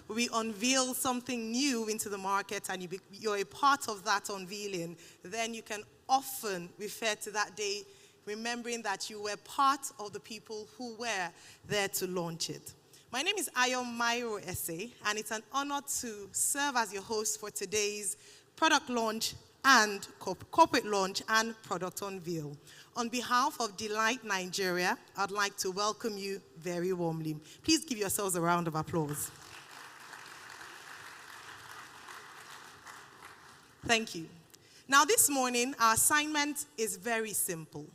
when we unveil something new into the market and you're a part of that unveiling, then you can often refer to that day, remembering that you were part of the people who were there to launch it. My name is Ayo Mairo Ese, and it's an honor to serve as your host for today's product launch and corporate launch and product unveil. On behalf of d.light Nigeria, I'd like to welcome you very warmly. Please give yourselves a round of applause. Thank you. Now this morning, our assignment is very simple.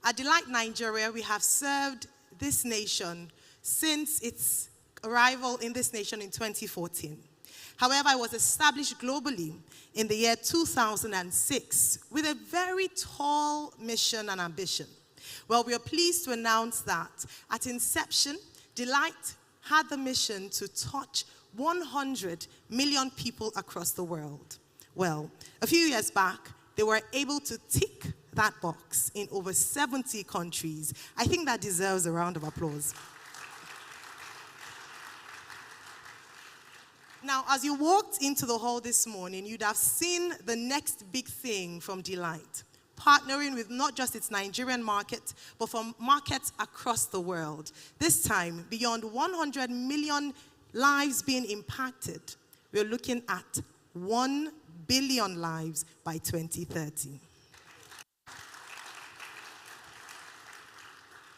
At d.light Nigeria, we have served this nation since its arrival in this nation in 2014. However, it was established globally in the year 2006 with a very tall mission and ambition. Well, we are pleased to announce that at inception, d.light had the mission to touch 100 million people across the world. Well, a few years back, they were able to tick that box in over 70 countries. I think that deserves a round of applause. Now, as you walked into the hall this morning, you'd have seen the next big thing from d.light, partnering with not just its Nigerian market, but from markets across the world. This time, beyond 100 million lives being impacted, we're looking at 1 billion lives by 2030.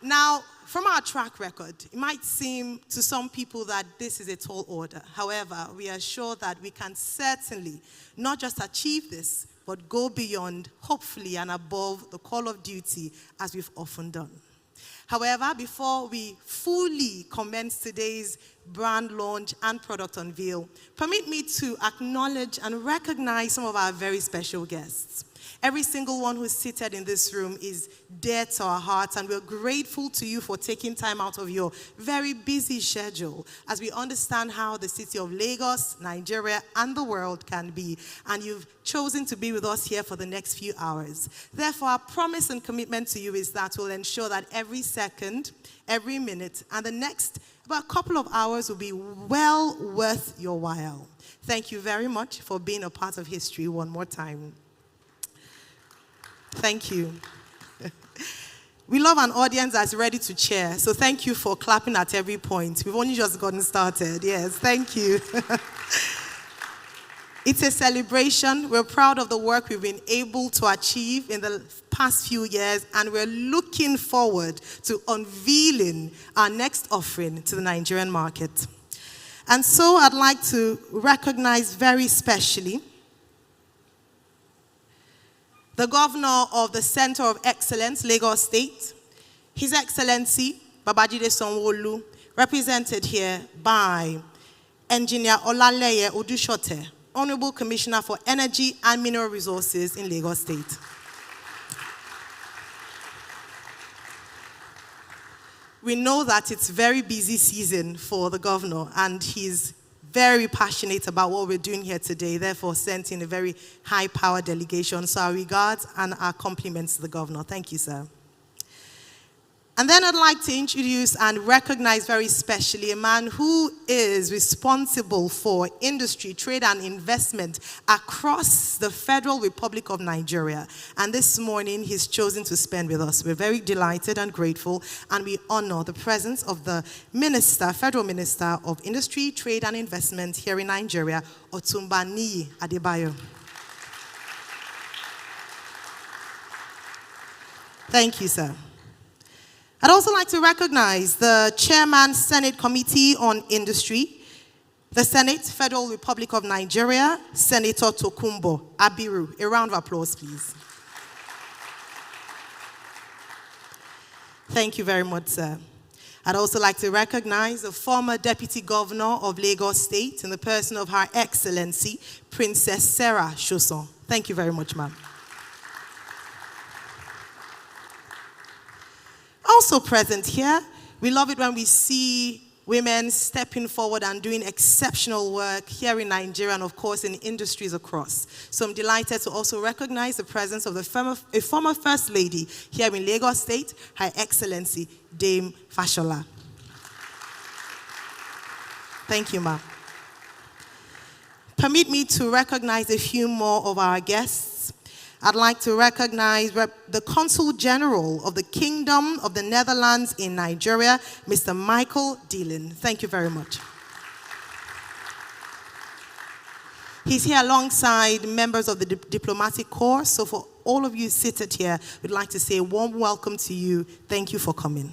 Now, from our track record, it might seem to some people that this is a tall order. However, we are sure that we can certainly not just achieve this, but go beyond, hopefully, and above the call of duty as we've often done. However, before we fully commence today's brand launch and product unveil, permit me to acknowledge and recognize some of our very special guests. Every single one who's seated in this room is dear to our hearts, and we're grateful to you for taking time out of your very busy schedule as we understand how the city of Lagos, Nigeria, and the world can be, and you've chosen to be with us here for the next few hours. Therefore, our promise and commitment to you is that we'll ensure that every second, every minute, and the next about a couple of hours will be well worth your while. Thank you very much for being a part of history one more time. Thank you. We love an audience that's ready to cheer, so thank you for clapping at every point. We've only just gotten started. Yes, thank you. It's a celebration. We're proud of the work we've been able to achieve in the past few years, and we're looking forward to unveiling our next offering to the Nigerian market. And so I'd like to recognize very specially the Governor of the Center of Excellence, Lagos State, His Excellency Babajide Sanwo-Olu, represented here by Engineer Olaleye Odushote, Honorable Commissioner for Energy and Mineral Resources in Lagos State. We know that it's very busy season for the governor, and he's very passionate about what we're doing here today, therefore sent in a very high-powered delegation. So our regards and our compliments to the governor. Thank you, sir. And then I'd like to introduce and recognize very specially a man who is responsible for industry, trade, and investment across the Federal Republic of Nigeria. And this morning, he's chosen to spend with us. We're very delighted and grateful, and we honor the presence of the Minister, Federal Minister of Industry, Trade, and Investment here in Nigeria, Ozumba Adebayo. Thank you, sir. I'd also like to recognize the Chairman, Senate Committee on Industry, the Senate, Federal Republic of Nigeria, Senator Tokunbo Abiru. A round of applause, please. Thank you very much, sir. I'd also like to recognize the former Deputy Governor of Lagos State in the person of Her Excellency, Princess Sarah Shoson. Thank you very much, ma'am. Also present here, we love it when we see women stepping forward and doing exceptional work here in Nigeria and, of course, in industries across. So I'm delighted to also recognize the presence of a former First Lady here in Lagos State, Her Excellency Dame Fashola. Thank you, ma'am. Permit me to recognize a few more of our guests. I'd like to recognize the Consul General of the Kingdom of the Netherlands in Nigeria, Mr. Michael Dillon. Thank you very much. He's here alongside members of the diplomatic corps. So for all of you seated here, we'd like to say a warm welcome to you. Thank you for coming.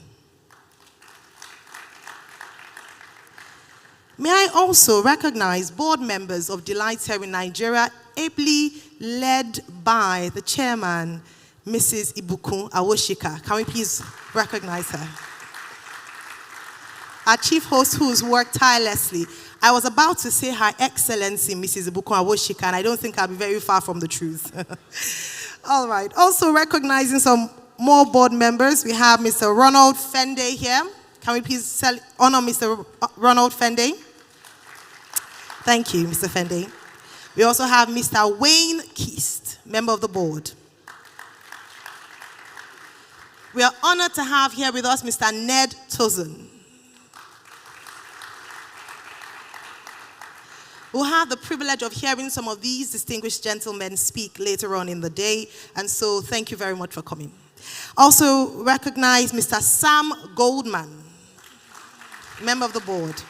May I also recognize board members of d.light here in Nigeria, ably led by the chairman, Mrs. Ibukun Awoshika. Can we please recognize her? Our chief host who's worked tirelessly. I was about to say Her Excellency, Mrs. Ibukun Awoshika, and I don't think I'll be very far from the truth. All right. Also recognizing some more board members, we have Mr. Ronald Fende here. Can we please honor Mr. Ronald Fende? Thank you, Mr. Fende. We also have Mr. Wayne Keast, member of the board. We are honored to have here with us Mr. Ned Tozun. We'll have the privilege of hearing some of these distinguished gentlemen speak later on in the day, and so thank you very much for coming. Also recognize Mr. Sam Goldman, member of the board.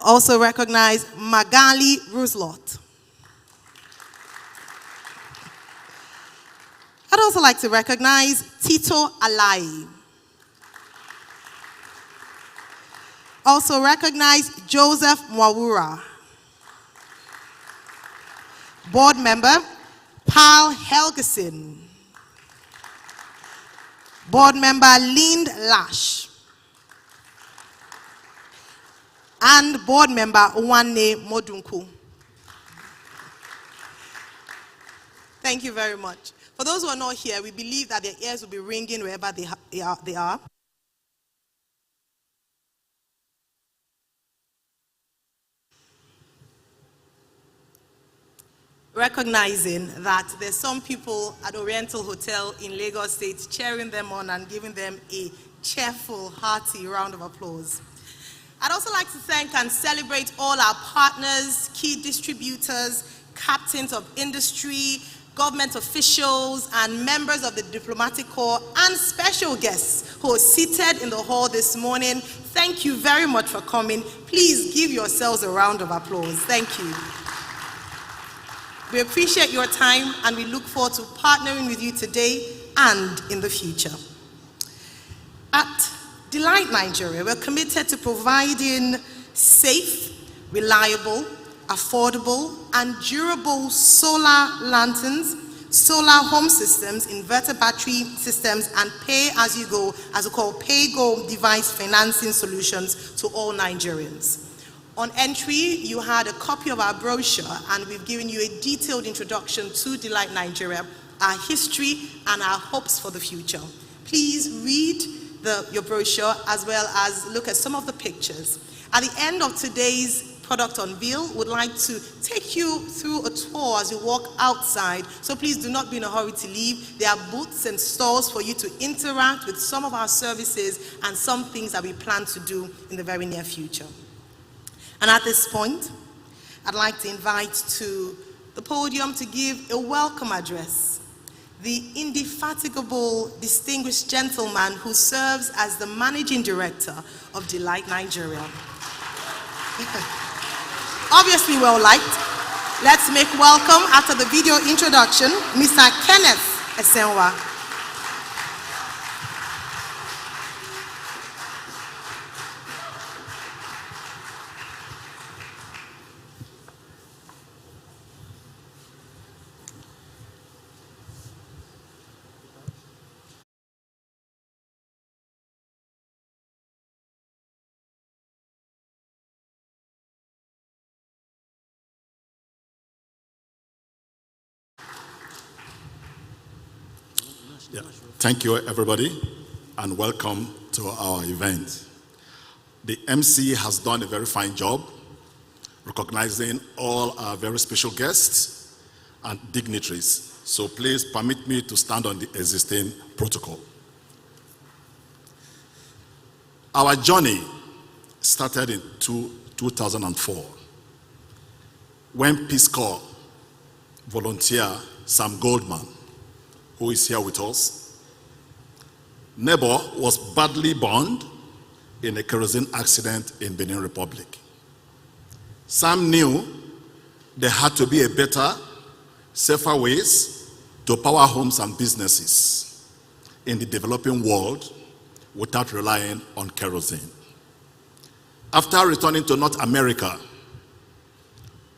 Also recognize Magali Roselot. I'd also like to recognize Tito Alai. Also recognize Joseph Mwawura. Board member, Paul Helgeson. Board member, Lind Lash. And board member, Wanne Modunku. Thank you very much. For those who are not here, we believe that their ears will be ringing wherever they are. Recognizing that there's some people at Oriental Hotel in Lagos State cheering them on and giving them a cheerful, hearty round of applause. I'd also like to thank and celebrate all our partners, key distributors, captains of industry, government officials, and members of the diplomatic corps, and special guests who are seated in the hall this morning. Thank you very much for coming. Please give yourselves a round of applause. Thank you. We appreciate your time, and we look forward to partnering with you today and in the future. At d.light Nigeria, we're committed to providing safe, reliable, affordable, and durable solar lanterns, solar home systems, inverter battery systems, and pay-as-you-go, as we call pay-go device financing solutions to all Nigerians. On entry, you had a copy of our brochure, and we've given you a detailed introduction to d.light Nigeria, our history, and our hopes for the future. Please read your brochure as well as look at some of the pictures. At the end of today's product unveil, we'd like to take you through a tour as you walk outside, so please do not be in a hurry to leave. There are booths and stalls for you to interact with some of our services and some things that we plan to do in the very near future. And at this point, I'd like to invite to the podium to give a welcome address the indefatigable, distinguished gentleman who serves as the Managing Director of d.light Nigeria. Obviously well liked. Let's make welcome, after the video introduction, Mr. Kenneth Esenwa. Yeah. Thank you, everybody, and welcome to our event. The MC has done a very fine job recognizing all our very special guests and dignitaries. So please permit me to stand on the existing protocol. Our journey started in 2004 when Peace Corps volunteer Sam Goldman, who is here with us, neighbor was badly burned in a kerosene accident in Benin Republic. Sam knew there had to be a better, safer ways to power homes and businesses in the developing world without relying on kerosene. After returning to North America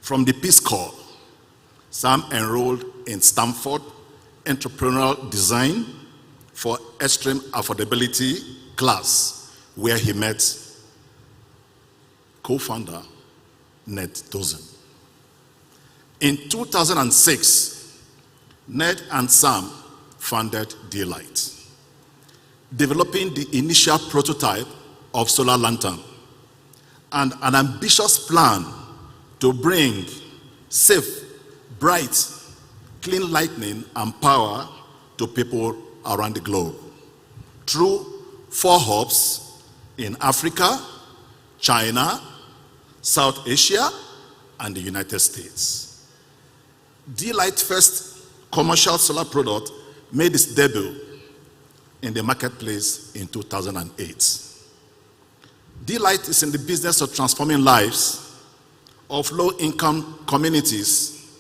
from the Peace Corps, Sam enrolled in Stanford Entrepreneurial Design for Extreme Affordability class, where he met co-founder Ned Dozen. In 2006, Ned and Sam founded d.light, developing the initial prototype of solar lantern and an ambitious plan to bring safe, bright, clean lightning and power to people around the globe through 4 hubs in Africa, China, South Asia, and the United States. d.light first commercial solar product made its debut in the marketplace in 2008. d.light is in the business of transforming lives of low-income communities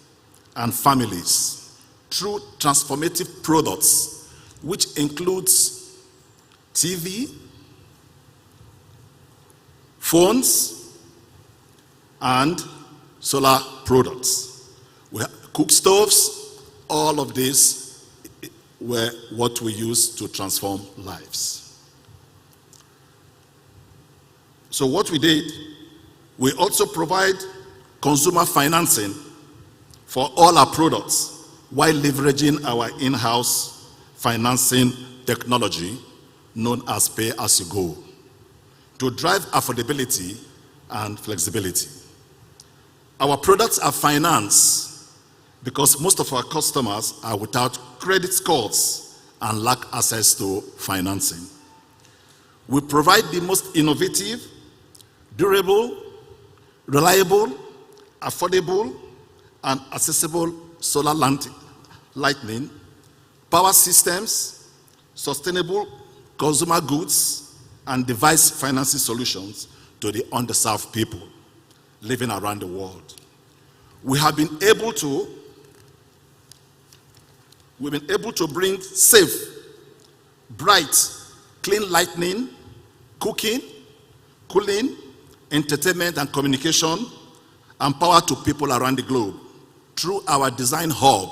and families through transformative products, which includes TV, phones, and solar products. We have cook stoves. All of these were what we use to transform lives. So what we did, we also provide consumer financing for all our products while leveraging our in-house financing technology known as pay-as-you-go to drive affordability and flexibility. Our products are financed because most of our customers are without credit scores and lack access to financing. We provide the most innovative, durable, reliable, affordable, and accessible solar lightning, power systems, sustainable consumer goods, and device financing solutions to the underserved people living around the world. We have been able to bring safe, bright, clean lightning, cooking, cooling, entertainment and communication, and power to people around the globe through our design hub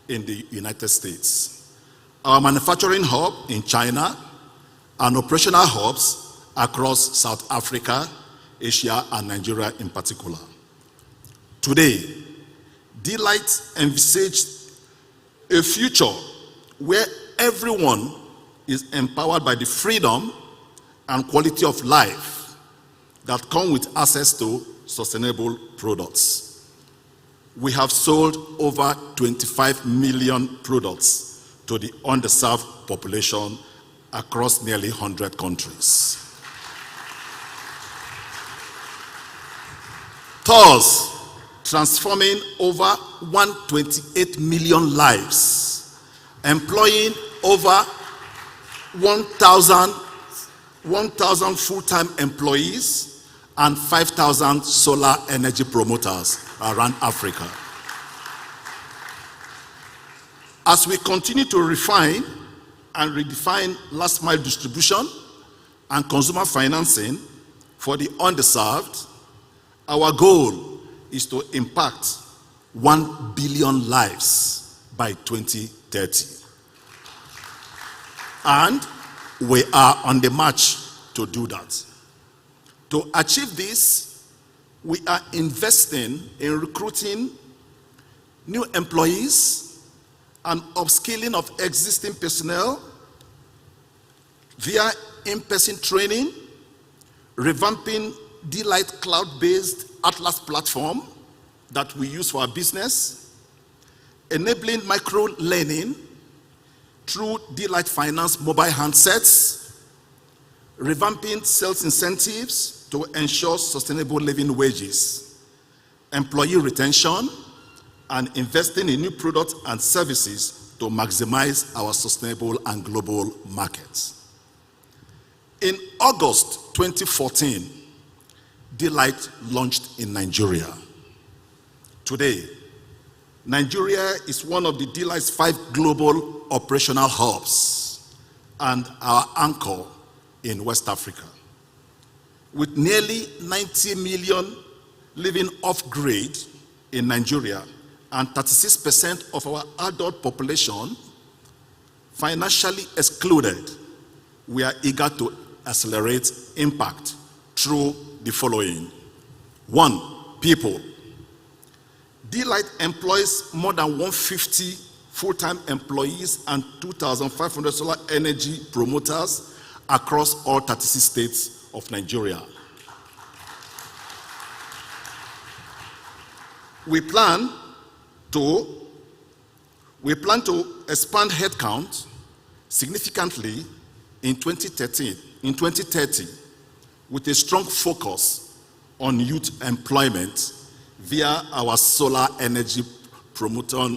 in the United States, our manufacturing hub in China, and operational hubs across South Africa, Asia, and Nigeria in particular. Today, d.light envisaged a future where everyone is empowered by the freedom and quality of life that come with access to sustainable products. We have sold over 25 million products to the underserved population across nearly 100 countries. Thus, transforming over 128 million lives, employing over 1,000 full-time employees and 5,000 solar energy promoters around Africa. As we continue to refine and redefine last-mile distribution and consumer financing for the underserved, our goal is to impact 1 billion lives by 2030. And we are on the march to do that. To achieve this, we are investing in recruiting new employees and upskilling of existing personnel via in-person training, revamping d.light cloud-based Atlas platform that we use for our business, enabling micro-learning through d.light Finance mobile handsets, revamping sales incentives, to ensure sustainable living wages, employee retention, and investing in new products and services to maximize our sustainable and global markets. In August 2014, d.light launched in Nigeria. Today, Nigeria is one of the d.light's 5 global operational hubs and our anchor in West Africa. With nearly 90 million living off-grid in Nigeria and 36% of our adult population financially excluded, we are eager to accelerate impact through the following. 1, people. d.light employs more than 150 full-time employees and 2,500 solar energy promoters across all 36 states of Nigeria. We plan to expand headcount significantly in 2030 with a strong focus on youth employment via our solar energy promoter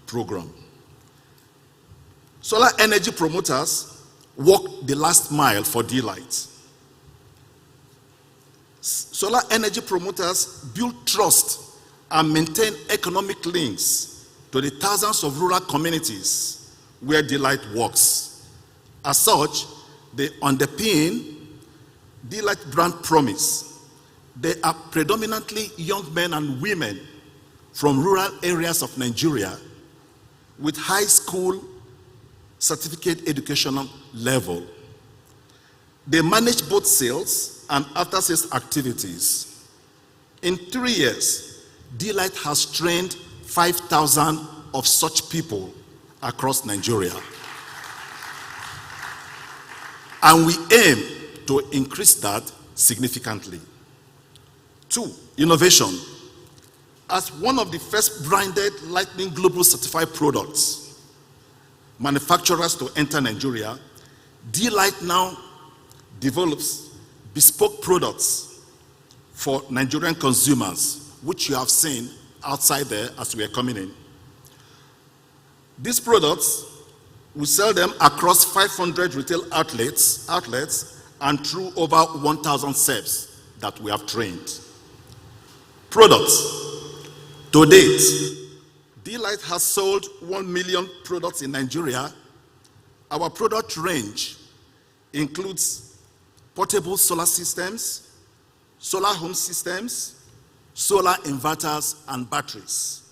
program. Solar energy promoters walk the last mile for d.light. Solar energy promoters build trust and maintain economic links to the thousands of rural communities where d.light works. As such, they underpin d.light brand promise. They are predominantly young men and women from rural areas of Nigeria with high school certificate educational level. They manage both sales and after-sales activities. In 3 years, d.light has trained 5,000 of such people across Nigeria. And we aim to increase that significantly. 2, innovation. As one of the first branded Lightning Global certified products manufacturers to enter Nigeria, d.light now develops bespoke products for Nigerian consumers, which you have seen outside there as we are coming in. These products, we sell them across 500 retail outlets and through over 1,000 SEPs that we have trained. Products. To date, d.light has sold 1 million products in Nigeria. Our product range includes portable solar systems, solar home systems, solar inverters, and batteries.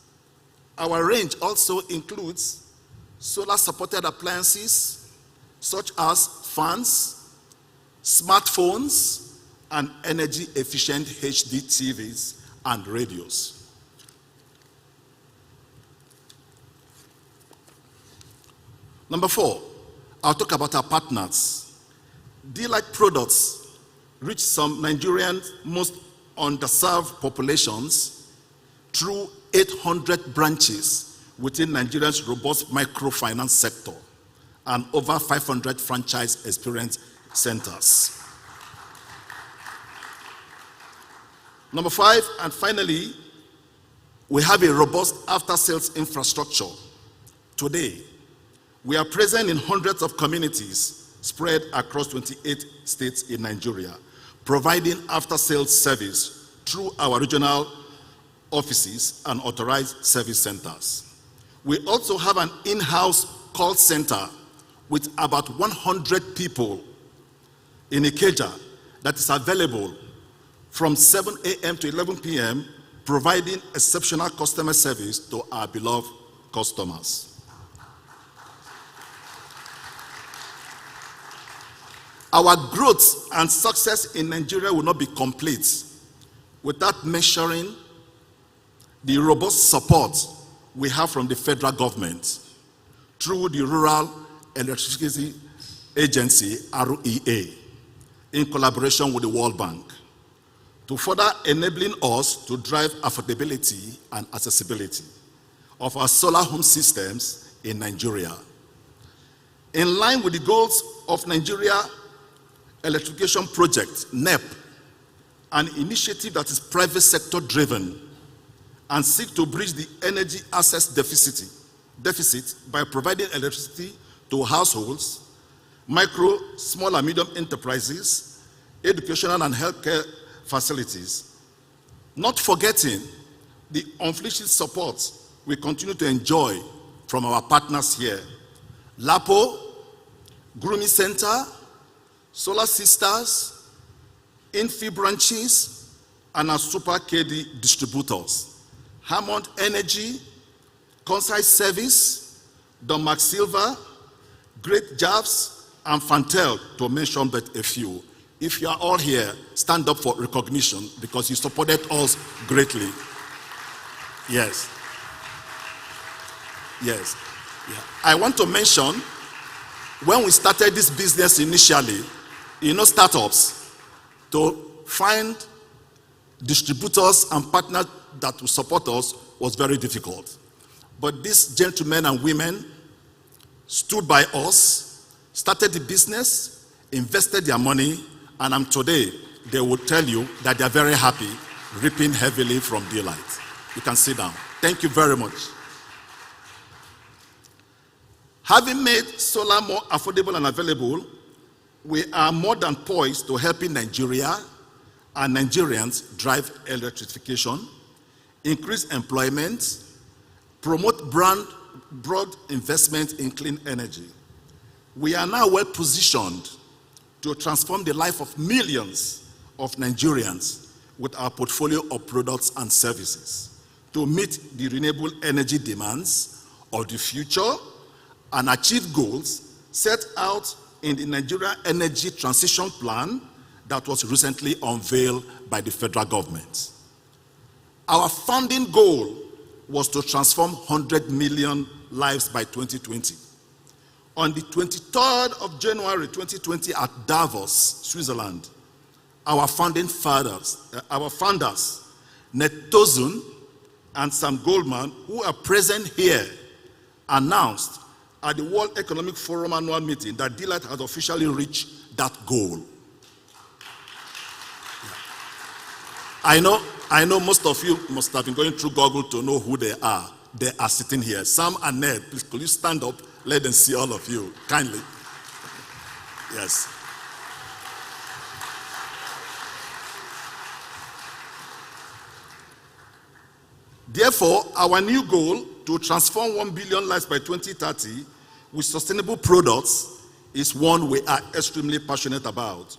Our range also includes solar-supported appliances such as fans, smartphones, and energy-efficient HD TVs and radios. Number 4, I'll talk about our partners. d.light products reach some Nigerian most underserved populations through 800 branches within Nigeria's robust microfinance sector and over 500 franchise experience centers. Number 5, and finally, we have a robust after-sales infrastructure. Today, we are present in hundreds of communities spread across 28 states in Nigeria, providing after-sales service through our regional offices and authorized service centers. We also have an in-house call center with about 100 people in Ikeja that is available from 7 a.m. to 11 p.m., providing exceptional customer service to our beloved customers. Our growth and success in Nigeria will not be complete without measuring the robust support we have from the federal government through the Rural Electricity Agency, REA, in collaboration with the World Bank, to further enabling us to drive affordability and accessibility of our solar home systems in Nigeria. In line with the goals of Nigeria Electrification Project, NEP, an initiative that is private sector driven and seek to bridge the energy access deficit by providing electricity to households, micro, small and medium enterprises, educational and healthcare facilities. Not forgetting the unflinching support we continue to enjoy from our partners here. LAPO, Grooming Center, Solar Sisters, Infi branches, and our Super KD distributors. Hammond Energy, Concise Service, Don Silver, Great Jobs, and Fantel, to mention but a few. If you are all here, stand up for recognition because you supported us greatly. Yes. Yes. Yeah. I want to mention, when we started this business initially, startups, to find distributors and partners that will support us was very difficult. But these gentlemen and women stood by us, started the business, invested their money, and today they will tell you that they are very happy, reaping heavily from d.light. You can sit down. Thank you very much. Having made solar more affordable and available, we are more than poised to helping Nigeria and Nigerians drive electrification, increase employment, promote broad investment in clean energy. We are now well positioned to transform the life of millions of Nigerians with our portfolio of products and services to meet the renewable energy demands of the future and achieve goals set out in the Nigeria Energy Transition Plan that was recently unveiled by the federal government. Our founding goal was to transform 100 million lives by 2020. On the 23rd of January 2020 at Davos, Switzerland, our founding fathers, Ned Tozun and Sam Goldman, who are present here, announced at the World Economic Forum annual meeting that d.light has officially reached that goal. I know most of you must have been going through Google to know who they are. They are sitting here. Sam and Ned, please could you stand up? Let them see all of you, kindly. Yes. Therefore, our new goal to transform 1 billion lives by 2030 with sustainable products is one we are extremely passionate about.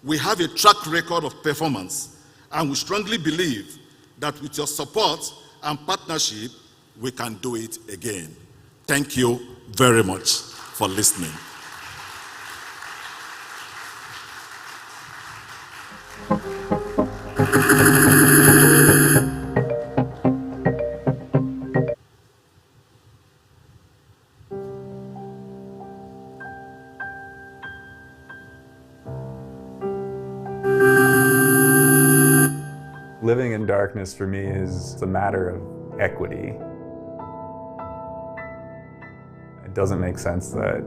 We have a track record of performance, and we strongly believe that with your support and partnership, we can do it again. Thank you very much for listening. Living in darkness for me is a matter of equity. It doesn't make sense that,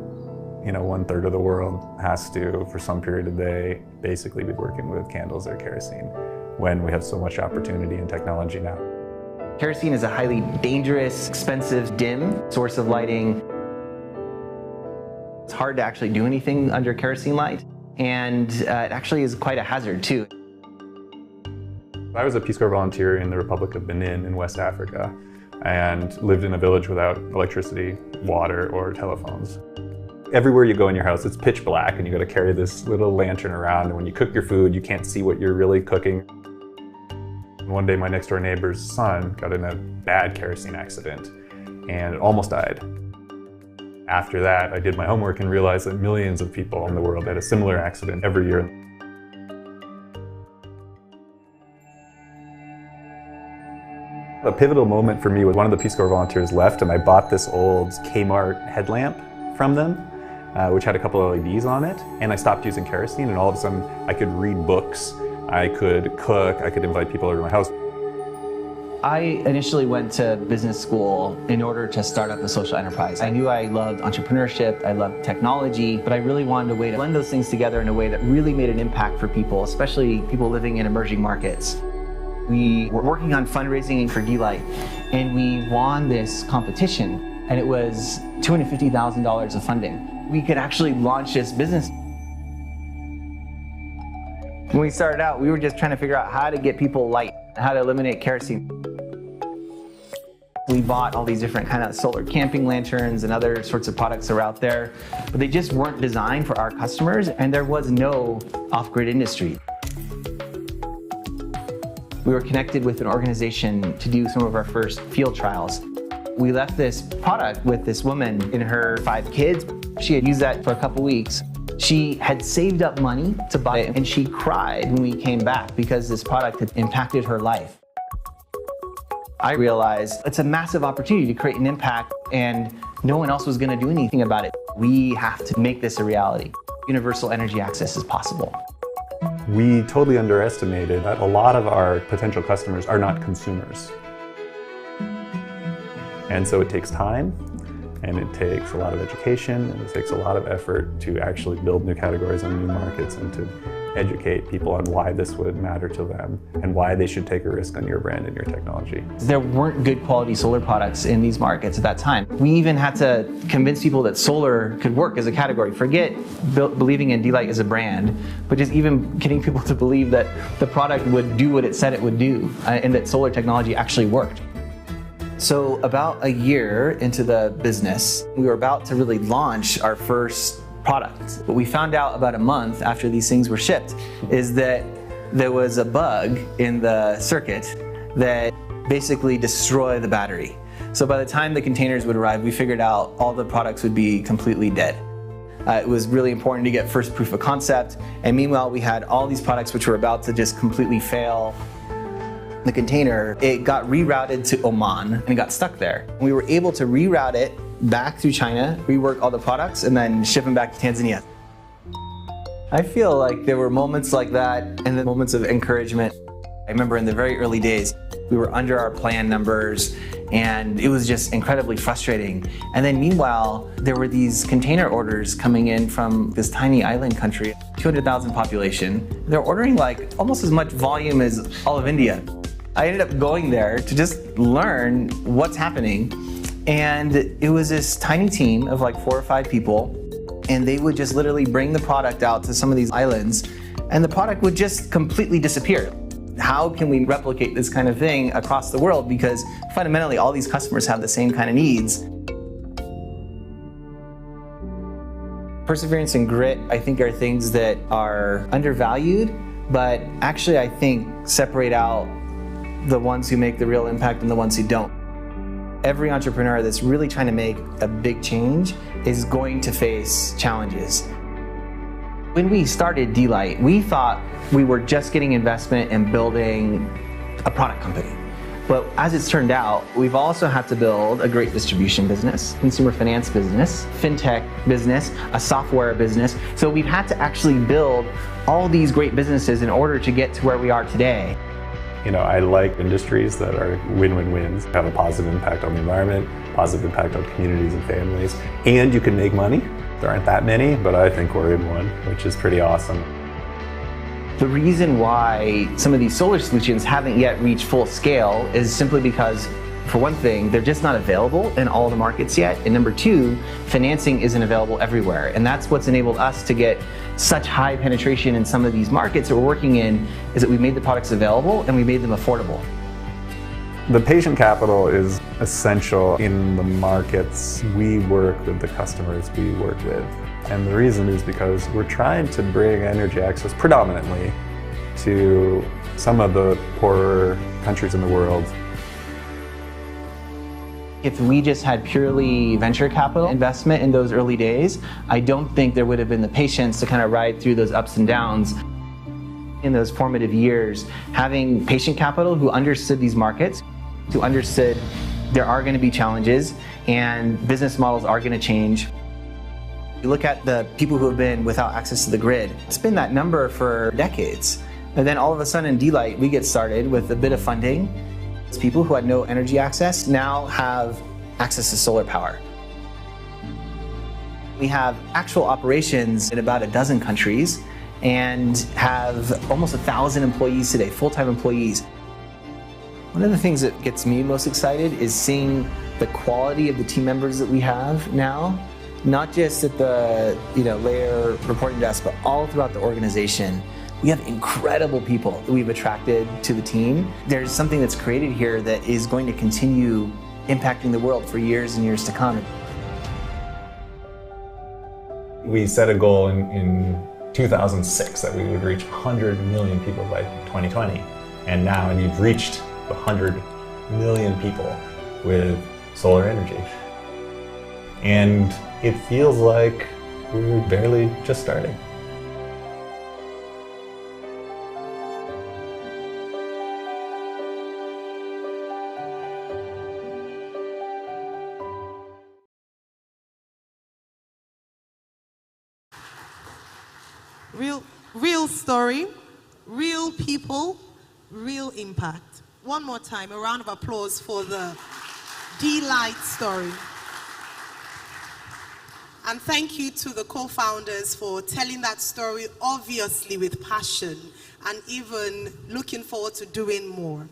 1/3 of the world has to, for some period of the day, basically be working with candles or kerosene when we have so much opportunity and technology now. Kerosene is a highly dangerous, expensive, dim source of lighting. It's hard to actually do anything under kerosene light, and it actually is quite a hazard too. I was a Peace Corps volunteer in the Republic of Benin in West Africa and lived in a village without electricity, water, or telephones. Everywhere you go in your house, it's pitch black and you got to carry this little lantern around, and when you cook your food, you can't see what you're really cooking. One day my next door neighbor's son got in a bad kerosene accident and almost died. After that, I did my homework and realized that millions of people in the world had a similar accident every year. A pivotal moment for me was one of the Peace Corps volunteers left, and I bought this old Kmart headlamp from them, which had a couple of LEDs on it, and I stopped using kerosene, and all of a sudden I could read books, I could cook, I could invite people over to my house. I initially went to business school in order to start up a social enterprise. I knew I loved entrepreneurship, I loved technology, but I really wanted a way to blend those things together in a way that really made an impact for people, especially people living in emerging markets. We were working on fundraising for d.light, and we won this competition, and it was $250,000 of funding. We could actually launch this business. When we started out, we were just trying to figure out how to get people light, how to eliminate kerosene. We bought all these different kind of solar camping lanterns and other sorts of products that are out there, but they just weren't designed for our customers, and there was no off-grid industry. We were connected with an organization to do some of our first field trials. We left this product with this woman and her 5 kids. She had used that for a couple weeks. She had saved up money to buy it, and she cried when we came back because this product had impacted her life. I realized it's a massive opportunity to create an impact, and no one else was going to do anything about it. We have to make this a reality. Universal energy access is possible. We totally underestimated that a lot of our potential customers are not consumers. And so it takes time, and it takes a lot of education, and it takes a lot of effort to actually build new categories on new markets and to educate people on why this would matter to them and why they should take a risk on your brand and your technology. There weren't good quality solar products in these markets at that time. We even had to convince people that solar could work as a category. Forget believing in d.light as a brand, but just even getting people to believe that the product would do what it said it would do, and that solar technology actually worked. So about a year into the business, we were about to really launch our first product. What we found out about a month after these things were shipped is that there was a bug in the circuit that basically destroyed the battery. So by the time the containers would arrive, we figured out all the products would be completely dead. It was really important to get first proof of concept, and meanwhile we had all these products which were about to just completely fail. The container, it got rerouted to Oman and got stuck there. We were able to reroute it back through China, rework all the products, and then ship them back to Tanzania. I feel like there were moments like that and then moments of encouragement. I remember in the very early days, we were under our plan numbers, and it was just incredibly frustrating. And then meanwhile, there were these container orders coming in from this tiny island country, 200,000 population. They're ordering like almost as much volume as all of India. I ended up going there to just learn what's happening. And it was this tiny team of like 4 or 5 people, and they would just literally bring the product out to some of these islands, and the product would just completely disappear. How can we replicate this kind of thing across the world? Because fundamentally, all these customers have the same kind of needs. Perseverance and grit, I think, are things that are undervalued, but actually, I think, separate out the ones who make the real impact and the ones who don't. Every entrepreneur that's really trying to make a big change is going to face challenges. When we started d.light, we thought we were just getting investment and building a product company. But as it's turned out, we've also had to build a great distribution business, consumer finance business, fintech business, a software business. So we've had to actually build all these great businesses in order to get to where we are today. You know, I like industries that are win-win-wins, have a positive impact on the environment, positive impact on communities and families, and you can make money. There aren't that many, but I think we're in one, which is pretty awesome. The reason why some of these solar solutions haven't yet reached full scale is simply because, for one thing, they're just not available in all the markets yet, and number 2, financing isn't available everywhere, and that's what's enabled us to get such high penetration in some of these markets that we're working in, is that we made the products available and we made them affordable. The patient capital is essential in the markets we work with, the customers we work with. And the reason is because we're trying to bring energy access predominantly to some of the poorer countries in the world. If we just had purely venture capital investment in those early days, I don't think there would have been the patience to kind of ride through those ups and downs. In those formative years, having patient capital who understood these markets, who understood there are going to be challenges and business models are going to change. You look at the people who have been without access to the grid, it's been that number for decades. And then all of a sudden in d.light, we get started with a bit of funding. People who had no energy access now have access to solar power. We have actual operations in about a dozen countries and have almost 1,000 employees today, full-time employees. One of the things that gets me most excited is seeing the quality of the team members that we have now, not just at the layer reporting desk, but all throughout the organization. We have incredible people that we've attracted to the team. There's something that's created here that is going to continue impacting the world for years and years to come. We set a goal in 2006 that we would reach 100 million people by 2020. And now we've reached 100 million people with solar energy. And it feels like we're barely just starting. Real story, real people, real impact. One more time, a round of applause for the d.light story. And thank you to the co-founders for telling that story, obviously with passion, and even looking forward to doing more.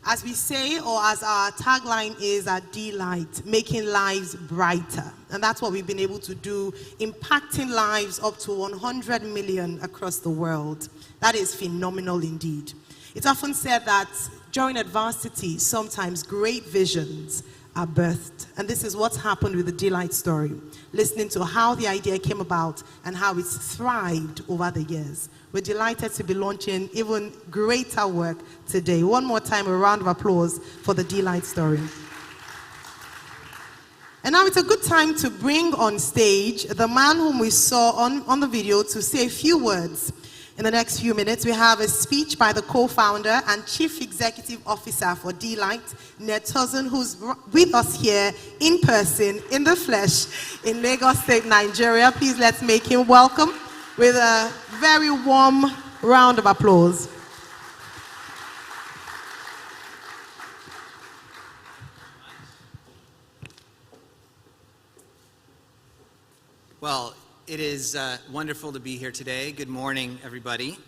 As we say, or as our tagline is at d.light, making lives brighter. And that's what we've been able to do, impacting lives up to 100 million across the world. That is phenomenal indeed. It's often said that during adversity, sometimes great visions are birthed. And this is what's happened with the d.light story, listening to how the idea came about and how it's thrived over the years. We're delighted to be launching even greater work today. One more time, a round of applause for the d.light story. And now it's a good time to bring on stage the man whom we saw on the video to say a few words. In the next few minutes, we have a speech by the co-founder and Chief Executive Officer for d.light, Ned Tosin, who's with us here in person, in the flesh, in Lagos State, Nigeria. Please let's make him welcome with a very warm round of applause. Well, it is wonderful to be here today. Good morning, everybody.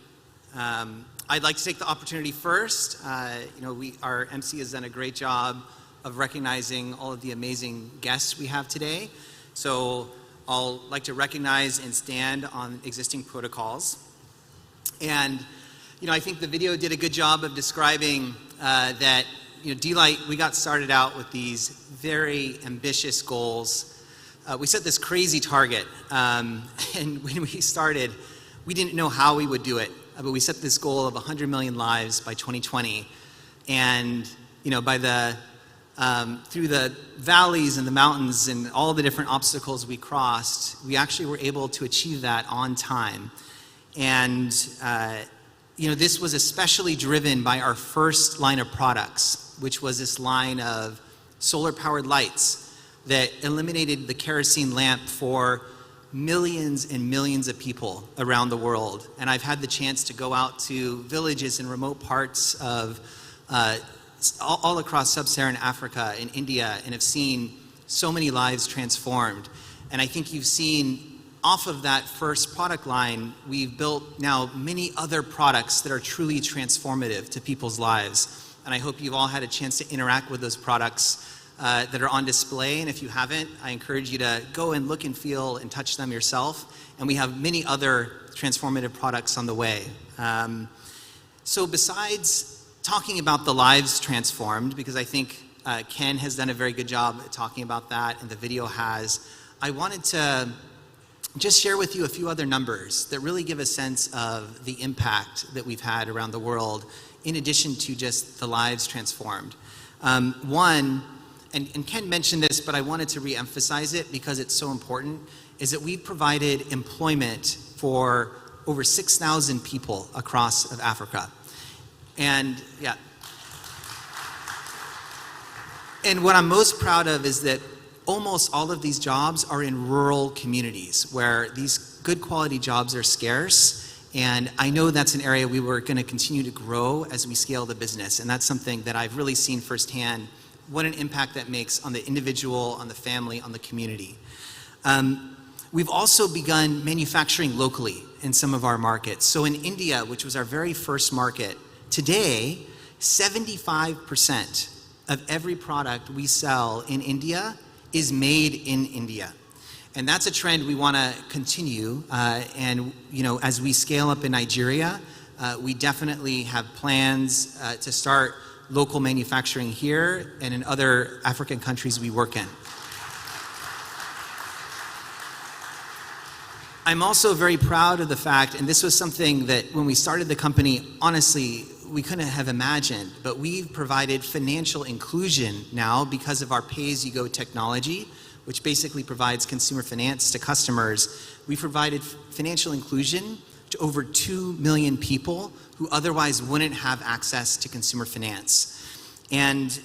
I'd like to take the opportunity first. Our MC has done a great job of recognizing all of the amazing guests we have today. So I'll like to recognize and stand on existing protocols. And, I think the video did a good job of describing that, d.light, we got started out with these very ambitious goals. We set this crazy target, and when we started, we didn't know how we would do it, but we set this goal of 100 million lives by 2020, and through the valleys and the mountains and all the different obstacles we crossed, we actually were able to achieve that on time. And this was especially driven by our first line of products, which was this line of solar-powered lights that eliminated the kerosene lamp for millions and millions of people around the world. And I've had the chance to go out to villages in remote parts of all across sub-Saharan Africa and India, and have seen so many lives transformed. And I think you've seen off of that first product line, we've built now many other products that are truly transformative to people's lives. And I hope you've all had a chance to interact with those products that are on display, and if you haven't, I encourage you to go and look and feel and touch them yourself. And we have many other transformative products on the way. So besides talking about the lives transformed, because I think Ken has done a very good job at talking about that, and the video has, I wanted to just share with you a few other numbers that really give a sense of the impact that we've had around the world, in addition to just the lives transformed. One, and Ken mentioned this, but I wanted to re-emphasize it because it's so important, is that we provided employment for over 6,000 people across of Africa. And yeah. And what I'm most proud of is that almost all of these jobs are in rural communities where these good quality jobs are scarce, And I know that's an area we were going to continue to grow as we scale the business. And that's something that I've really seen firsthand, what an impact that makes on the individual, on the family, on the community. We've also begun manufacturing locally in some of our markets. So in India, which was our very first market, today, 75% of every product we sell in India is made in India. And that's a trend we want to continue. And as we scale up in Nigeria, we definitely have plans to start local manufacturing here and in other African countries we work in. I'm also very proud of the fact, and this was something that when we started the company, honestly, we couldn't have imagined, but we've provided financial inclusion now because of our pay-as-you-go technology, which basically provides consumer finance to customers. We provided financial inclusion to over 2 million people who otherwise wouldn't have access to consumer finance. And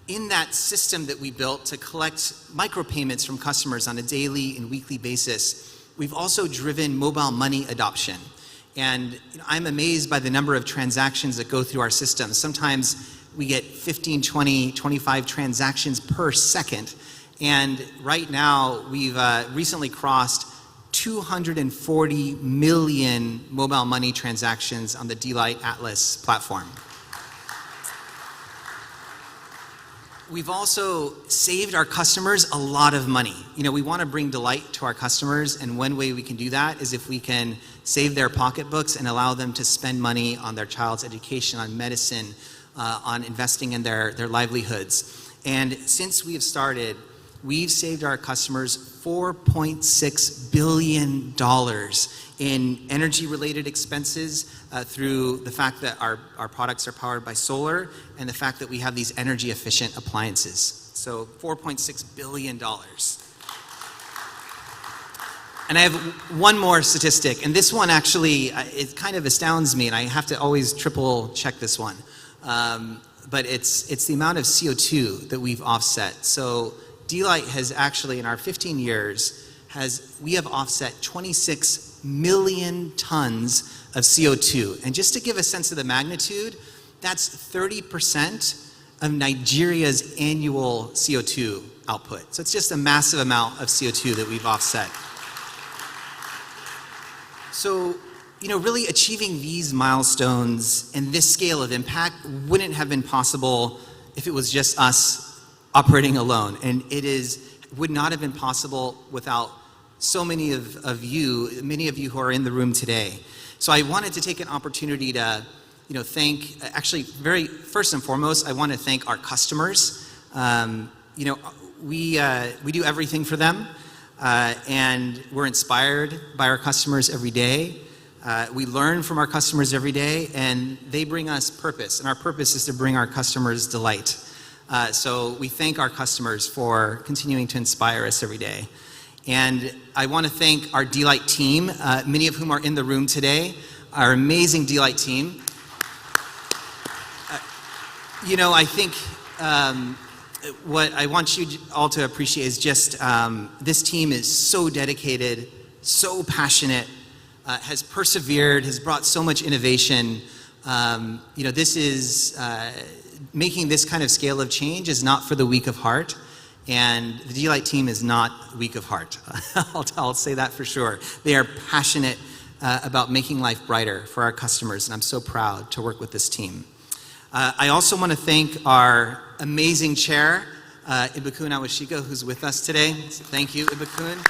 in that system that we built to collect micropayments from customers on a daily and weekly basis, we've also driven mobile money adoption. And I'm amazed by the number of transactions that go through our system. Sometimes we get 15, 20, 25 transactions per second. And right now, we've recently crossed 240 million mobile money transactions on the d.light Atlas platform. We've also saved our customers a lot of money. We want to bring delight to our customers, and one way we can do that is if we can save their pocketbooks and allow them to spend money on their child's education, on medicine, on investing in their livelihoods. And since we have started, we've saved our customers $4.6 billion in energy-related expenses through the fact that our products are powered by solar and the fact that we have these energy-efficient appliances. So $4.6 billion. And I have one more statistic, and this one actually, it kind of astounds me, and I have to always triple check this one. But it's the amount of CO2 that we've offset. So d.light has actually, in our 15 years, we have offset 26 million tons of CO2. And just to give a sense of the magnitude, that's 30% of Nigeria's annual CO2 output. So it's just a massive amount of CO2 that we've offset. So, really achieving these milestones and this scale of impact wouldn't have been possible if it was just us operating alone. And would not have been possible without so many of you who are in the room today. So I wanted to take an opportunity to, thank, actually, first and foremost, I want to thank our customers. We do everything for them, and we're inspired by our customers every day. We learn from our customers every day, and they bring us purpose, and our purpose is to bring our customers delight. So we thank our customers for continuing to inspire us every day. And I want to thank our d.light team, many of whom are in the room today, our amazing d.light team. I think what I want you all to appreciate is just this team is so dedicated, so passionate, has persevered, has brought so much innovation. This is making this kind of scale of change is not for the weak of heart. And the d.light team is not weak of heart. I'll say that for sure. They are passionate about making life brighter for our customers, and I'm so proud to work with this team. I also want to thank our amazing chair, Ibukun Awashika, who's with us today. Thank you, Ibukun.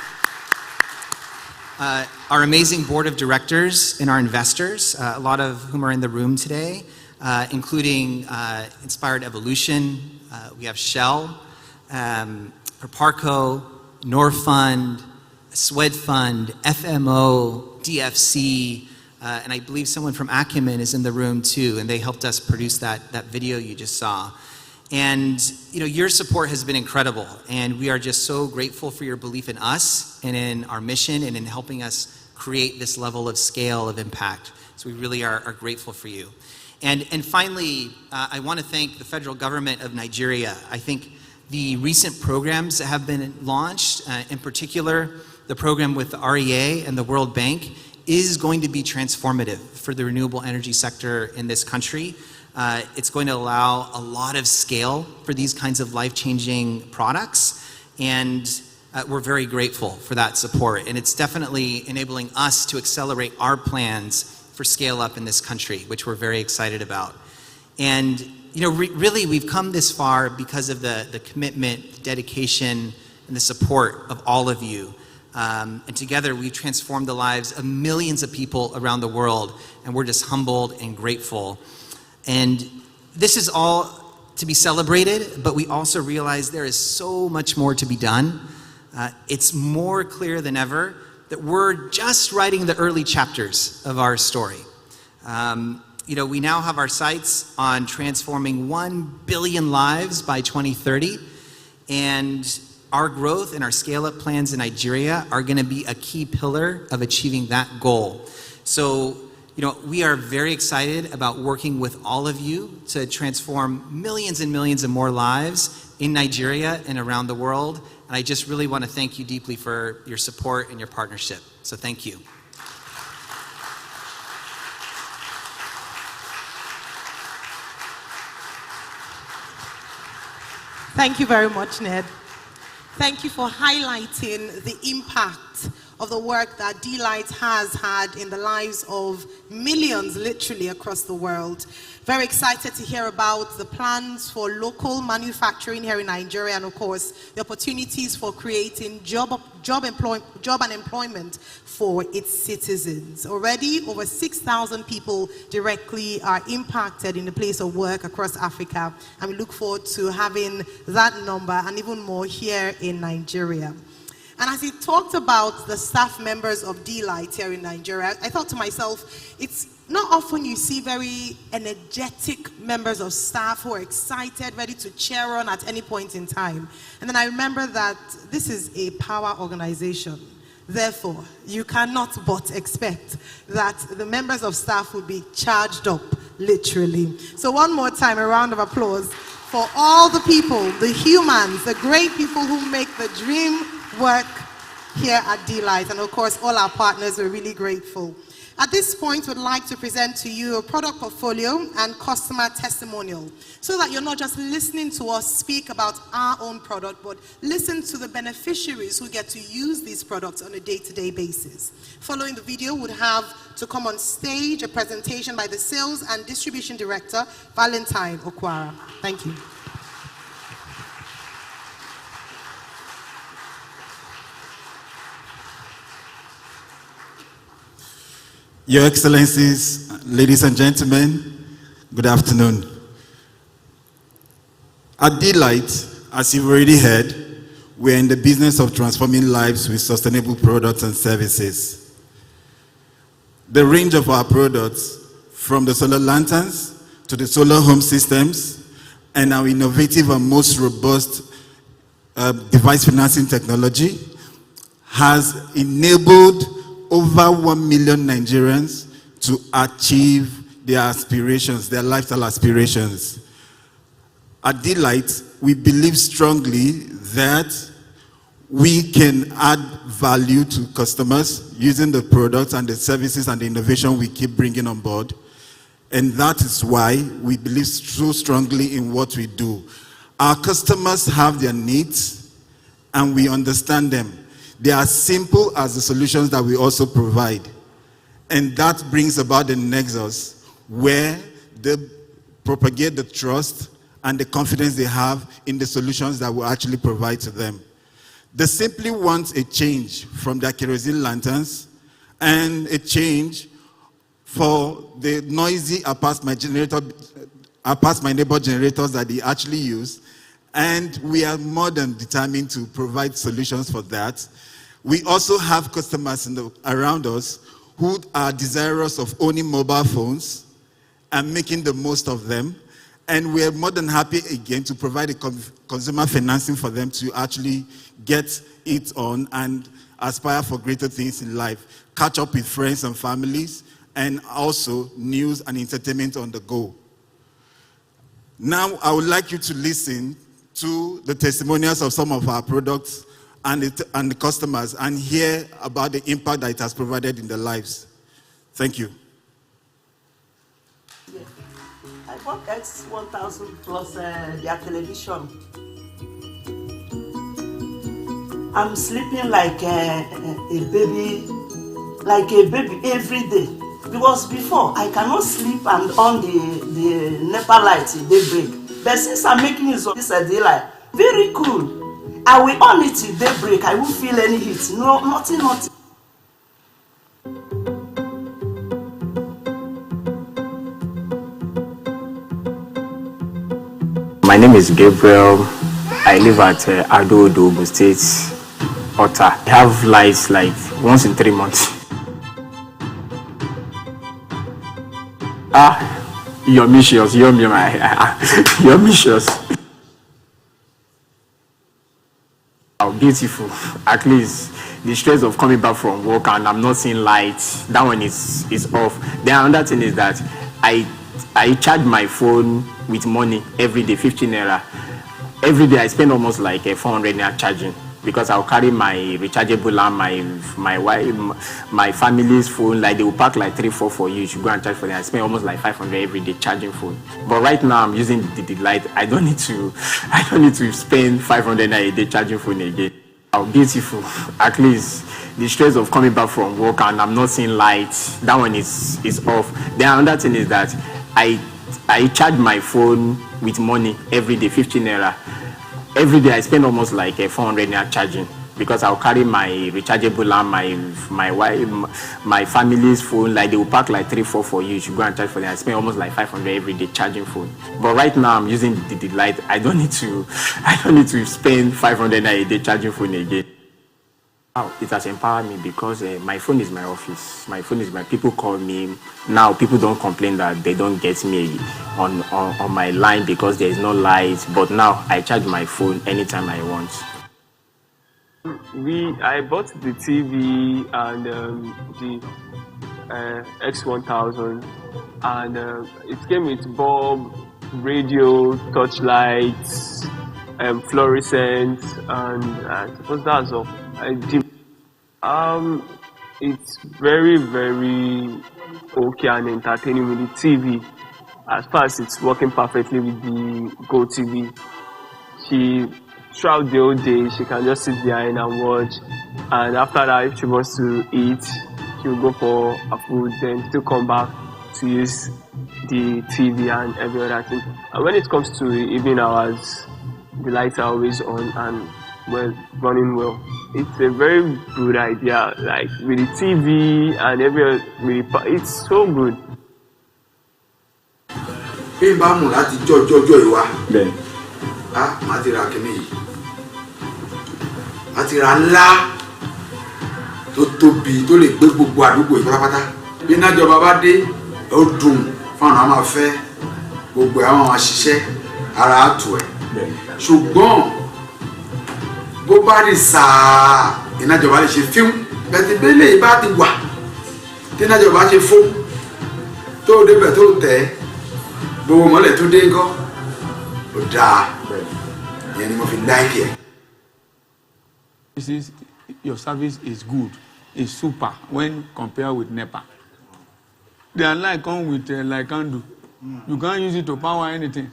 Our amazing board of directors and our investors, a lot of whom are in the room today, including Inspired Evolution. We have Shell, Proparco, Norfund, Swedfund, FMO, DFC, and I believe someone from Acumen is in the room too, and they helped us produce that video you just saw. And your support has been incredible, and we are just so grateful for your belief in us and in our mission and in helping us create this level of scale of impact. So we really are grateful for you. And finally, I want to thank the federal government of Nigeria. I think the recent programs that have been launched, in particular, the program with the REA and the World Bank, is going to be transformative for the renewable energy sector in this country. It's going to allow a lot of scale for these kinds of life-changing products, and we're very grateful for that support. And it's definitely enabling us to accelerate our plans for scale up in this country, which we're very excited about. And really, we've come this far because of the commitment, the dedication, and the support of all of you. And together, we've transformed the lives of millions of people around the world, and we're just humbled and grateful. And this is all to be celebrated, but we also realize there is so much more to be done. It's more clear than ever that we're just writing the early chapters of our story. We now have our sights on transforming 1 billion lives by 2030, and our growth and our scale-up plans in Nigeria are going to be a key pillar of achieving that goal. So, we are very excited about working with all of you to transform millions and millions of more lives in Nigeria and around the world. And I just really want to thank you deeply for your support and your partnership. So thank you. Thank you very much, Ned. Thank you for highlighting the impact of the work that d.light has had in the lives of millions, literally, across the world. Very excited to hear about the plans for local manufacturing here in Nigeria, and of course, the opportunities for creating job and employment for its citizens. Already, over 6,000 people directly are impacted in the place of work across Africa, and we look forward to having that number and even more here in Nigeria. And as he talked about the staff members of d.light here in Nigeria, I thought to myself, it's not often you see very energetic members of staff who are excited, ready to cheer on at any point in time. And then I remember that this is a power organization. Therefore, you cannot but expect that the members of staff will be charged up, literally. So one more time, a round of applause for all the people, the humans, the great people who make the dream work here at d.light, and of course all our partners. We're really grateful. At this point, we'd like to present to you a product portfolio and customer testimonial, so that you're not just listening to us speak about our own product, but listen to the beneficiaries who get to use these products on a day-to-day basis. Following the video, we'd have to come on stage a presentation by the Sales and Distribution Director, Valentine Okwara. Thank you. Your Excellencies, ladies and gentlemen, good afternoon. At d.light, as you've already heard, we're in the business of transforming lives with sustainable products and services. The range of our products, from the solar lanterns to the solar home systems, and our innovative and most robust device financing technology, has enabled over 1 million Nigerians to achieve their aspirations, their lifestyle aspirations. At d.light, we believe strongly that we can add value to customers using the products and the services and the innovation we keep bringing on board. And that is why we believe so strongly in what we do. Our customers have their needs, and we understand them. They are simple as the solutions that we also provide. And that brings about the nexus where they propagate the trust and the confidence they have in the solutions that we actually provide to them. They simply want a change from their kerosene lanterns and a change for the noisy apart my neighbor generators that they actually use. And we are more than determined to provide solutions for that. We also have customers around us who are desirous of owning mobile phones and making the most of them. And we are more than happy again to provide a consumer financing for them to actually get it on and aspire for greater things in life. Catch up with friends and families, and also news and entertainment on the go. Now, I would like you to listen to the testimonials of some of our products and the customers, and hear about the impact that it has provided in their lives. Thank you. I bought X1000 plus their television. I'm sleeping like a baby every day. Because before, I cannot sleep and on the NEPA light till daybreak. But since I'm making use of this d.light, very cool. I will on it till daybreak. I won't feel any heat. No, nothing. My name is Gabriel. I live at Ado, Ogun State, Ota. I have lights like once in 3 months. You're mischievous. You're mischievous. Oh, beautiful. At least the stress of coming back from work and I'm not seeing lights, that one is off. Then another thing is that I charge my phone with money every day, 15 naira. Every day I spend almost like 400 naira charging because I'll carry my rechargeable lamp, my wife, my family's phone. Like they will pack like 3-4 for you. You should go and charge for them. I spend almost like 500 every day charging phone. But right now I'm using the d.light. I don't need to spend 500 naira a day charging phone again. Oh, beautiful. At least the stress of coming back from work and I'm not seeing lights, that one is off. Then another thing is that I charge my phone with money every day, 15 naira. Every day I spend almost like 400 naira charging because I'll carry my rechargeable lamp, my wife, my family's phone. Like they will pack like 3-4 for you. You should go and charge for them. I spend almost like 500 every day charging phone. But right now I'm using the d.light. I don't need to spend 500 naira a day charging phone again. Wow, it has empowered me because my phone is my office. My phone is my people call me. Now people don't complain that they don't get me on my line because there is no light. But now I charge my phone anytime I want. I bought the TV and the X1000 and it came with bulb, radio, touchlights, fluorescent, and I suppose that's all. It's very, very okay and entertaining with the TV. As far as it's working perfectly with the Go TV, throughout the whole day, she can just sit behind and watch. And after that, if she wants to eat, she'll go for her food, then still come back to use the TV and every other thing. And when it comes to the evening hours, the lights are always on and running well. It's a very good idea, like with the TV and it's so good. Bí n bá mú láti jọjọ ìwà máa ti ra kíní yìí máa ti ra ńlá tó tóbi tó lè gbé gbogbo àdúgbò ìpátápátá bí iná ìjọba bá dé ó dùn fáwọn àwọn máa fẹ́ gbogbo àwọn máa ṣiṣẹ́ ara àtò ẹ̀ ṣùgbọ́n bó bá rí sáà iná ìjọba lè ṣe fíìmù bẹ́ẹ̀ bí lè bá ti wà tí iná ìjọba ṣe fó tó débẹ̀ tó tẹ̀ gbogbo mọ́lẹ̀ tó dé ńkọ́ ó dáa ìyẹn ni mo fi láìkì ẹ̀. Your service is good, is super when compared with NEPA. Their light come with like candle. You can't use it to power anything.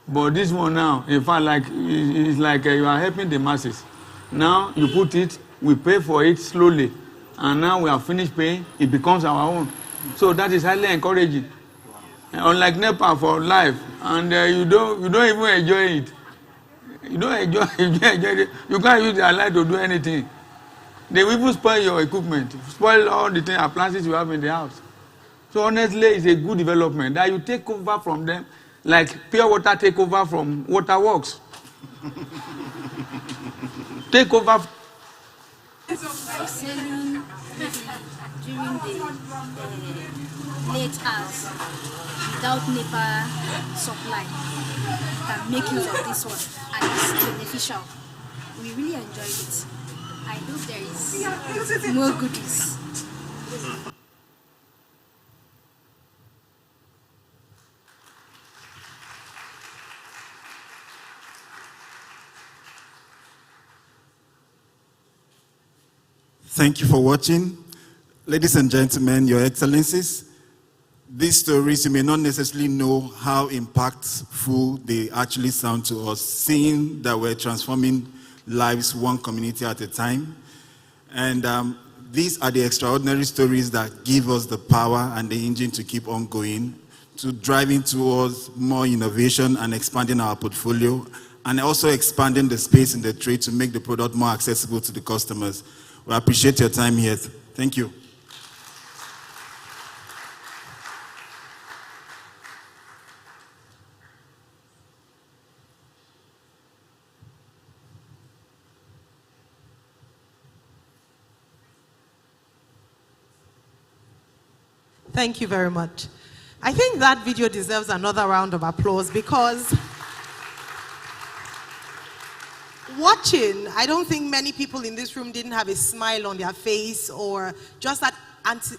But this one now, in fact, it's like you are helping the masses. Now you put it, we pay for it slowly, and now we are finished paying. It becomes our own. So that is highly encouraging. Unlike NEPA for life, and you don't even enjoy it. You don't enjoy it. You can't use their light to do anything. They will even spoil your equipment, spoil all the appliances you have in the house. So honestly, it's a good development that you take over from them, like pure water take over from waterworks. Take over. Selling during the late hours without NEPA supply can make use of this one, and it's beneficial. We really enjoy it. I hope there is more goodies. Thank you for watching. Ladies and gentlemen, Your Excellencies, these stories, you may not necessarily know how impactful they actually sound to us, seeing that we're transforming lives one community at a time. And these are the extraordinary stories that give us the power and the engine to keep on going, to driving towards more innovation and expanding our portfolio, and also expanding the space in the trade to make the product more accessible to the customers. We appreciate your time here. Thank you. Thank you very much. I think that video deserves another round of applause because watching, I don't think many people in this room didn't have a smile on their face or just that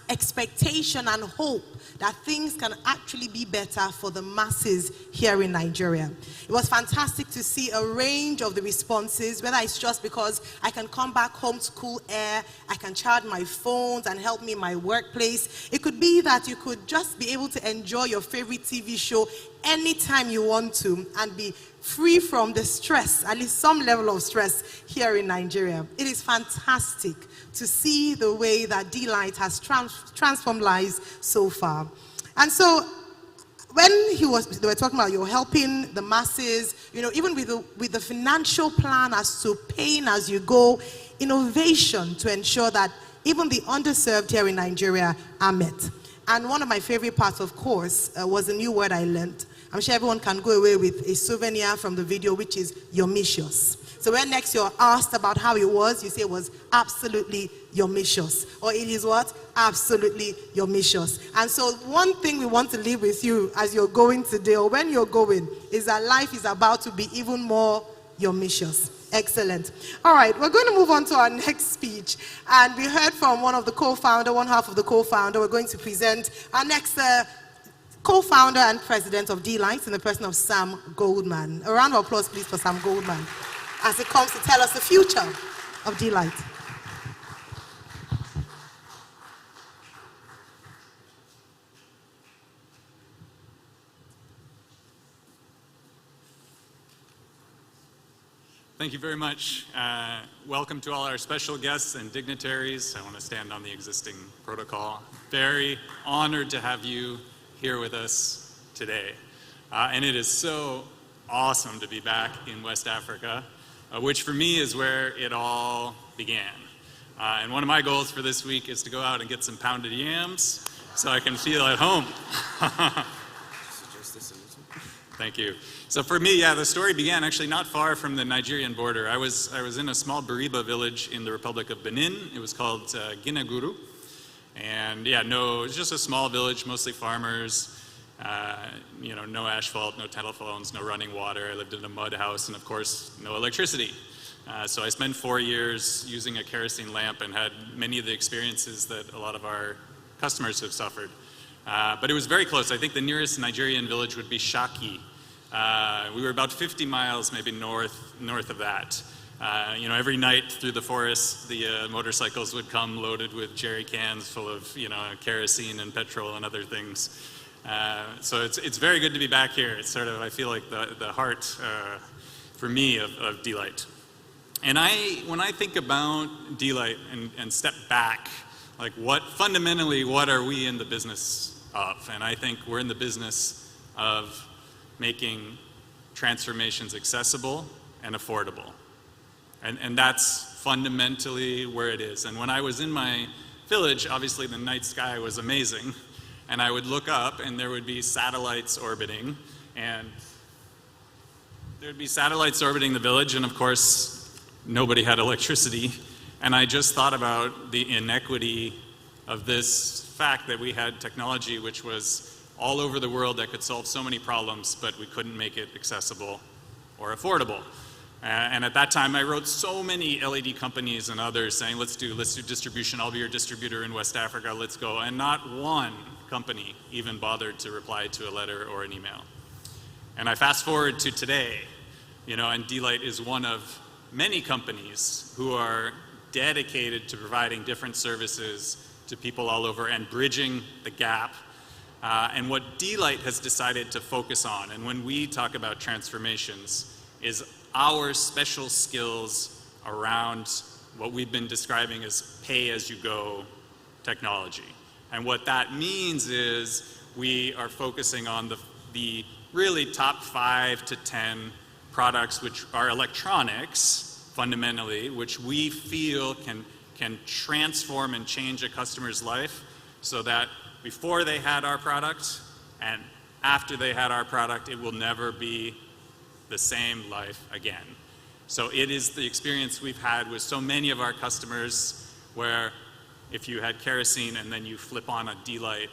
expectation and hope that things can actually be better for the masses here in Nigeria. It was fantastic to see a range of the responses, whether it's just because I can come back home to cool air, I can charge my phones and help me in my workplace. It could be that you could just be able to enjoy your favorite TV show anytime you want to and be free from the stress, at least some level of stress here in Nigeria. It is fantastic to see the way that d.light has transformed lives so far. And so when they were talking about you're helping the masses, you know, even with the financial plan as to paying as you go, innovation to ensure that even the underserved here in Nigeria are met. And one of my favorite parts, of course, was a new word I learned. I'm sure everyone can go away with a souvenir from the video, which is yomicious. So when next you're asked about how it was, you say it was absolutely yomicious. Or it is what? Absolutely yomicious. And so one thing we want to leave with you as you're going today, or when you're going, is that life is about to be even more yomicious. Excellent. All right, we're going to move on to our next speech. And we heard from one half of the co-founder. We're going to present our next co-founder and president of d.light in the person of Sam Goldman. A round of applause, please, for Sam Goldman, as he comes to tell us the future of d.light. Thank you very much. Welcome to all our special guests and dignitaries. I want to stand on the existing protocol. Very honored to have you here with us today. And it is so awesome to be back in West Africa, which for me is where it all began. And one of my goals for this week is to go out and get some pounded yams so I can feel at home. Thank you. So for me, yeah, the story began actually not far from the Nigerian border. I was in a small Bariba village in the Republic of Benin. It was called Ginaguru. And yeah, no, it's just a small village, mostly farmers. You know, no asphalt, no telephones, no running water. I lived in a mud house and of course, no electricity. So I spent 4 years using a kerosene lamp and had many of the experiences that a lot of our customers have suffered. But it was very close. I think the nearest Nigerian village would be Shaki. We were about 50 miles maybe north of that. You know, every night through the forest, the motorcycles would come loaded with jerry cans full of, you know, kerosene and petrol and other things. So it's very good to be back here. It's sort of, I feel like the heart for me of d.light. And when I think about d.light and step back, like fundamentally, what are we in the business of? And I think we're in the business of making transformations accessible and affordable. And that's fundamentally where it is. And when I was in my village, obviously the night sky was amazing. And I would look up and there would be satellites orbiting. And there'd be satellites orbiting the village. And of course, nobody had electricity. And I just thought about the inequity of this fact that we had technology which was all over the world that could solve so many problems, but we couldn't make it accessible or affordable. And at that time, I wrote so many LED companies and others saying, let's do distribution, I'll be your distributor in West Africa, let's go. And not one company even bothered to reply to a letter or an email. And I fast forward to today, you know, and d.light is one of many companies who are dedicated to providing different services to people all over and bridging the gap. And what d.light has decided to focus on, and when we talk about transformations, is our special skills around what we've been describing as pay-as-you-go technology. And what that means is we are focusing on the really top 5 to 10 products which are electronics, fundamentally, which we feel can transform and change a customer's life so that before they had our product and after they had our product, it will never be the same life again. So it is the experience we've had with so many of our customers where if you had kerosene and then you flip on a d.light,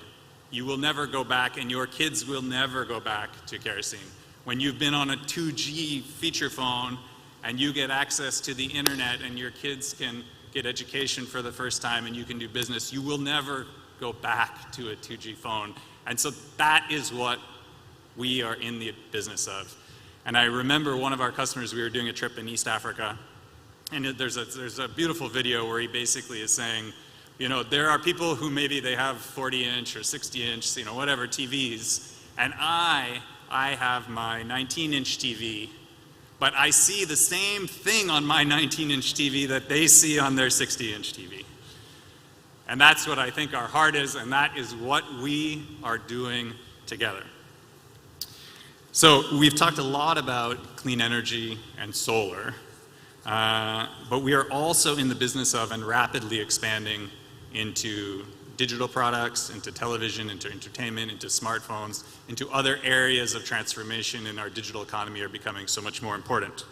you will never go back and your kids will never go back to kerosene. When you've been on a 2G feature phone and you get access to the internet and your kids can get education for the first time and you can do business, you will never go back to a 2G phone. And so that is what we are in the business of. And I remember one of our customers, we were doing a trip in East Africa, and there's a beautiful video where he basically is saying, you know, there are people who maybe they have 40-inch or 60-inch, you know, whatever TVs, and I have my 19-inch TV, but I see the same thing on my 19-inch TV that they see on their 60-inch TV. And that's what I think our heart is, and that is what we are doing together. So we've talked a lot about clean energy and solar, but we are also in the business of and rapidly expanding into digital products, into television, into entertainment, into smartphones, into other areas of transformation in our digital economy are becoming so much more important.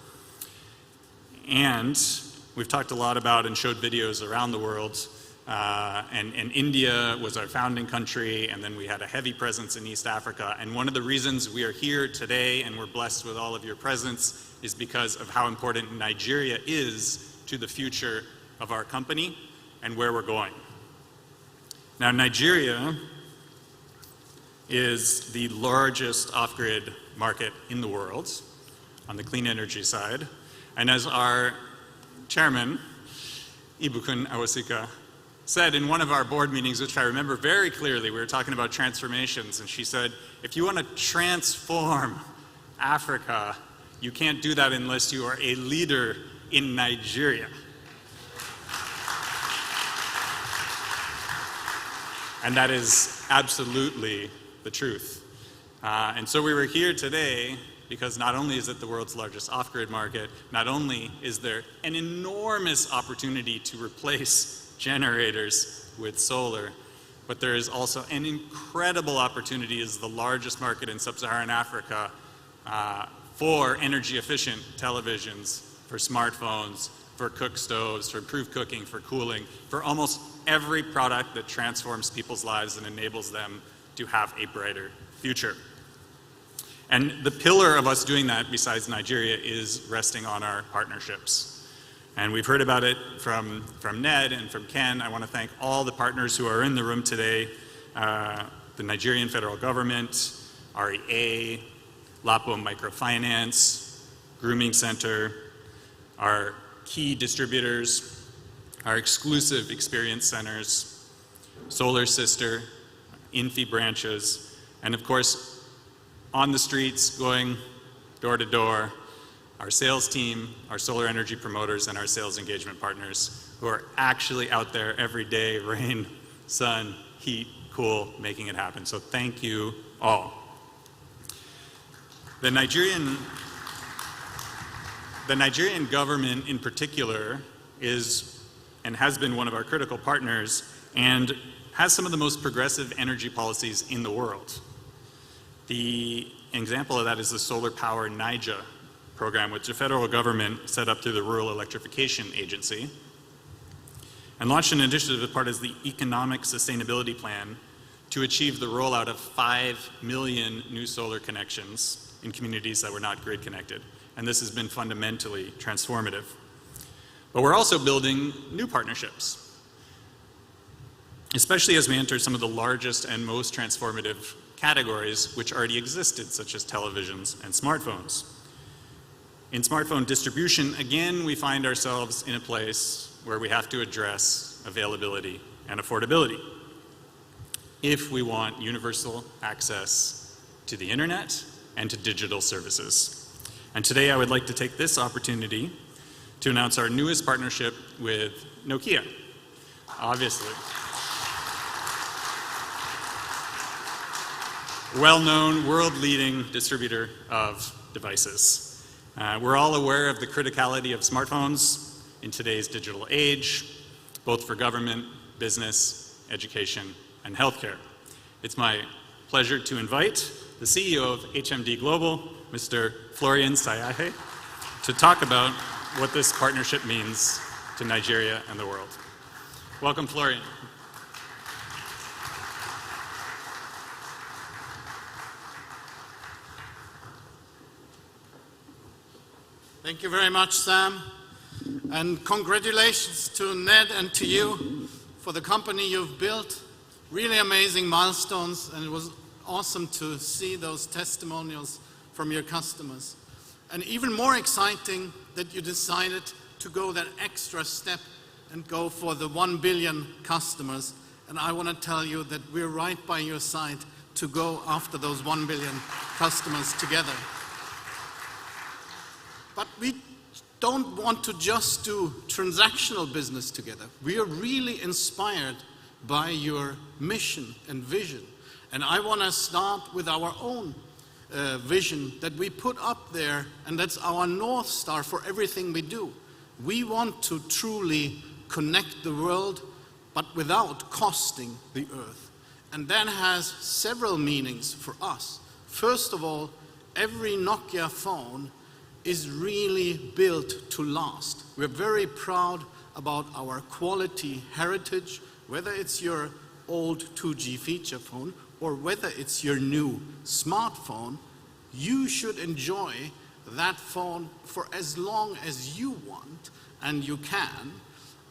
And we've talked a lot about and showed videos around the world, and India was our founding country, and then we had a heavy presence in East Africa. And one of the reasons we are here today and we're blessed with all of your presence is because of how important Nigeria is to the future of our company and where we're going. Now, Nigeria is the largest off-grid market in the world on the clean energy side. And as our chairman, Ibukun Awosika, said in one of our board meetings, which I remember very clearly, we were talking about transformations, and she said, if you want to transform Africa, you can't do that unless you are a leader in Nigeria. And that is absolutely the truth. And so we were here today because not only is it the world's largest off-grid market, not only is there an enormous opportunity to replace generators with solar, but there is also an incredible opportunity as the largest market in sub-Saharan Africa for energy-efficient televisions, for smartphones, for cook stoves, for improved cooking, for cooling, for almost every product that transforms people's lives and enables them to have a brighter future. And the pillar of us doing that, besides Nigeria, is resting on our partnerships. And we've heard about it from Ned and from Ken. I want to thank all the partners who are in the room today, the Nigerian federal government, REA, Lapo Microfinance, Grooming Center, our key distributors, our exclusive experience centers, Solar Sister, Infi branches, and of course, on the streets, going door to door, our sales team, our solar energy promoters, and our sales engagement partners who are actually out there every day, rain, sun, heat, cool, making it happen. So thank you all. The Nigerian government in particular is and has been one of our critical partners and has some of the most progressive energy policies in the world. The example of that is the Solar Power NIJA program, which the federal government set up through the Rural Electrification Agency and launched an initiative as part of the Economic Sustainability Plan to achieve the rollout of 5 million new solar connections in communities that were not grid connected. And this has been fundamentally transformative. But we're also building new partnerships, especially as we enter some of the largest and most transformative categories which already existed, such as televisions and smartphones. In smartphone distribution, again, we find ourselves in a place where we have to address availability and affordability if we want universal access to the internet and to digital services. And today I would like to take this opportunity to announce our newest partnership with Nokia, obviously. Well-known, world-leading distributor of devices. We're all aware of the criticality of smartphones in today's digital age, both for government, business, education, and healthcare. It's my pleasure to invite the CEO of HMD Global, Mr. Florian Sayahe, to talk about what this partnership means to Nigeria and the world. Welcome, Florian. Thank you very much, Sam. And congratulations to Ned and to you for the company you've built. Really amazing milestones, and it was awesome to see those testimonials from your customers. And even more exciting that you decided to go that extra step and go for the 1 billion customers. And I want to tell you that we're right by your side to go after those 1 billion customers together. But we don't want to just do transactional business together. We are really inspired by your mission and vision. And I want to start with our own vision that we put up there, and that's our North Star for everything we do. We want to truly connect the world, but without costing the earth. And that has several meanings for us. First of all, every Nokia phone is really built to last. We're very proud about our quality heritage, whether it's your old 2G feature phone or whether it's your new smartphone. You should enjoy that phone for as long as you want and you can.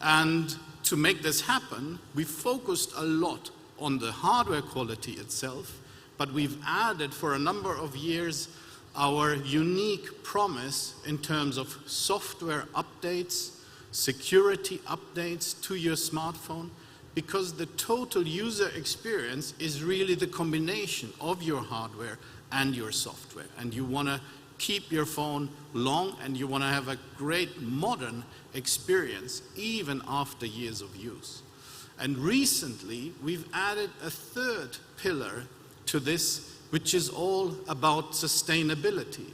And to make this happen, we focused a lot on the hardware quality itself, but we've added for a number of years our unique promise in terms of software updates, security updates to your smartphone, because the total user experience is really the combination of your hardware and your software. And you want to keep your phone long, and you want to have a great modern experience even after years of use. And recently, we've added a third pillar to this, which is all about sustainability.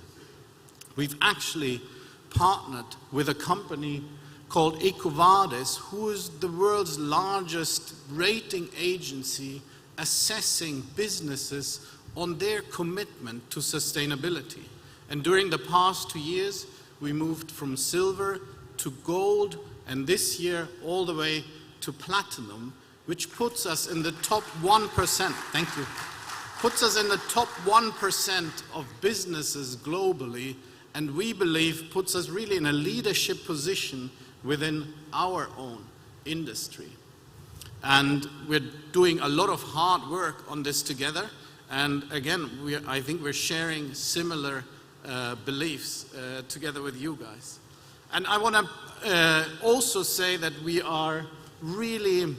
We've actually partnered with a company called EcoVadis, who is the world's largest rating agency assessing businesses on their commitment to sustainability. And during the past 2 years, we moved from silver to gold, and this year all the way to platinum, which puts us in the top 1%. Thank you. Puts us in the top 1% of businesses globally, and we believe puts us really in a leadership position within our own industry. And we're doing a lot of hard work on this together, and again, I think we're sharing similar beliefs together with you guys. And I want to also say that we are really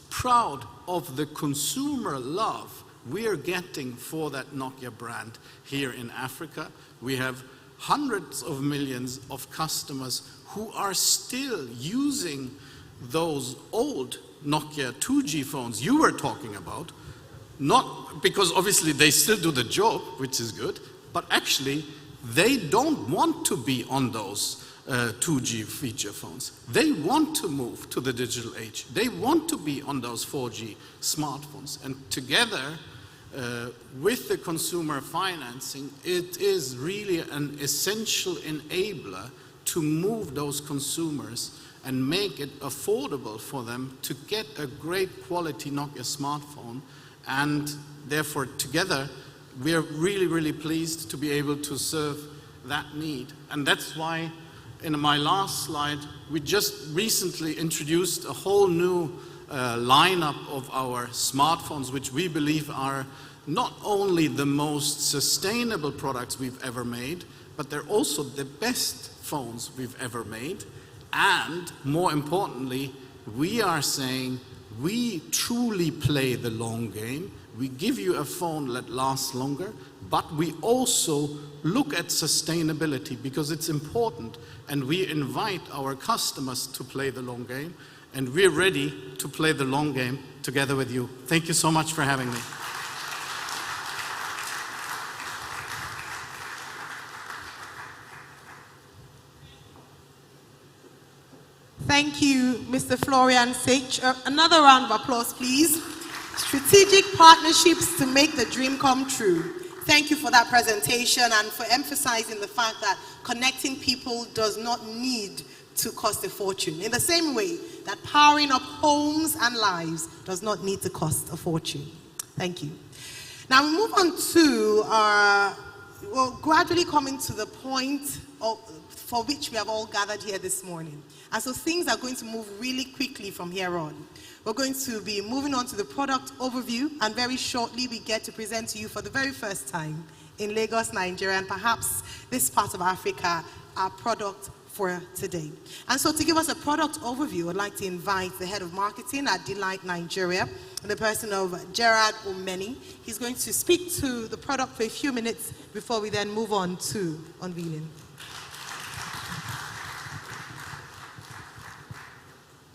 proud of the consumer love we are getting for that Nokia brand here in Africa. We have hundreds of millions of customers who are still using those old Nokia 2G phones you were talking about, not because obviously they still do the job, which is good, but actually they don't want to be on those 2G feature phones. They want to move to the digital age. They want to be on those 4G smartphones. And together, with the consumer financing, it is really an essential enabler to move those consumers and make it affordable for them to get a great quality Nokia smartphone. And therefore, together, we are really, really pleased to be able to serve that need. And that's why, in my last slide, we just recently introduced a whole new lineup of our smartphones, which we believe are not only the most sustainable products we've ever made, but they're also the best phones we've ever made. And more importantly, we are saying we truly play the long game. We give you a phone that lasts longer, but we also look at sustainability because it's important, and we invite our customers to play the long game, and we're ready to play the long game together with you. Thank you so much for having me. Thank you, Mr. Florian Sage. Another round of applause, please. Strategic partnerships to make the dream come true. Thank you for that presentation and for emphasizing the fact that connecting people does not need to cost a fortune. In the same way that powering up homes and lives does not need to cost a fortune. Thank you. Now we move on to we're gradually coming to the point for which we have all gathered here this morning. And so things are going to move really quickly from here on. We're going to be moving on to the product overview, and very shortly we get to present to you for the very first time in Lagos, Nigeria, and perhaps this part of Africa, our product for today. And so to give us a product overview, I'd like to invite the head of marketing at d.light Nigeria, the person of Gerard Omeni. He's going to speak to the product for a few minutes before we then move on to unveiling.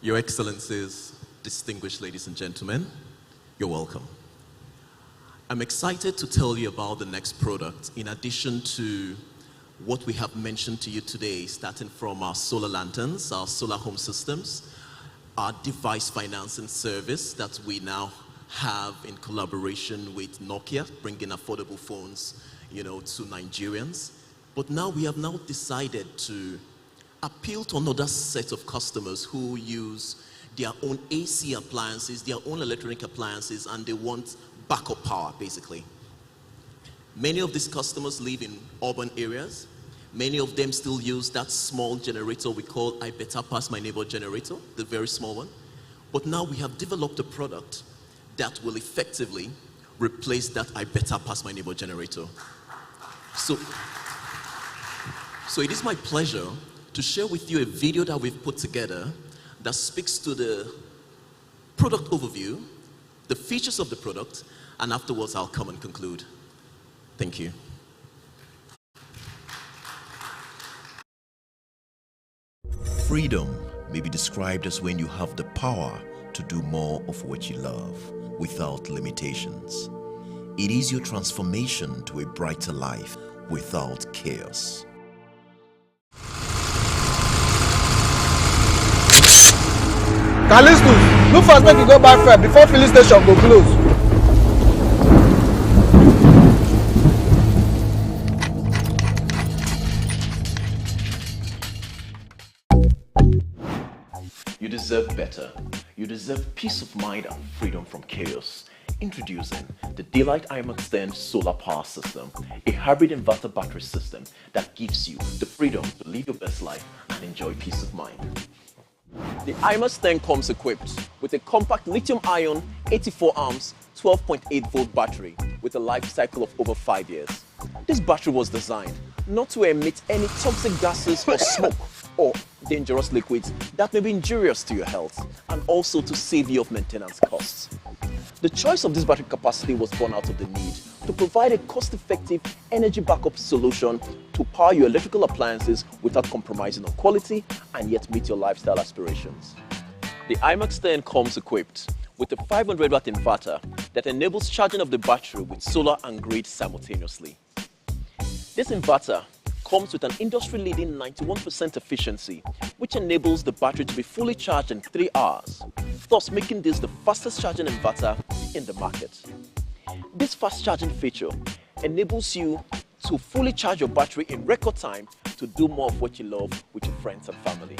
Your Excellencies, distinguished ladies and gentlemen, you're welcome. I'm excited to tell you about the next product, in addition to what we have mentioned to you today, starting from our solar lanterns, our solar home systems, our device financing service that we now have in collaboration with Nokia, bringing affordable phones, to Nigerians. But now we have decided to appeal to another set of customers who use their own AC appliances, their own electronic appliances, and they want backup power, basically. Many of these customers live in urban areas. Many of them still use that small generator we call I Better Pass My Neighbor generator, the very small one. But now we have developed a product that will effectively replace that I Better Pass My Neighbor generator. So it is my pleasure to share with you a video that we've put together that speaks to the product overview, the features of the product, and afterwards I'll come and conclude. Thank you. Freedom may be described as when you have the power to do more of what you love without limitations. It is your transformation to a brighter life without chaos. Callistus, look fast, make you go back fair before filling station go close. You deserve better. You deserve peace of mind and freedom from chaos. Introducing the d.light IMAX 10 solar power system, a hybrid inverter battery system that gives you the freedom to live your best life and enjoy peace of mind. The IMAX 10 comes equipped with a compact lithium-ion 84 amps 12.8 volt battery with a life cycle of over 5 years. This battery was designed not to emit any toxic gases or smoke or dangerous liquids that may be injurious to your health, and also to save you of maintenance costs. The choice of this battery capacity was born out of the need to provide a cost-effective energy backup solution to power your electrical appliances without compromising on quality and yet meet your lifestyle aspirations. The IMAX 10 comes equipped with a 500 watt inverter that enables charging of the battery with solar and grid simultaneously. This inverter comes with an industry-leading 91% efficiency, which enables the battery to be fully charged in 3 hours, thus making this the fastest charging inverter in the market. This fast charging feature enables you to fully charge your battery in record time to do more of what you love with your friends and family.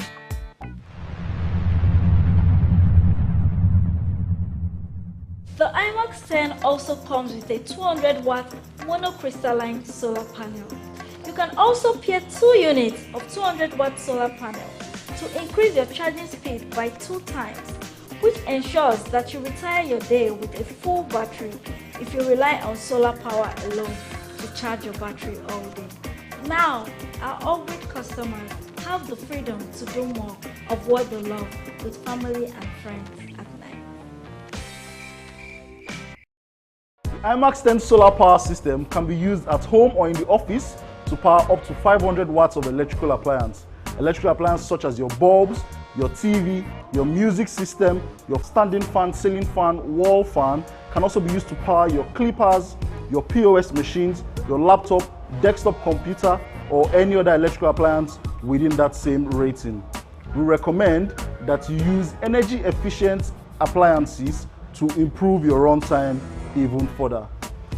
The IMAX 10 also comes with a 200 watt monocrystalline solar panel. You can also pair 2 units of 200 watt solar panel to increase your charging speed by 2 times, which ensures that you retire your day with a full battery if you rely on solar power alone to charge your battery all day. Now, our all-grid customers have the freedom to do more of what they love with family and friends at night. IMAX 10 solar power system can be used at home or in the office to power up to 500 watts of electrical appliance. Electrical appliances such as your bulbs, your TV, your music system, your standing fan, ceiling fan, wall fan can also be used to power your clippers, your POS machines, your laptop, desktop computer, or any other electrical appliance within that same rating. We recommend that you use energy efficient appliances to improve your runtime even further.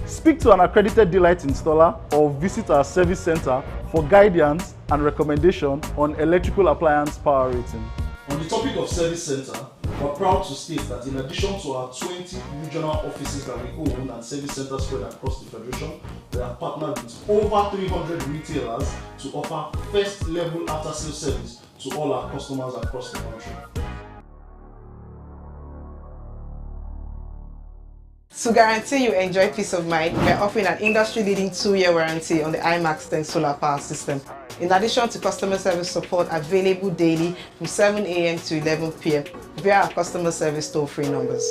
Speak to an accredited d.light installer or visit our service center for guidance and recommendation on electrical appliance power rating. On the topic of service center, we're proud to state that in addition to our 20 regional offices that we own and service centers spread across the Federation, we are partnered with over 300 retailers to offer first level after sales service to all our customers across the country. To guarantee you enjoy peace of mind, we are offering an industry-leading 2-year warranty on the IMAX 10 solar power system. In addition to customer service support available daily from 7 a.m. to 11 p.m. via our customer service toll-free numbers.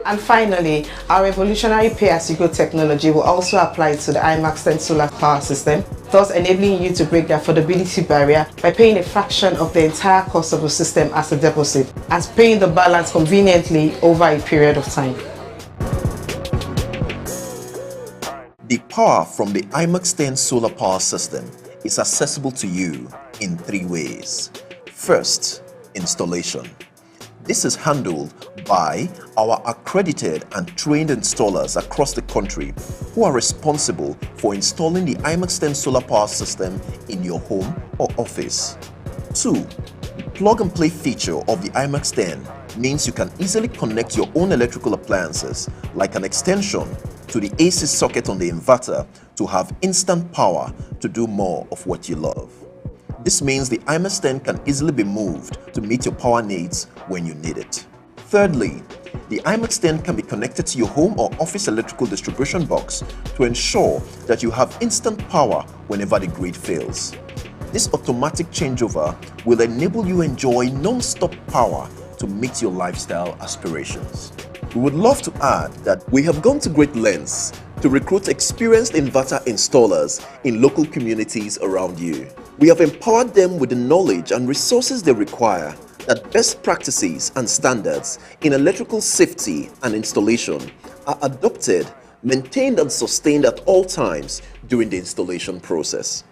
And finally, our revolutionary pay-as-you-go technology will also apply to the IMAX 10 solar power system, thus enabling you to break the affordability barrier by paying a fraction of the entire cost of the system as a deposit and paying the balance conveniently over a period of time. The power from the IMAX 10 solar power system is accessible to you in 3 ways. First, installation. This is handled by our accredited and trained installers across the country who are responsible for installing the IMAX 10 solar power system in your home or office. 2. The plug-and-play feature of the IMAX 10 means you can easily connect your own electrical appliances like an extension to the AC socket on the inverter to have instant power to do more of what you love. This means the IMAX 10 can easily be moved to meet your power needs when you need it. Thirdly, the IMAX 10 can be connected to your home or office electrical distribution box to ensure that you have instant power whenever the grid fails. This automatic changeover will enable you to enjoy non-stop power to meet your lifestyle aspirations. We would love to add that we have gone to great lengths to recruit experienced inverter installers in local communities around you. We have empowered them with the knowledge and resources they require that best practices and standards in electrical safety and installation are adopted, maintained and sustained at all times during the installation process.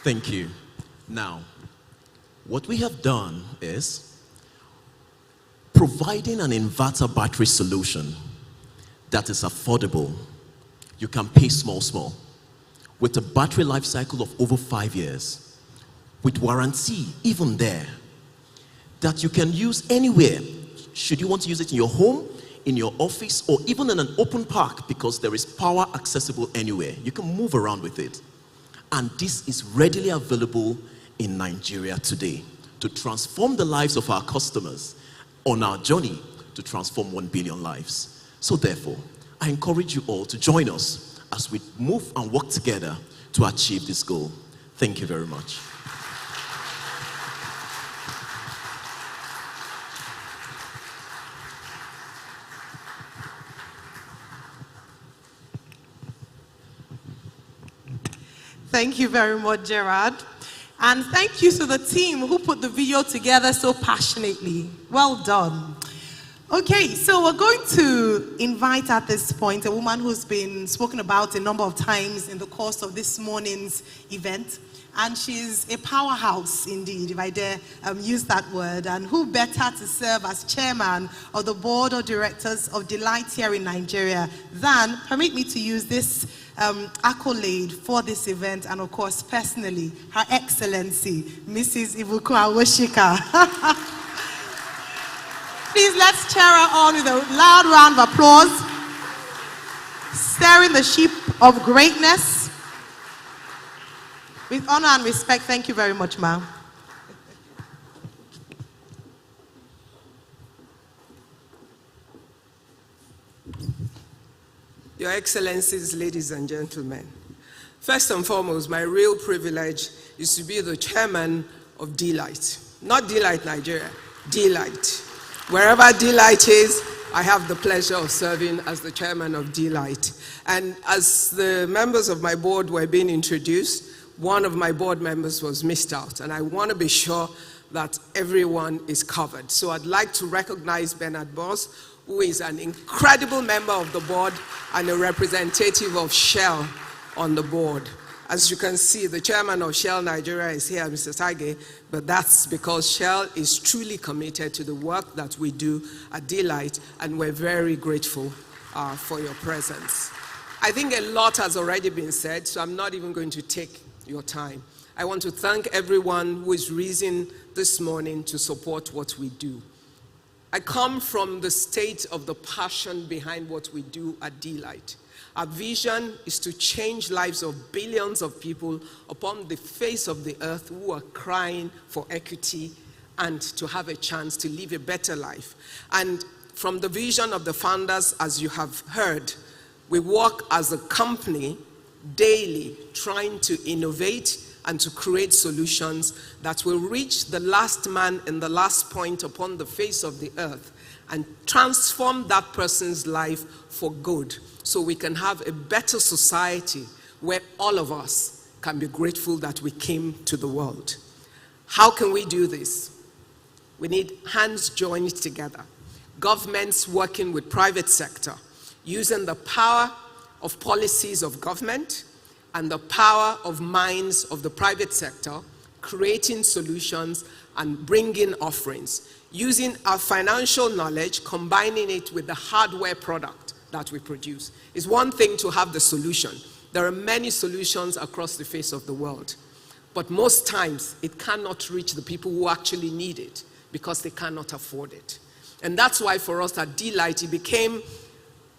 Thank you. Now, what we have done is providing an inverter battery solution that is affordable. You can pay small, with a battery life cycle of over 5 years, with warranty even there, that you can use anywhere. Should you want to use it in your home, in your office, or even in an open park, because there is power accessible anywhere. You can move around with it. And this is readily available in Nigeria today to transform the lives of our customers on our journey to transform 1 billion lives. So therefore, I encourage you all to join us as we move and work together to achieve this goal. Thank you very much. Thank you very much, Gerard. And thank you to the team who put the video together so passionately. Well done. Okay, so we're going to invite at this point a woman who's been spoken about a number of times in the course of this morning's event. And she's a powerhouse indeed, if I dare use that word. And who better to serve as chairman of the board of directors of d.light here in Nigeria than, permit me to use this accolade for this event, and of course personally, Her Excellency, Mrs. Ibuku Awoshika. Please let's cheer her on with a loud round of applause. Steering the ship of greatness. With honor and respect, thank you very much, ma'am. Your Excellencies, ladies and gentlemen, First and foremost, my real privilege is to be the chairman of d.light. Not d.light Nigeria, d.light. Wherever d.light is, I have the pleasure of serving as the chairman of d.light. And as the members of my board were being introduced, one of my board members was missed out, and I want to be sure that everyone is covered. So I'd like to recognize Bernard Boss, who is an incredible member of the board and a representative of Shell on the board. As you can see, the chairman of Shell Nigeria is here, Mr. Tage, but that's because Shell is truly committed to the work that we do at d.light, and we're very grateful for your presence. I think a lot has already been said, so I'm not even going to take your time. I want to thank everyone who is risen this morning to support what we do. I come from the state of the passion behind what we do at d.light. Our vision is to change lives of billions of people upon the face of the earth who are crying for equity and to have a chance to live a better life. And from the vision of the founders, as you have heard, we work as a company daily trying to innovate and to create solutions that will reach the last man in the last point upon the face of the earth and transform that person's life for good, so we can have a better society where all of us can be grateful that we came to the world. How can we do this? We need hands joined together. Governments working with private sector, using the power of policies of government and the power of minds of the private sector, creating solutions and bringing offerings, using our financial knowledge, combining it with the hardware product that we produce. It's one thing to have the solution. There are many solutions across the face of the world, but most times it cannot reach the people who actually need it because they cannot afford it. And that's why for us at d.light, it became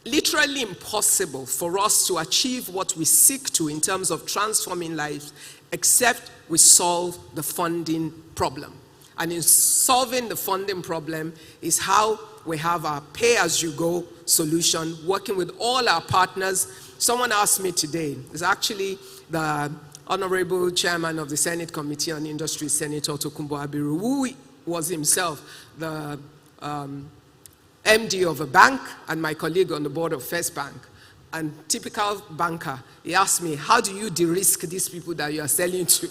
literally impossible for us to achieve what we seek to in terms of transforming lives, except we solve the funding problem. And in solving the funding problem is how we have our pay-as-you-go solution, working with all our partners. Someone asked me today, it's actually the Honorable Chairman of the Senate Committee on Industry, Senator Tokunbo Abiru, who was himself the MD of a bank and my colleague on the board of First Bank. And typical banker, he asked me, how do you de-risk these people that you are selling to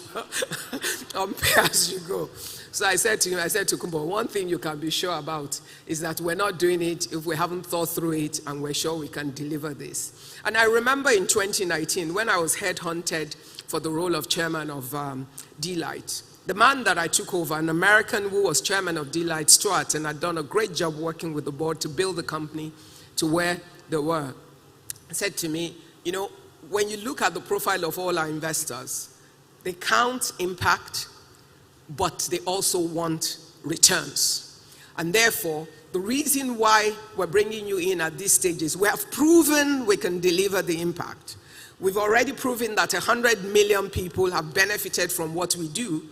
on pay-as-you-go? So I said to him, Kumbo, one thing you can be sure about is that we're not doing it if we haven't thought through it and we're sure we can deliver this. And I remember in 2019, when I was headhunted for the role of chairman of d.light, the man that I took over, an American who was chairman of d.light, Stuart, and had done a great job working with the board to build the company to where they were, said to me, you know, when you look at the profile of all our investors, they count impact, but they also want returns. And therefore, the reason why we're bringing you in at this stage is we have proven we can deliver the impact. We've already proven that 100 million people have benefited from what we do.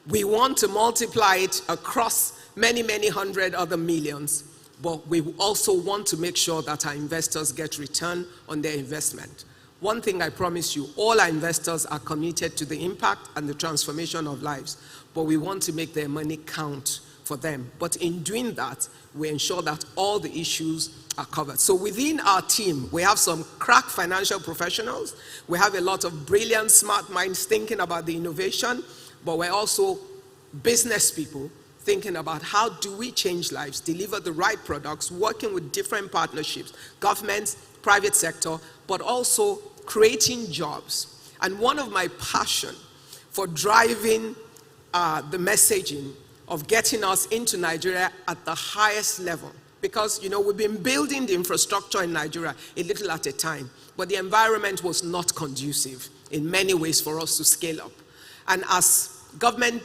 We want to multiply it across many, many hundred other millions, but we also want to make sure that our investors get return on their investment. One thing I promise you, all our investors are committed to the impact and the transformation of lives, but we want to make their money count for them. But in doing that, we ensure that all the issues are covered. So within our team, we have some crack financial professionals. We have a lot of brilliant, smart minds thinking about the innovation, but we're also business people thinking about how do we change lives, deliver the right products, working with different partnerships, governments, private sector, but also creating jobs. And one of my passion for driving the messaging of getting us into Nigeria at the highest level, because, you know, we've been building the infrastructure in Nigeria a little at a time, but the environment was not conducive in many ways for us to scale up. And as government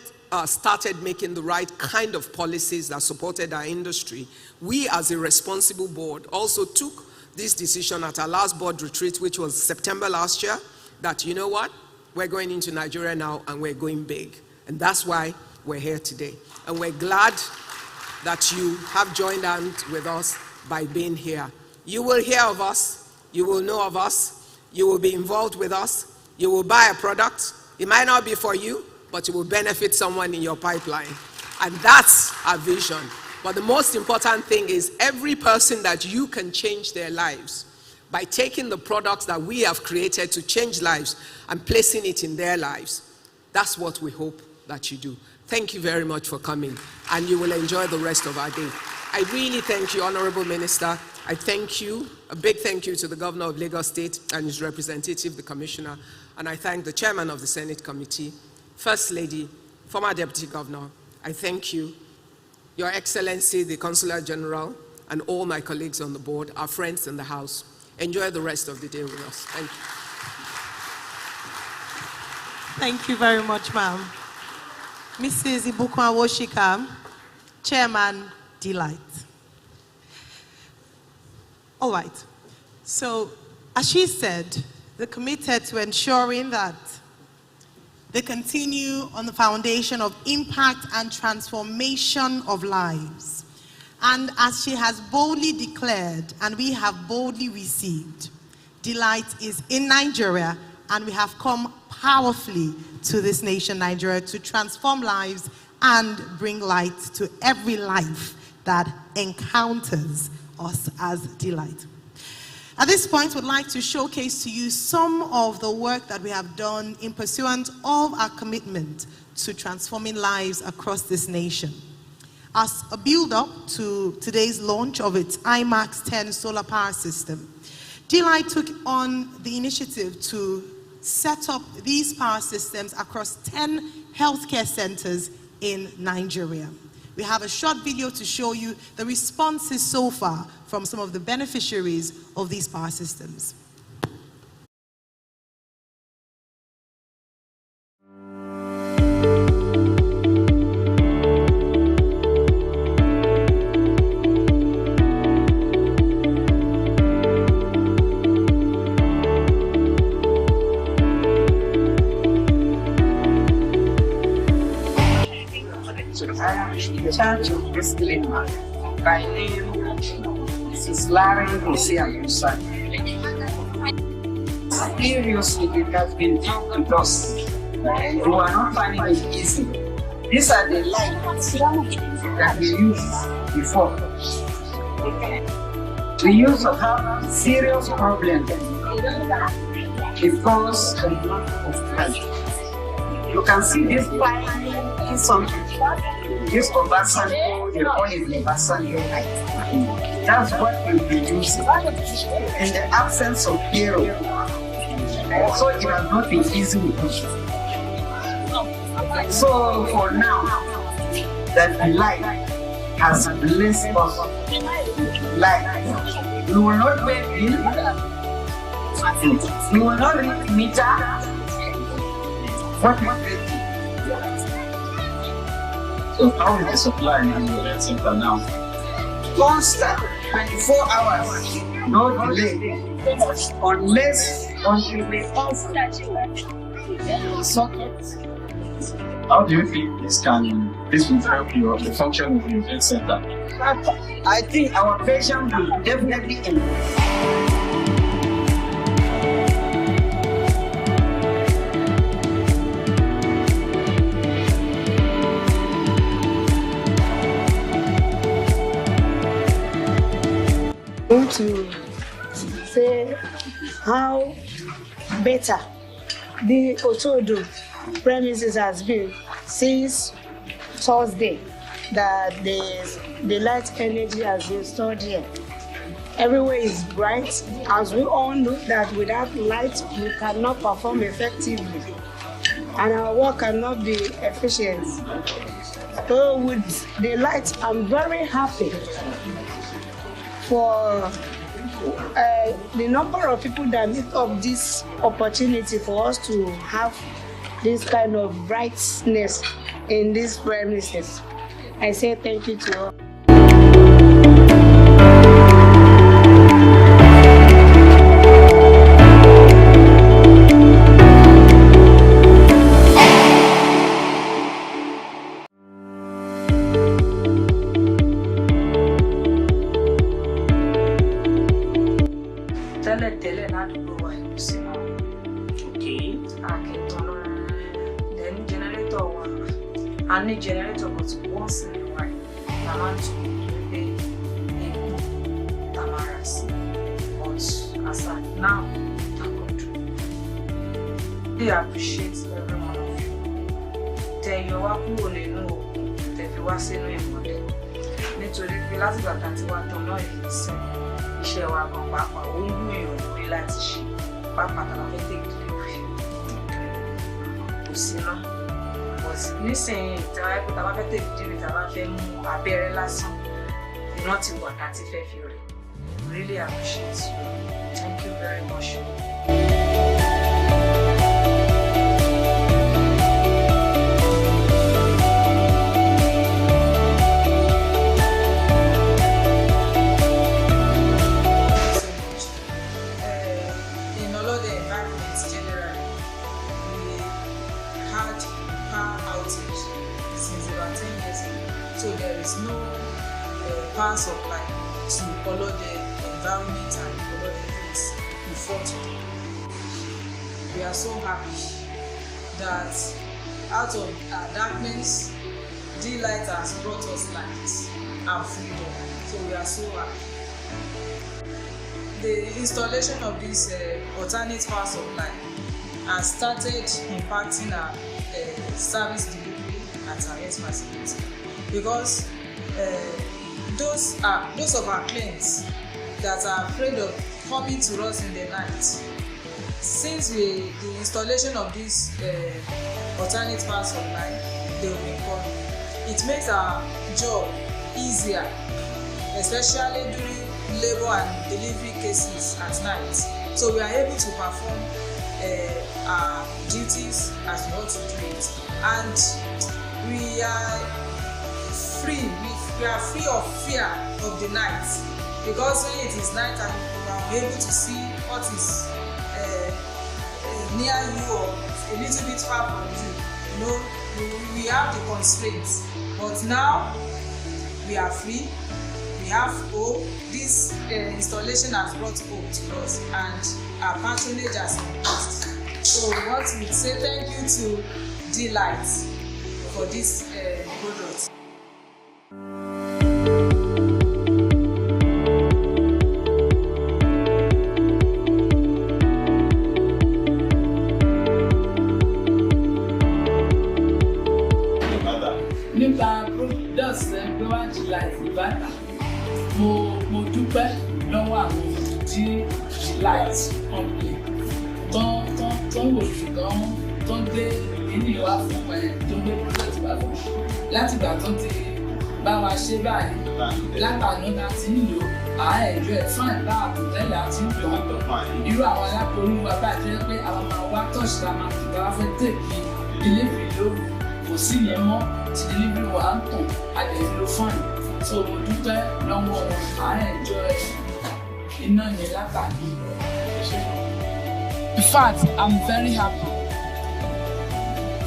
started making the right kind of policies that supported our industry, we as a responsible board also took this decision at our last board retreat, which was September last year, that, you know what, we're going into Nigeria now and we're going big. And that's why we're here today. And we're glad that you have joined hands with us by being here. You will hear of us, you will know of us, you will be involved with us, You will buy a product. It might not be for you, but it will benefit someone in your pipeline. And that's our vision. But the most important thing is every person that you can change their lives by taking the products that we have created to change lives and placing it in their lives. That's what we hope that you do. Thank you very much for coming, and you will enjoy the rest of our day. I really thank you, Honorable Minister. I thank you, a big thank you to the Governor of Lagos State and his representative, the Commissioner, and I thank the Chairman of the Senate Committee, First Lady, former Deputy Governor. I thank you, Your Excellency, the Consular General, and all my colleagues on the board, our friends in the House. Enjoy the rest of the day with us. Thank you. Thank you very much, ma'am. Mrs. Ibukwa Woshika, Chairman, d.light. All right. So, as she said, they're committed to ensuring that they continue on the foundation of impact and transformation of lives. And as she has boldly declared, and we have boldly received, d.light is in Nigeria, and we have come powerfully to this nation, Nigeria, to transform lives and bring light to every life that encounters us as d.light. At this point, we'd like to showcase to you some of the work that we have done in pursuant of our commitment to transforming lives across this nation. As a build-up to today's launch of its IMAX 10 solar power system, d.light took on the initiative to set up these power systems across 10 healthcare centers in Nigeria. We have a short video to show you the responses so far from some of the beneficiaries of these power systems. In charge of this clinic, by name Mrs. Larry Hosea Musa. Seriously, it has been done to us. We are not finding it easy. These are the lights that we used before. We used to have serious problems because of lack of light. You can see this light is something. This Obasanjo, the oil in Obasanjo. That's what we'll be using. In the absence of hero, also it has not been easy with us. So for now, that the light has blessed us. Light. We will not pay bill. We will not read meter. What we pay. So how is the supply in the center now? Constant, 24 hours, no delay, unless until we off sockets. How do you think this will help you the function of the event center? I think our patient will definitely improve. To say how better the Otodo premises has been since Thursday that the light energy has been stored here. Everywhere is bright, as we all know that without light we cannot perform effectively and our work cannot be efficient. So with the light, I'm very happy for the number of people that make up this opportunity for us to have this kind of brightness in these premises. I say thank you to all. a ní generator but once in a while la máa ń tún pé epo tamaras but as at now na good. We appreciate every one of you. Tẹ yọ wá kúrò nínú òkun tẹ fi wá sínú ìmọ́lẹ̀ nítorí pé látìgbà tá a ti wá tán náà yìí sìn iṣẹ́ wa gan pàápàá ó ń wú èèyàn lórí láti ṣe pàápàá tá a bá fẹ́ take delivery kò sí náà but nísìnyí ìtara ẹ̀kọ́ tá a bá fẹ́ take delivery tá a bá fẹ́ mú abẹ́rẹ́ lásán iná ti wà tá a ti fẹ́ fi rẹ̀. Really appreciate you. Thank you very much. Power supply to follow the environment and follow the things before today. We are so happy that out of our darkness, d.light has brought us light and freedom. So we are so happy. The installation of this alternate power supply has started impacting our service delivery at our health facility because those of our clients that are afraid of coming to us in the night, since the installation of this alternate power supply, they will be coming. It makes our job easier, especially during labor and delivery cases at night. So we are able to perform our duties as we ought to do it, and we are free. We are free of fear of the night because when it is night and we are able to see what is near you or a little bit far from you, we have the constraints. But now we are free. We have hope. This installation has brought hope to us and our patronage has increased. So we want to say thank you to d.light for this product. Mo dúpẹ́ lọ́wọ́ àwọn d.light company tó ń wò ṣùgbọ́n tó ń gbé kíní wá fún tó ń gbé product wá fún láti ìgbà tó ti bá wa ṣe báyìí látàánú láti ń lò ẹ̀jọ́ ẹ̀ fún àìbá àtúntẹ́lẹ̀ àti ń lò irú àwọn aláboyún wa báyìí tó yẹ pé àwọn máa wá tọ́ṣì la máa fi bá fẹ́ tèkì delivery lóru kò sí yẹn mọ́ tí delivery wa ń tàn a lè lo fine. So mo dúpẹ́ lọ́wọ́ ẹ̀jọ́ iná yẹn látàrí. In fact, I'm very happy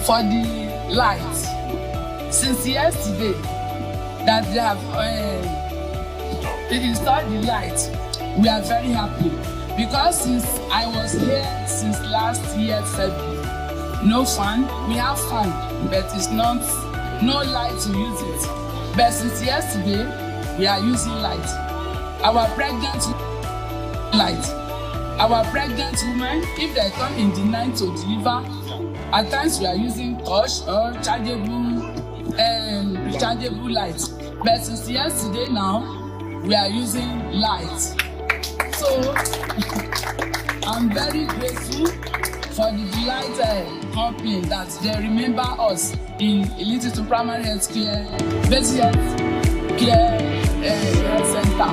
for the light. Since yesterday that they have installed the light, we are very happy because since I was here since last year February, no fan. We have fan, but it's not no light to use it. But since yesterday, we are using light. Our pregnant women, if they come in the night to deliver, at times we are using torch or rechargeable light. But since yesterday now, we are using light. So I'm very grateful for the d.light company that they remember us in Elite to Primary Health Care, Basic Health Care Health Center.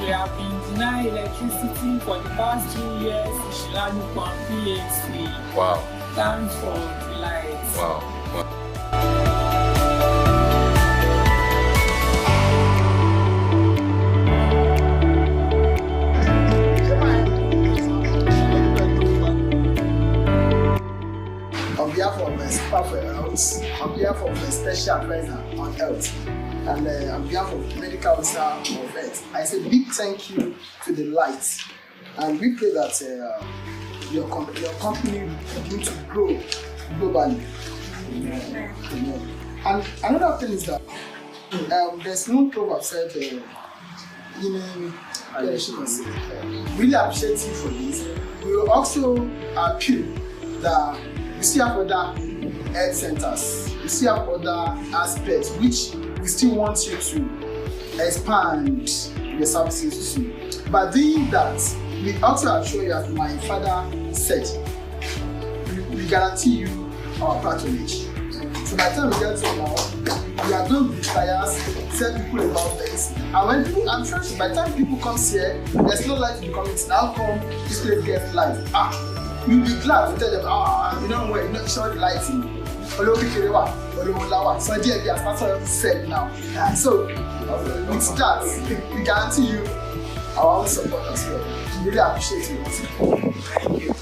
We have been denied electricity for the past 2 years in Shilanupan PAC. Wow. Thanks for d.light. Wow. on behalf of the Special Advisor on Health and on behalf of the Medical Officer of Health, I say big thank you to d.light, and we pray that your company will begin to grow globally. Amen. And another thing is that there's no proverb said, really appreciate you for this. We will also appeal that we still have other health centers, we still have other aspects which we still want you to expand your services to. By doing that, we also assure you, as my father said, we guarantee you our patronage. So by the time we get to now, we are going to be trying to tell people about this. And when people, I'm sure by the time people come here, there's no light in the community. Now come, this place gets light. You'll be glad to tell them, you know where, you know, show the lighting. So dear, as Pastor said now. So with that, we guarantee you our own support as well. We really appreciate you. Thank you.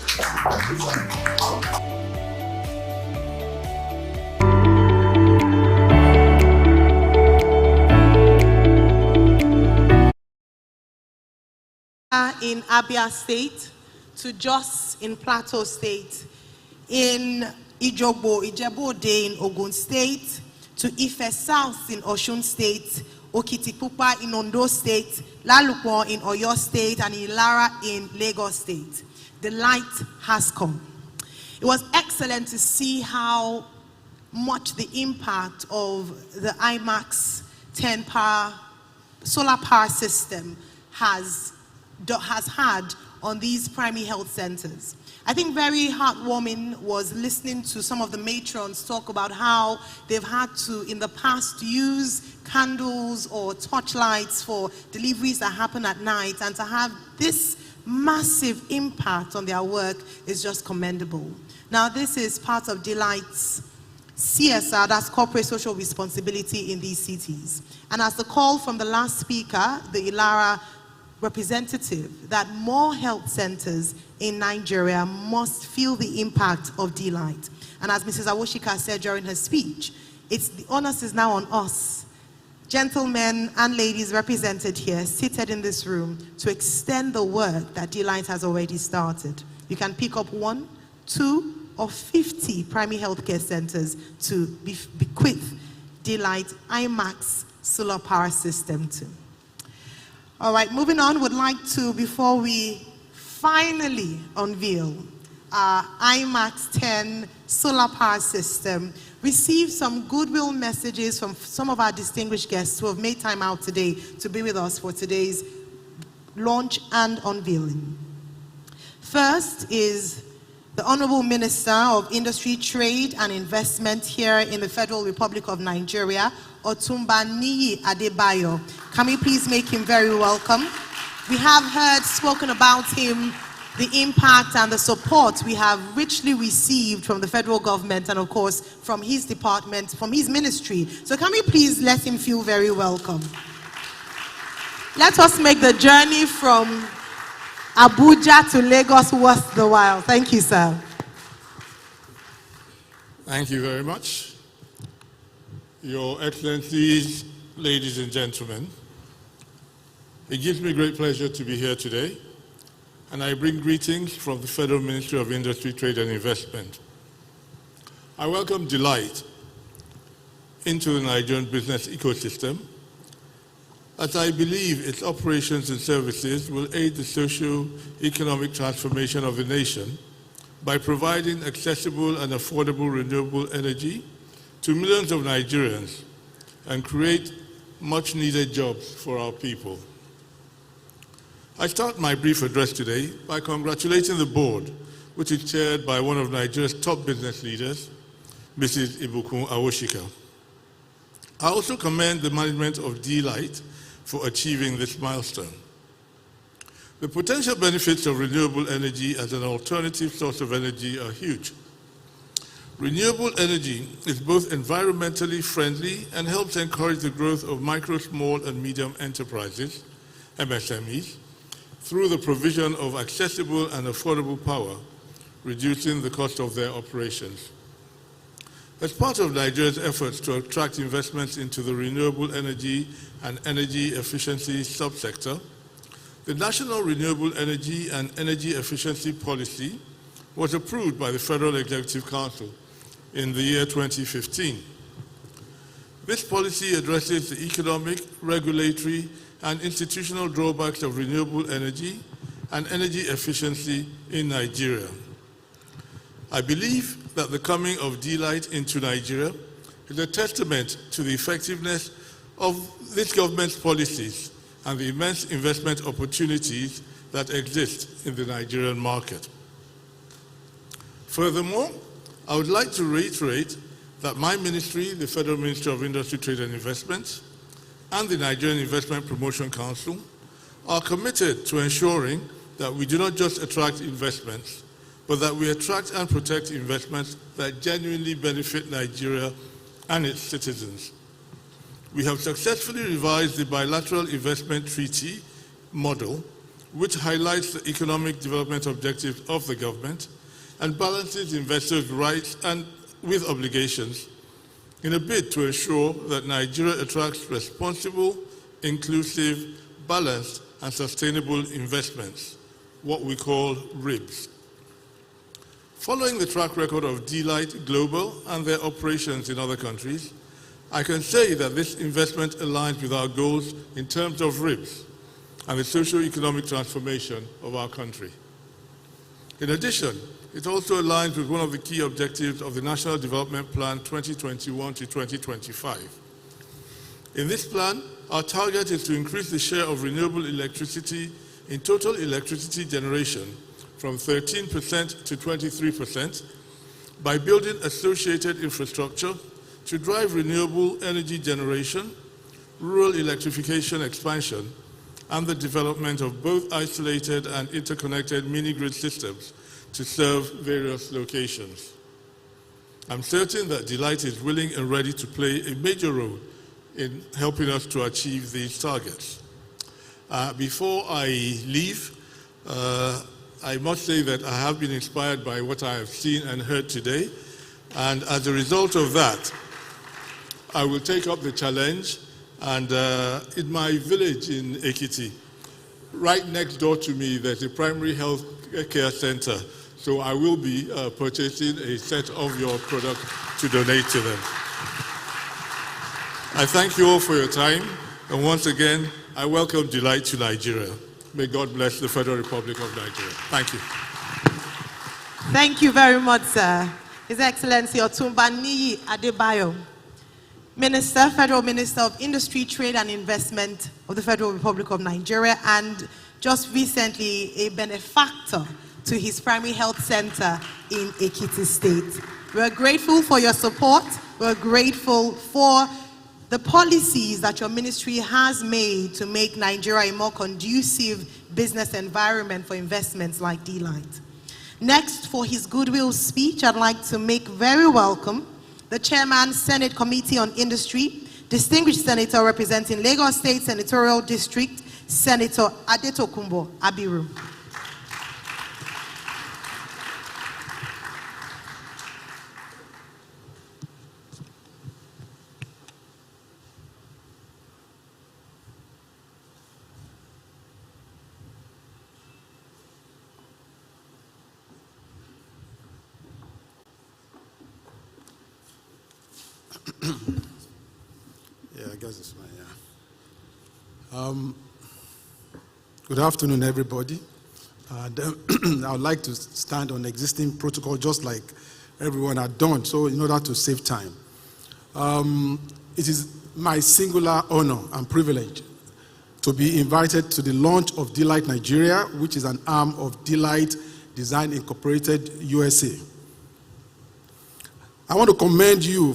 In Abia State, to Jos in Plateau State, in Ijebu in Ogun State, to Ife South in Osun State, Okitipupa in Ondo State, Lalukwo in Oyo State, and Ilara in Lagos State. The light has come. It was excellent to see how much the impact of the IMAX 10 power solar power system has had on these primary health centers. I think very heartwarming was listening to some of the matrons talk about how they've had to, in the past, use candles or torchlights for deliveries that happen at night, and to have this massive impact on their work is just commendable. Now, this is part of d.light's CSR, that's corporate social responsibility in these cities. And as the call from the last speaker, the Ilara representative, that more health centers in Nigeria must feel the impact of d.light. And as Mrs. Awoshika said during her speech, the onus is now on us, gentlemen and ladies represented here, seated in this room, to extend the work that d.light has already started. You can pick up 1, 2, or 50 primary healthcare centers to bequeath d.light IMAX solar power system to. All right, moving on, would like to, before we finally unveil our IMAX 10 solar power system, receive some goodwill messages from some of our distinguished guests who have made time out today to be with us for today's launch and unveiling. First is the Honorable Minister of Industry, Trade and Investment here in the Federal Republic of Nigeria, Otumba Niyi Adebayo. Can we please make him very welcome? We have heard spoken about him, the impact and the support we have richly received from the federal government and of course from his department, from his ministry. So can we please let him feel very welcome? Let us make the journey from Abuja to Lagos worth the while. Thank you, sir. Thank you very much. Your Excellencies, ladies and gentlemen, it gives me great pleasure to be here today, and I bring greetings from the Federal Ministry of Industry, Trade and Investment. I welcome d.light into the Nigerian business ecosystem, as I believe its operations and services will aid the socio-economic transformation of the nation by providing accessible and affordable renewable energy to millions of Nigerians and create much-needed jobs for our people. I start my brief address today by congratulating the board, which is chaired by one of Nigeria's top business leaders, Mrs. Ibukun Awoshika. I also commend the management of d.light for achieving this milestone. The potential benefits of renewable energy as an alternative source of energy are huge. Renewable energy is both environmentally friendly and helps encourage the growth of micro, small, and medium enterprises, MSMEs, through the provision of accessible and affordable power, reducing the cost of their operations. As part of Nigeria's efforts to attract investments into the renewable energy and energy efficiency subsector, the National Renewable Energy and Energy Efficiency Policy was approved by the Federal Executive Council in the year 2015. This policy addresses the economic, regulatory, and institutional drawbacks of renewable energy and energy efficiency in Nigeria. I believe that the coming of d.light into Nigeria is a testament to the effectiveness of this government's policies and the immense investment opportunities that exist in the Nigerian market. Furthermore, I would like to reiterate that my ministry, the Federal Ministry of Industry, Trade and Investment, and the Nigerian Investment Promotion Council are committed to ensuring that we do not just attract investments, but that we attract and protect investments that genuinely benefit Nigeria and its citizens. We have successfully revised the bilateral investment treaty model, which highlights the economic development objectives of the government and balances investors' rights and with obligations in a bid to ensure that Nigeria attracts responsible, inclusive, balanced, and sustainable investments, what we call RIBs. Following the track record of d.light Global and their operations in other countries, I can say that this investment aligns with our goals in terms of RIBs and the socio-economic transformation of our country. In addition, it also aligns with one of the key objectives of the National Development Plan 2021 to 2025. In this plan, our target is to increase the share of renewable electricity in total electricity generation from 13% to 23% by building associated infrastructure to drive renewable energy generation, rural electrification expansion, and the development of both isolated and interconnected mini-grid systems to serve various locations. I'm certain that d.light is willing and ready to play a major role in helping us to achieve these targets. Before I leave, I must say that I have been inspired by what I have seen and heard today, and as a result of that, I will take up the challenge, and in my village in Ekiti, right next door to me, there's a primary health care center, so I will be purchasing a set of your products to donate to them. I thank you all for your time, and once again, I welcome d.light to Nigeria. May God bless the Federal Republic of Nigeria. Thank you. Thank you very much, sir. His Excellency Ozumba Adebayo, Minister, Federal Minister of Industry, Trade and Investment of the Federal Republic of Nigeria, and just recently a benefactor to his primary health center in Ekiti State. We're grateful for your support. We're grateful for the policies that your ministry has made to make Nigeria a more conducive business environment for investments like d.light. Next, for his goodwill speech, I'd like to make very welcome the Chairman, Senate Committee on Industry, Distinguished Senator representing Lagos State Senatorial District, Senator Adetokunbo Abiru. Yeah, I guess it's fine, yeah. Good afternoon, everybody. I would like to stand on existing protocol just like everyone had done, so in order to save time. It is my singular honor and privilege to be invited to the launch of d.light Nigeria, which is an arm of d.light Design Incorporated USA. I want to commend you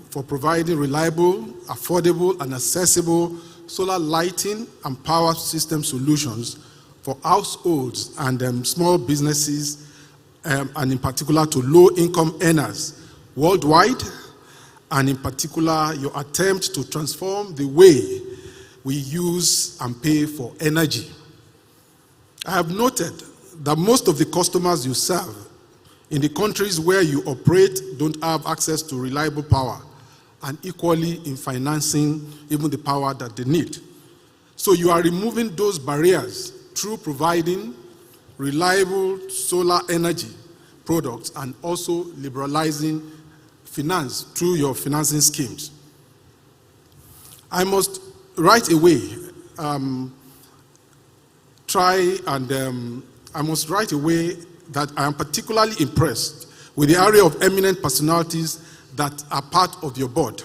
for providing reliable, affordable, and accessible solar lighting and power system solutions for households and small businesses, and in particular to low-income earners worldwide, and in particular your attempt to transform the way we use and pay for energy. I have noted that most of the customers you serve in the countries where you operate don't have access to reliable power, and equally in financing even the power that they need. So you are removing those barriers through providing reliable solar energy products and also liberalizing finance through your financing schemes. I must right away I must right away that I am particularly impressed with the area of eminent personalities that are part of your board.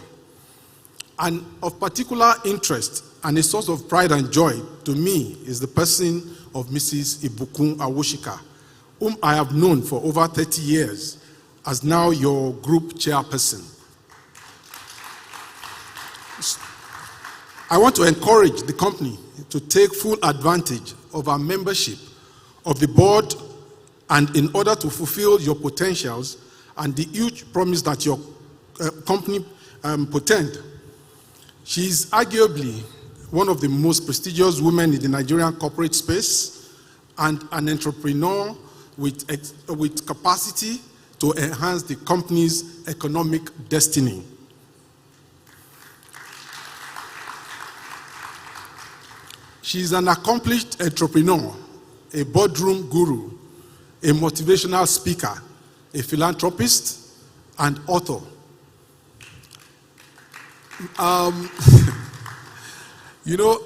And of particular interest and a source of pride and joy to me is the person of Mrs. Ibukun Awoshika, whom I have known for over 30 years as now your group chairperson. I want to encourage the company to take full advantage of our membership of the board, and in order to fulfill your potentials and the huge promise that your company portend. She is arguably one of the most prestigious women in the Nigerian corporate space and an entrepreneur with capacity to enhance the company's economic destiny. She is an accomplished entrepreneur, a boardroom guru, a motivational speaker, a philanthropist, and author. You know,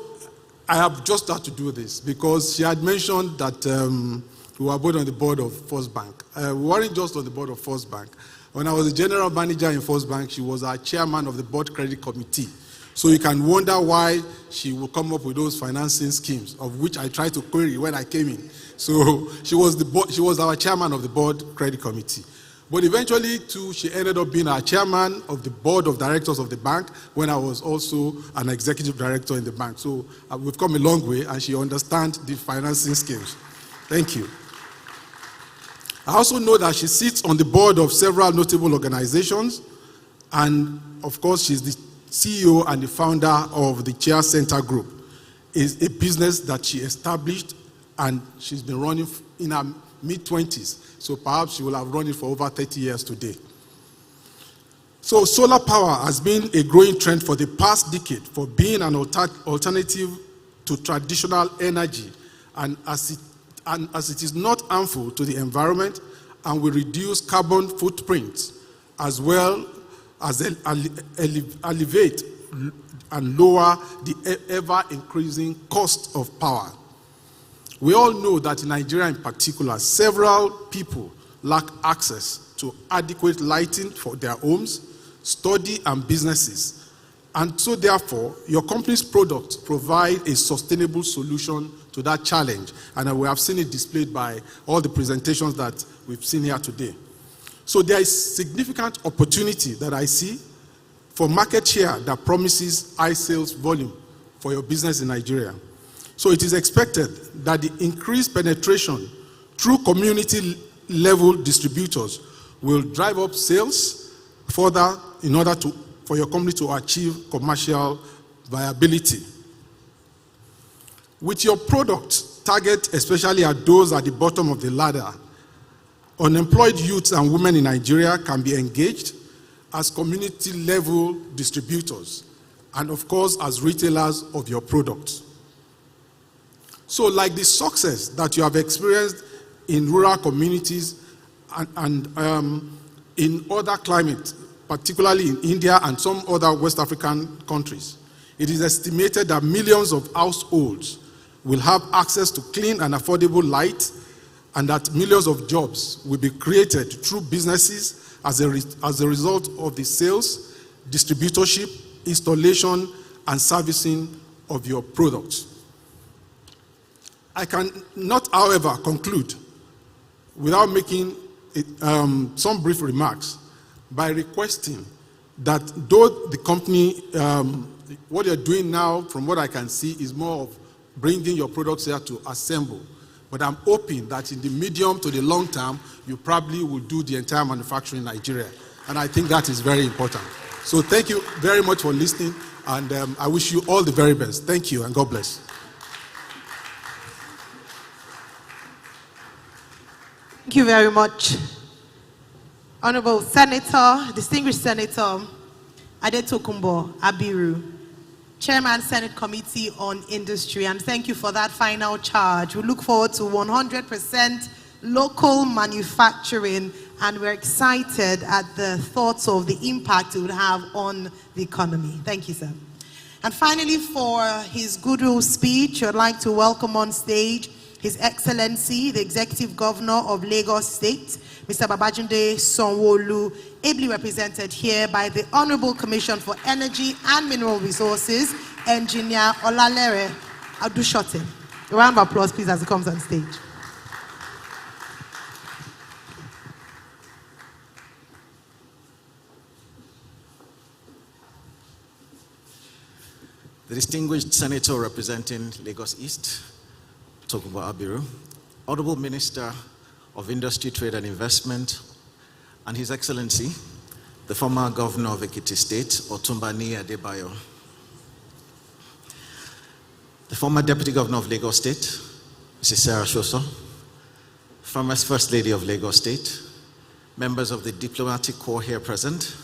I have just had to do this because she had mentioned that we were both on the board of First Bank. We weren't just on the board of First Bank. When I was the general manager in First Bank, she was our chairman of the board credit committee. So you can wonder why she will come up with those financing schemes, of which I tried to query when I came in. So she was our chairman of the board credit committee. But eventually, too, she ended up being our chairman of the board of directors of the bank when I was also an executive director in the bank. So we've come a long way, and she understands the financing schemes. Thank you. I also know that she sits on the board of several notable organizations, and of course, she's the CEO and the founder of the Chair Center Group. It's a business that she established, and she's been running in her mid-20s. So perhaps she will have run it for over 30 years today. So solar power has been a growing trend for the past decade for being an alternative to traditional energy, and as it is not harmful to the environment and will reduce carbon footprints, as well as alleviate and lower the ever-increasing cost of power. We all know that in Nigeria in particular, several people lack access to adequate lighting for their homes, study, and businesses. And so therefore, your company's products provide a sustainable solution to that challenge. And we have seen it displayed by all the presentations that we've seen here today. So there is significant opportunity that I see for market share that promises high sales volume for your business in Nigeria. So it is expected that the increased penetration through community-level distributors will drive up sales further in order for your company to achieve commercial viability. With your product target, especially at those at the bottom of the ladder, unemployed youths and women in Nigeria can be engaged as community-level distributors and, of course, as retailers of your products. So like the success that you have experienced in rural communities and in other climates, particularly in India and some other West African countries, it is estimated that millions of households will have access to clean and affordable light, and that millions of jobs will be created through businesses as a result of the sales, distributorship, installation, and servicing of your products. I cannot, however, conclude without making some brief remarks by requesting that though the company, what you're doing now, from what I can see, is more of bringing your products here to assemble. But I'm hoping that in the medium to the long term, you probably will do the entire manufacturing in Nigeria. And I think that is very important. So thank you very much for listening, and I wish you all the very best. Thank you, and God bless. Thank you very much. Honorable Senator, Distinguished Senator Adetokunbo Abiru, Chairman Senate Committee on Industry, and thank you for that final charge. We look forward to 100% local manufacturing, and we're excited at the thoughts of the impact it would have on the economy. Thank you, sir. And finally, for his goodwill speech, I'd like to welcome on stage His Excellency, the Executive Governor of Lagos State, Mr. Babajide Sanwo-Olu, ably represented here by the Honorable Commission for Energy and Mineral Resources, Engineer Olalere Adushote. A round of applause, please, as he comes on stage. The distinguished senator representing Lagos East, Tokunbo Abiru, Honorable Minister of Industry, Trade and Investment, and His Excellency, the former Governor of Ekiti State, Otumbani Adebayo, the former Deputy Governor of Lagos State, Mrs. Sarah Shoso, former First Lady of Lagos State, members of the diplomatic corps here present,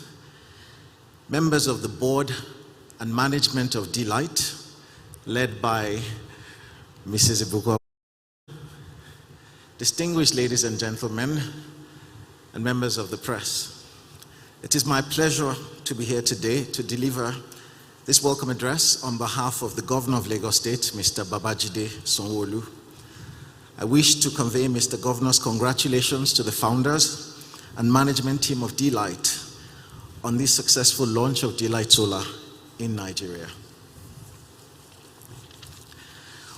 members of the board and management of d.light, led by Mrs. Ibuko, distinguished ladies and gentlemen, and members of the press. It is my pleasure to be here today to deliver this welcome address on behalf of the Governor of Lagos State, Mr. Babajide Sanwo-Olu. I wish to convey Mr. Governor's congratulations to the founders and management team of d.light on this successful launch of d.light Solar in Nigeria.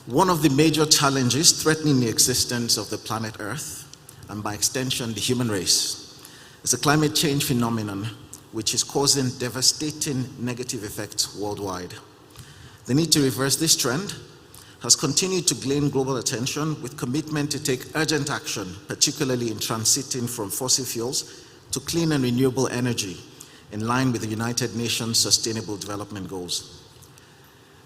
One of the major challenges threatening the existence of the planet Earth, and by extension the human race, is the climate change phenomenon, which is causing devastating negative effects worldwide. The need to reverse this trend has continued to gain global attention, with commitment to take urgent action, particularly in transiting from fossil fuels to clean and renewable energy, in line with the United Nations Sustainable Development Goals.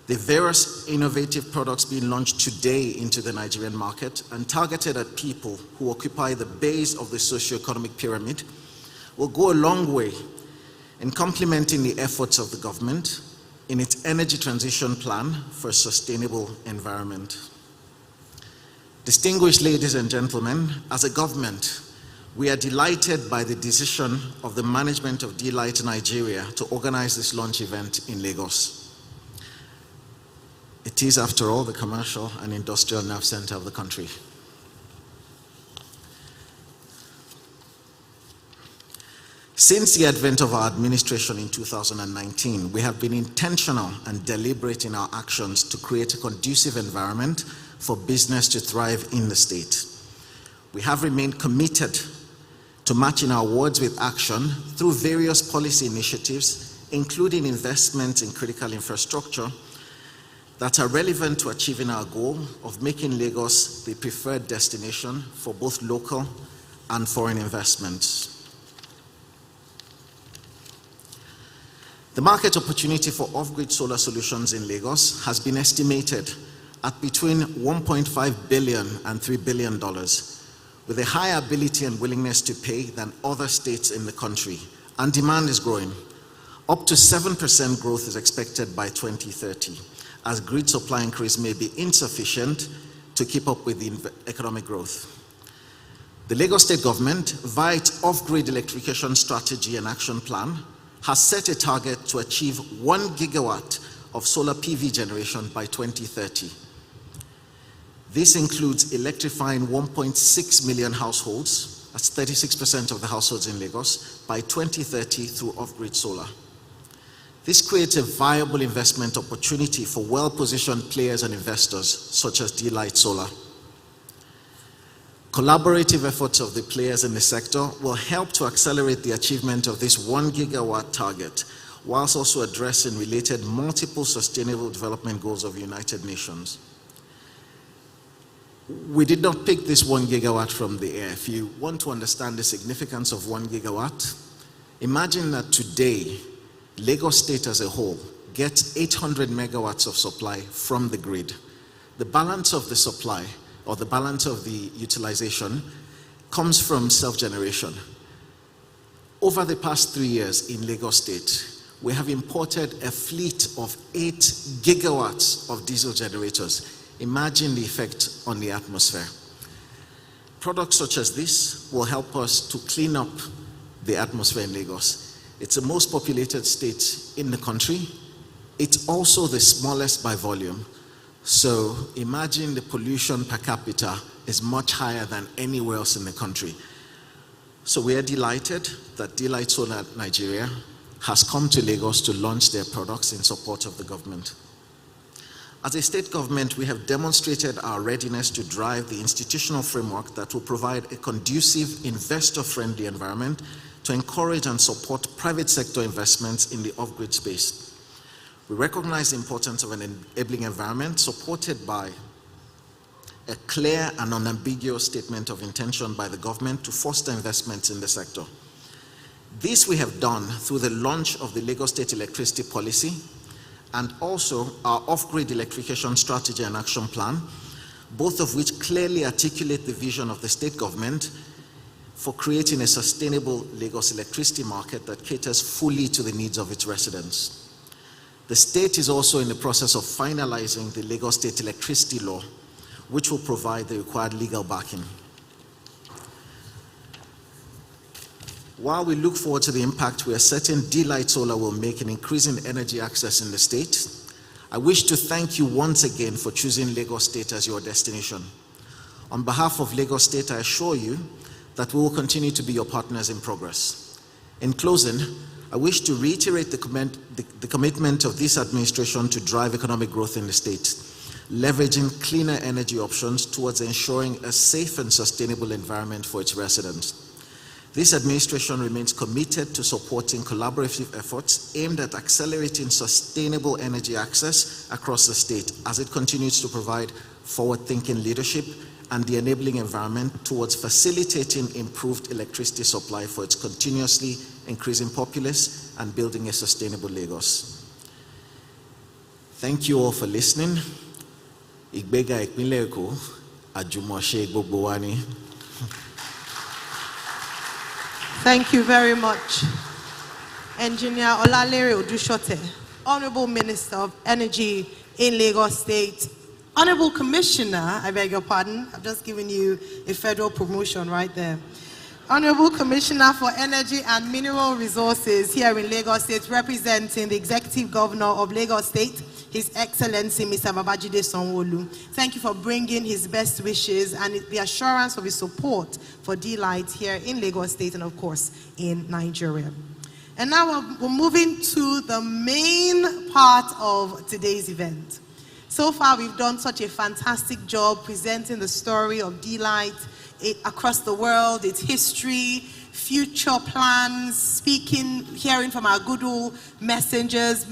The various innovative products being launched today into the Nigerian market and targeted at people who occupy the base of the socio-economic pyramid will go a long way in complementing the efforts of the government in its energy transition plan for a sustainable environment. Distinguished ladies and gentlemen, as a government, we are delighted by the decision of the management of d.light Nigeria to organize this launch event in Lagos. It is, after all, the commercial and industrial nerve center of the country. Since the advent of our administration in 2019, we have been intentional and deliberate in our actions to create a conducive environment for business to thrive in the state. We have remained committed to matching our words with action through various policy initiatives, including investments in critical infrastructure that are relevant to achieving our goal of making Lagos the preferred destination for both local and foreign investments. The market opportunity for off-grid solar solutions in Lagos has been estimated at between $1.5 billion and $3 billion, with a higher ability and willingness to pay than other states in the country, and demand is growing. Up to 7% growth is expected by 2030, as grid supply increase may be insufficient to keep up with the economic growth. The Lagos State government, via its off-grid electrification strategy and action plan, has set a target to achieve 1 gigawatt of solar PV generation by 2030. This includes electrifying 1.6 million households, that's 36% of the households in Lagos, by 2030 through off-grid solar. This creates a viable investment opportunity for well-positioned players and investors, such as d.light Solar. Collaborative efforts of the players in the sector will help to accelerate the achievement of this 1 gigawatt target, whilst also addressing related multiple sustainable development goals of the United Nations. We did not pick this 1 gigawatt from the air. If you want to understand the significance of 1 gigawatt, imagine that today, Lagos State as a whole gets 800 megawatts of supply from the grid. The balance of the supply, or the balance of the utilization, comes from self-generation. Over the past 3 years in Lagos State, we have imported a fleet of 8 gigawatts of diesel generators. Imagine the effect on the atmosphere. Products such as this will help us to clean up the atmosphere in Lagos. It's the most populated state in the country. It's also the smallest by volume. So imagine the pollution per capita is much higher than anywhere else in the country. So we are delighted that d.light Solar Nigeria has come to Lagos to launch their products in support of the government. As a state government, we have demonstrated our readiness to drive the institutional framework that will provide a conducive, investor-friendly environment to encourage and support private sector investments in the off-grid space. We recognize the importance of an enabling environment supported by a clear and unambiguous statement of intention by the government to foster investments in the sector. This we have done through the launch of the Lagos State Electricity Policy and also our off-grid electrification strategy and action plan, both of which clearly articulate the vision of the state government for creating a sustainable Lagos electricity market that caters fully to the needs of its residents. The state is also in the process of finalizing the Lagos State Electricity Law, which will provide the required legal backing. While we look forward to the impact we are certain d.light Solar will make in increasing energy access in the state, I wish to thank you once again for choosing Lagos State as your destination. On behalf of Lagos State, I assure you that we will continue to be your partners in progress. In closing, I wish to reiterate the commitment of this administration to drive economic growth in the state, leveraging cleaner energy options towards ensuring a safe and sustainable environment for its residents. This administration remains committed to supporting collaborative efforts aimed at accelerating sustainable energy access across the state as it continues to provide forward-thinking leadership and the enabling environment towards facilitating improved electricity supply for its continuously increasing populace and building a sustainable Lagos. Thank you all for listening. Igbega Ìpínlẹ̀ Èkó, àjùmọ̀ṣe gbogbo wa ni. Thank you very much, Engineer Olalere Odushote, Honorable Minister of Energy in Lagos State. Honorable Commissioner, I beg your pardon, I've just given you a federal promotion right there. Honorable Commissioner for Energy and Mineral Resources here in Lagos State, representing the Executive Governor of Lagos State, His Excellency Mr. Babajide Sanwo-Olu. Thank you for bringing his best wishes and the assurance of his support for d.light here in Lagos State and, of course, in Nigeria. And now we're moving to the main part of today's event. So far, we've done such a fantastic job presenting the story of d.light across the world, its history, future plans, hearing from our good old messages.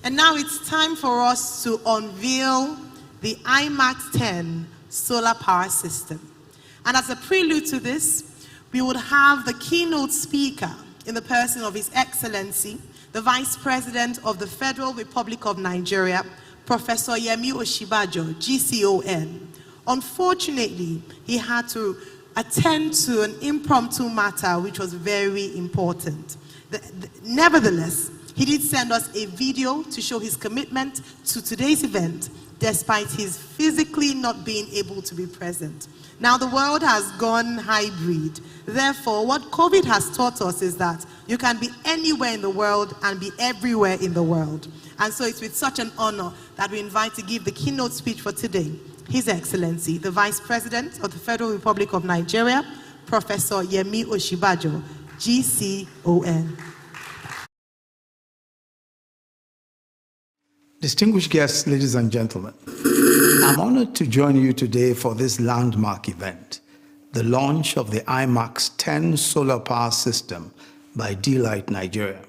And now it's time for us to unveil the IMAX 10 solar power system. And as a prelude to this, we would have the keynote speaker in the person of His Excellency, the Vice President of the Federal Republic of Nigeria, Professor Yemi Osinbajo, GCON. Unfortunately, he had to attend to an impromptu matter which was very important. Nevertheless, he did send us a video to show his commitment to today's event, despite his physically not being able to be present. Now, the world has gone hybrid. Therefore, what COVID has taught us is that you can be anywhere in the world and be everywhere in the world. And so it's with such an honor that we invite to give the keynote speech for today, His Excellency, the Vice President of the Federal Republic of Nigeria, Professor Yemi Osinbajo, GCON. Distinguished guests, ladies and gentlemen, I'm honored to join you today for this landmark event, the launch of the IMAX 10 solar power system by d.light Nigeria.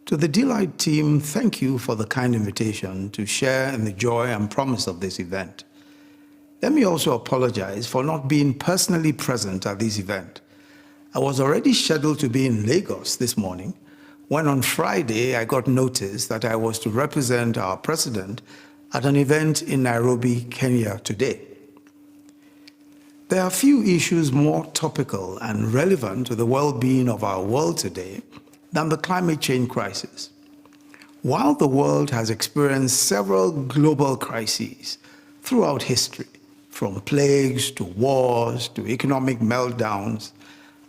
To the d.light team, thank you for the kind invitation to share in the joy and promise of this event. Let me also apologize for not being personally present at this event. I was already scheduled to be in Lagos this morning, when on Friday I got notice that I was to represent our president at an event in Nairobi, Kenya today. There are few issues more topical and relevant to the well-being of our world today than the climate change crisis. While the world has experienced several global crises throughout history, from plagues to wars to economic meltdowns,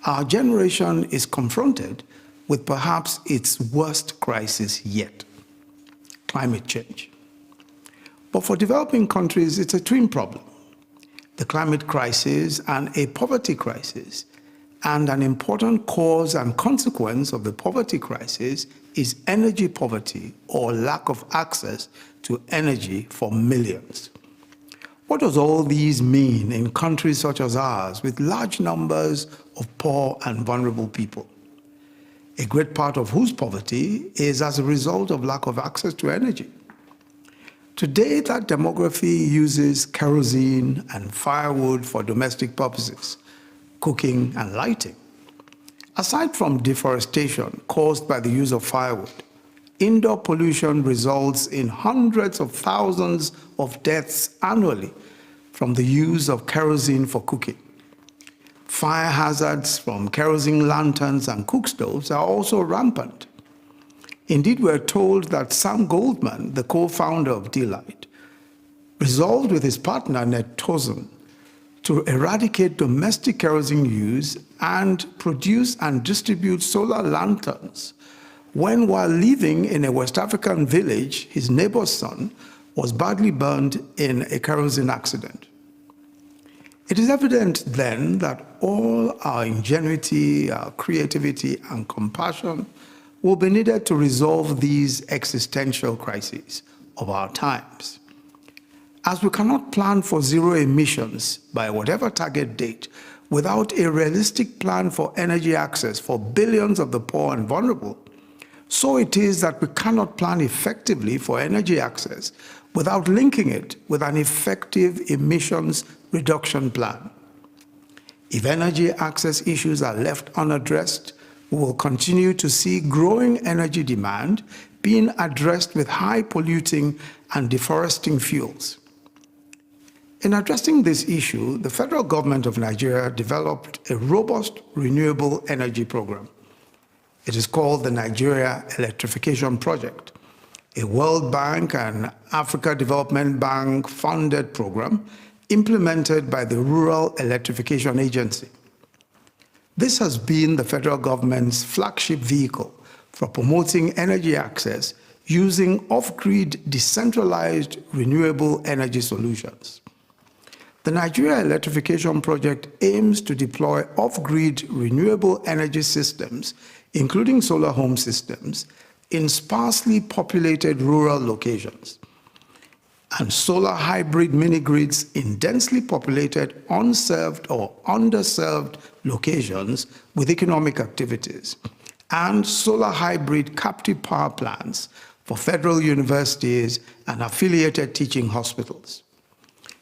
our generation is confronted with perhaps its worst crisis yet, climate change. But for developing countries, it's a twin problem: the climate crisis and a poverty crisis. And an important cause and consequence of the poverty crisis is energy poverty, or lack of access to energy for millions. What does all these mean in countries such as ours, with large numbers of poor and vulnerable people, a great part of whose poverty is as a result of lack of access to energy? Today, that demography uses kerosene and firewood for domestic purposes, cooking and lighting. Aside from deforestation caused by the use of firewood, indoor pollution results in hundreds of thousands of deaths annually from the use of kerosene for cooking. Fire hazards from kerosene lanterns and cook stoves are also rampant. Indeed, we're told that Sam Goldman, the co-founder of d.light, resolved with his partner Ned Tozun to eradicate domestic kerosene use and produce and distribute solar lanterns when, while living in a West African village, his neighbor's son was badly burned in a kerosene accident. It is evident then that all our ingenuity, our creativity, and compassion will be needed to resolve these existential crises of our times. As we cannot plan for zero emissions by whatever target date without a realistic plan for energy access for billions of the poor and vulnerable, so it is that we cannot plan effectively for energy access without linking it with an effective emissions reduction plan. If energy access issues are left unaddressed, we will continue to see growing energy demand being addressed with high polluting and deforesting fuels. In addressing this issue, the federal government of Nigeria developed a robust renewable energy program. It is called the Nigeria Electrification Project, a World Bank and Africa Development Bank funded program implemented by the Rural Electrification Agency. This has been the federal government's flagship vehicle for promoting energy access using off-grid decentralized renewable energy solutions. The Nigeria Electrification Project aims to deploy off-grid renewable energy systems, including solar home systems, in sparsely populated rural locations, and solar hybrid mini-grids in densely populated, unserved or underserved locations with economic activities, and solar hybrid captive power plants for federal universities and affiliated teaching hospitals.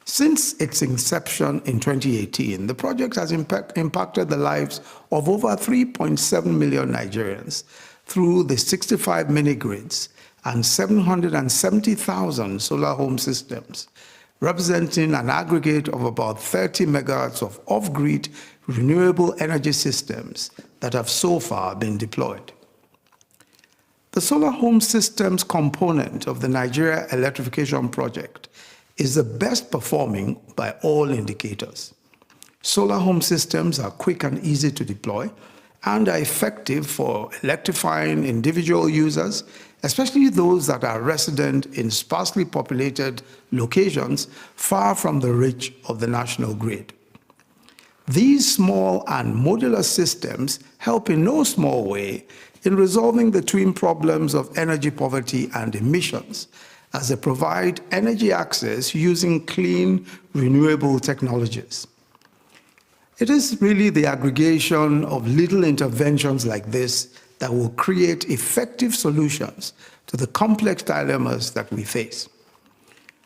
Since its inception in 2018, the project has impacted the lives of over 3.7 million Nigerians through the 65 mini-grids and 770,000 solar home systems, representing an aggregate of about 30 megawatts of off-grid renewable energy systems that have so far been deployed. The solar home systems component of the Nigeria Electrification Project is the best performing by all indicators. Solar home systems are quick and easy to deploy and are effective for electrifying individual users, especially those that are resident in sparsely populated locations far from the reach of the national grid. These small and modular systems help in no small way in resolving the twin problems of energy poverty and emissions, as they provide energy access using clean, renewable technologies. It is really the aggregation of little interventions like this that will create effective solutions to the complex dilemmas that we face.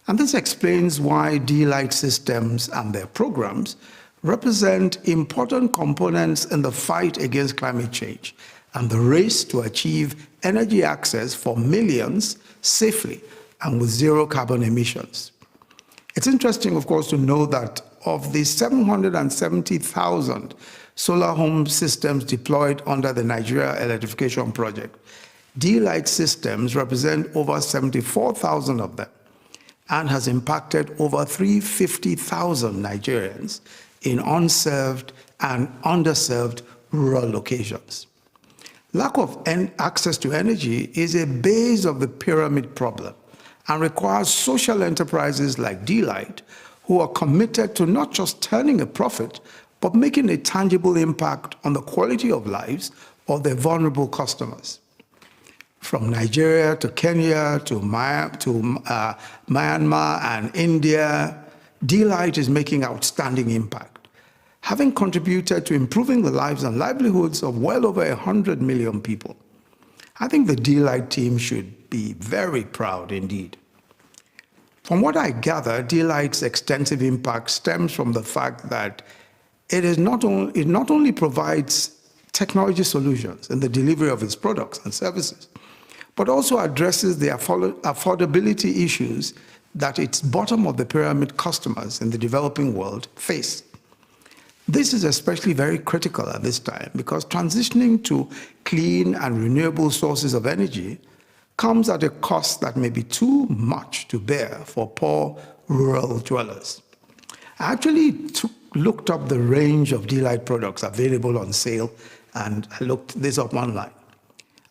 And this explains why d.light systems and their programs represent important components in the fight against climate change and the race to achieve energy access for millions safely and with zero carbon emissions. It's interesting, of course, to know that of the 770,000 solar home systems deployed under the Nigeria Electrification Project, d.light systems represent over 74,000 of them and has impacted over 350,000 Nigerians in unserved and underserved rural locations. Lack of access to energy is a base of the pyramid problem and requires social enterprises like d.light, who are committed to not just turning a profit, but making a tangible impact on the quality of lives of their vulnerable customers. From Nigeria to Kenya to Myanmar and India, d.light is making outstanding impact, having contributed to improving the lives and livelihoods of well over 100 million people. I think the d.light team should be very proud indeed. From what I gather, d.light's extensive impact stems from the fact that it not only provides technology solutions in the delivery of its products and services, but also addresses the affordability issues that its bottom of the pyramid customers in the developing world face. This is especially very critical at this time because transitioning to clean and renewable sources of energy comes at a cost that may be too much to bear for poor rural dwellers. I actually looked up the range of d.light products available on sale, and I looked this up online.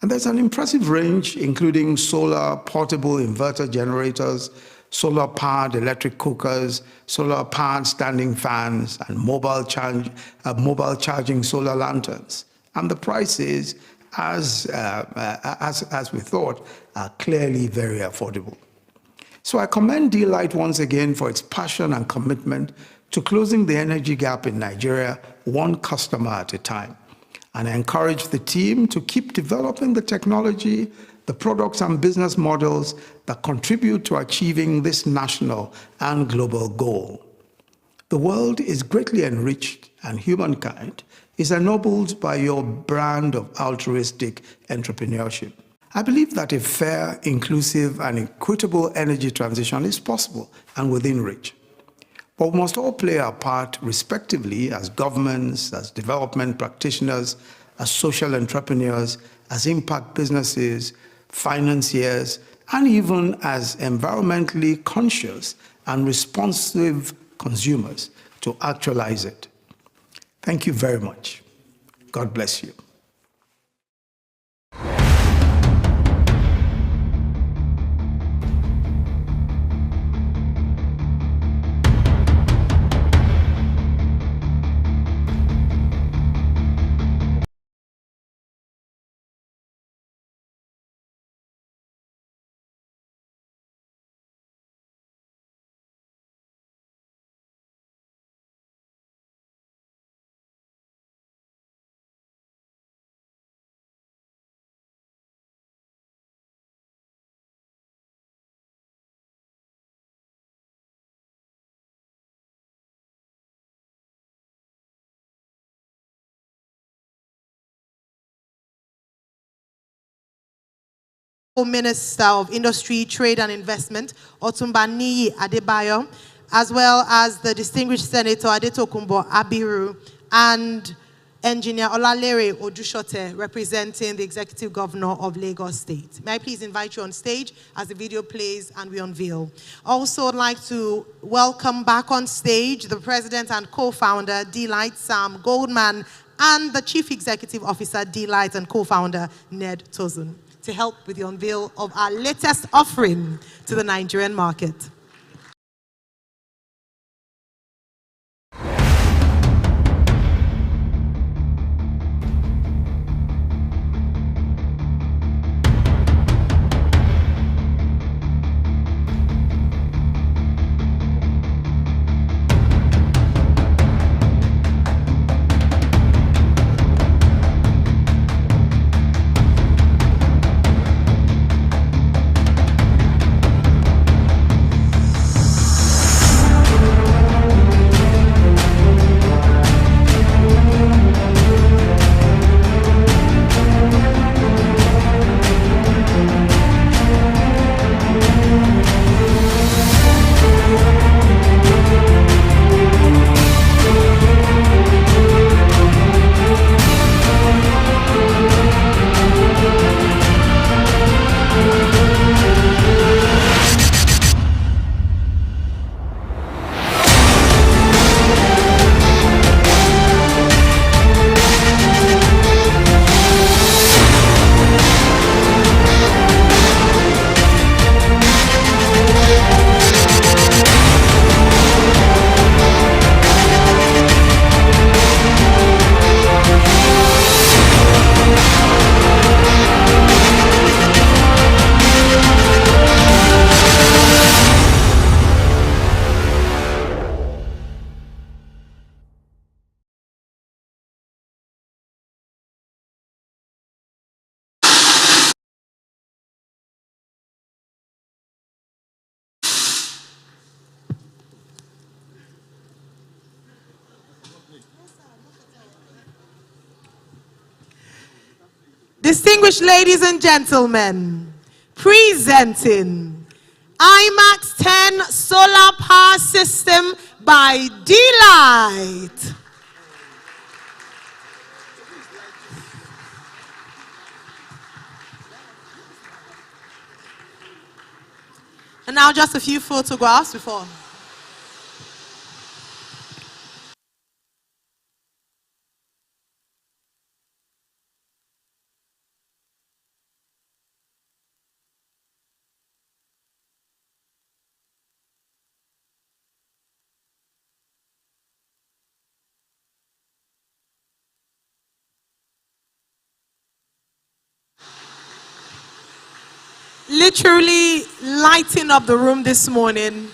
And there's an impressive range, including solar portable inverter generators, solar-powered electric cookers, solar-powered standing fans, and mobile charging solar lanterns. And the prices, as we thought, are clearly very affordable. So I commend d.light once again for its passion and commitment to closing the energy gap in Nigeria, one customer at a time. And I encourage the team to keep developing the technology, the products and business models that contribute to achieving this national and global goal. The world is greatly enriched and humankind is ennobled by your brand of altruistic entrepreneurship. I believe that a fair, inclusive, and equitable energy transition is possible and within reach. But we must all play our part respectively as governments, as development practitioners, as social entrepreneurs, as impact businesses, financiers, and even as environmentally conscious and responsive consumers to actualize it. Thank you very much. God bless you. Minister of Industry, Trade and Investment, Ozumba Adebayo, as well as the distinguished Senator Adetokunbo Abiru and Engineer Olalere Odushote, representing the Executive Governor of Lagos State. May I please invite you on stage as the video plays and we unveil. Also, I'd like to welcome back on stage the President and Co-founder, d.light, Sam Goldman, and the Chief Executive Officer, d.light, and Co-founder, Ned Tozun, to help with the unveil of our latest offering to the Nigerian market. Distinguished ladies and gentlemen, presenting IMAX 10 Solar Power System by d.light. And now just a few photographs before. Literally lighting up the room this morning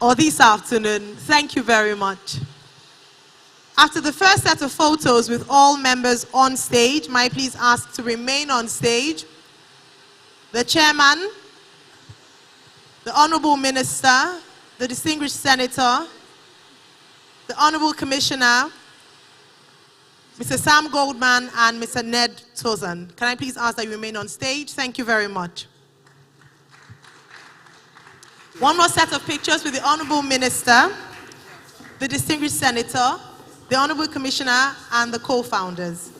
or this afternoon. Thank you very much. After the first set of photos with all members on stage, may I please ask to remain on stage the chairman, the honorable minister, the distinguished senator, the honorable commissioner, Mr. Sam Goldman and Mr. Ned Tozan. Can I please ask that you remain on stage? Thank you very much. One more set of pictures with the honorable minister, the distinguished senator, the honorable commissioner, and the co-founders.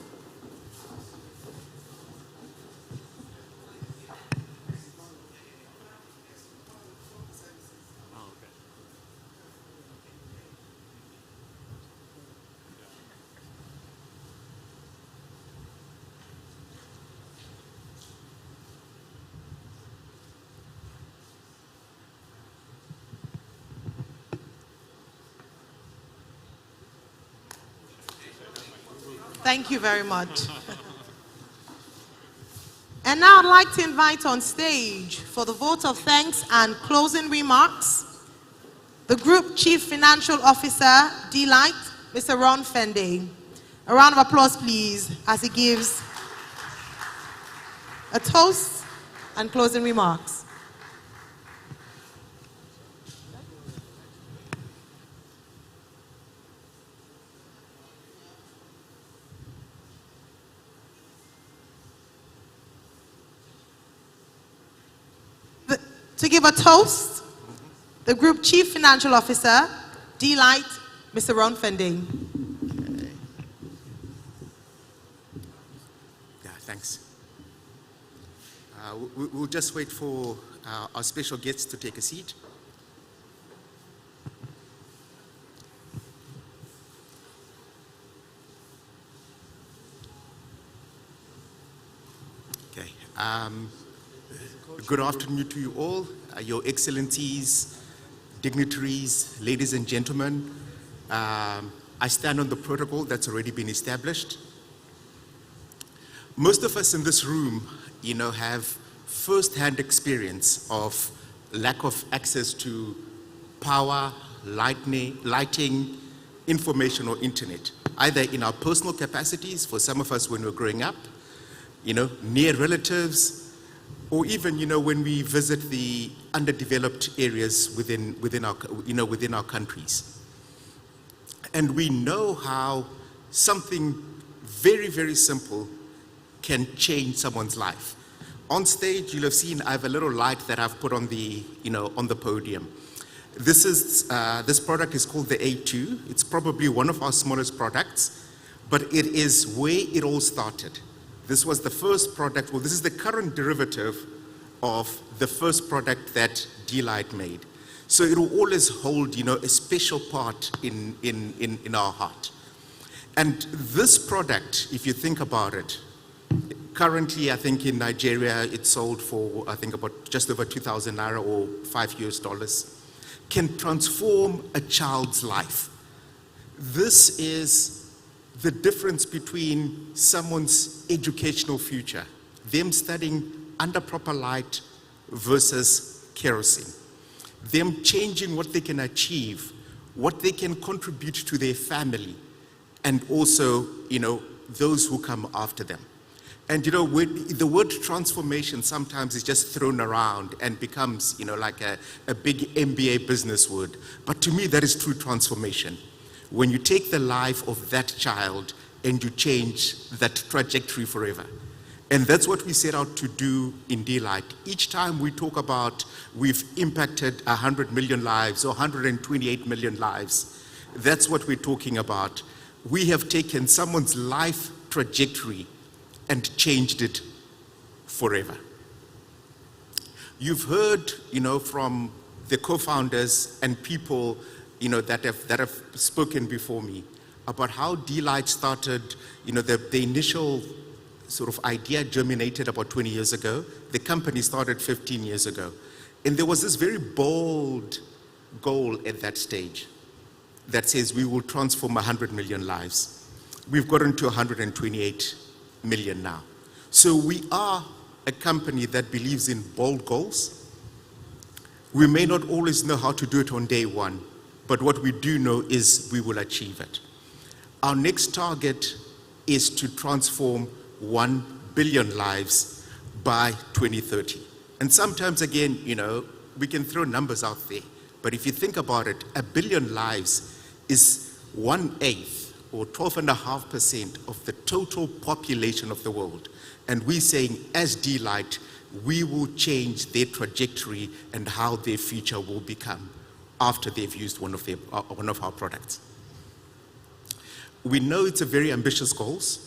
Thank you very much. And now I'd like to invite on stage for the vote of thanks and closing remarks, the Group Chief Financial Officer, d.light, Mr. Ron Fende. A round of applause, please, as he gives a toast and closing remarks. To give a toast, the Group Chief Financial Officer, d.light, Mr. Ron Fende. Yeah, thanks. We'll just wait for our special guests to take a seat. Okay. Good afternoon to you all, Your Excellencies, dignitaries, ladies and gentlemen. I stand on the protocol that's already been established. Most of us in this room, have first-hand experience of lack of access to power, lighting, information, or internet, either in our personal capacities, for some of us when we're growing up, near relatives, or even, when we visit the underdeveloped areas within our countries. And we know how something very, very simple can change someone's life. On stage, you'll have seen I have a little light that I've put on the podium. This product is called the A2. It's probably one of our smallest products, but it is where it all started. This was the first product, this is the current derivative of the first product that d.light made. So it will always hold, a special part in our heart. And this product, if you think about it, currently, I think in Nigeria, it's sold for, I think about just over 2,000 naira or $5, can transform a child's life. This is the difference between someone's educational future, them studying under proper light versus kerosene, them changing what they can achieve, what they can contribute to their family, and also, those who come after them. And the word transformation sometimes is just thrown around and becomes, like a big MBA business word. But to me, that is true transformation. When you take the life of that child and you change that trajectory forever. And that's what we set out to do in d.light. Each time we talk about we've impacted 100 million lives or 128 million lives, that's what we're talking about. We have taken someone's life trajectory and changed it forever. You've heard, from the co-founders and people, that have spoken before me about how d.light started, the initial sort of idea germinated about 20 years ago. The company started 15 years ago. And there was this very bold goal at that stage that says we will transform 100 million lives. We've gotten to 128 million now. So we are a company that believes in bold goals. We may not always know how to do it on day one, but what we do know is we will achieve it. Our next target is to transform 1 billion lives by 2030. And sometimes, again, we can throw numbers out there, but if you think about it, 1 billion lives is 1/8 or 12.5% of the total population of the world. And we're saying, as d.light, we will change their trajectory and how their future will become after they've used one of our products. We know it's a very ambitious goals.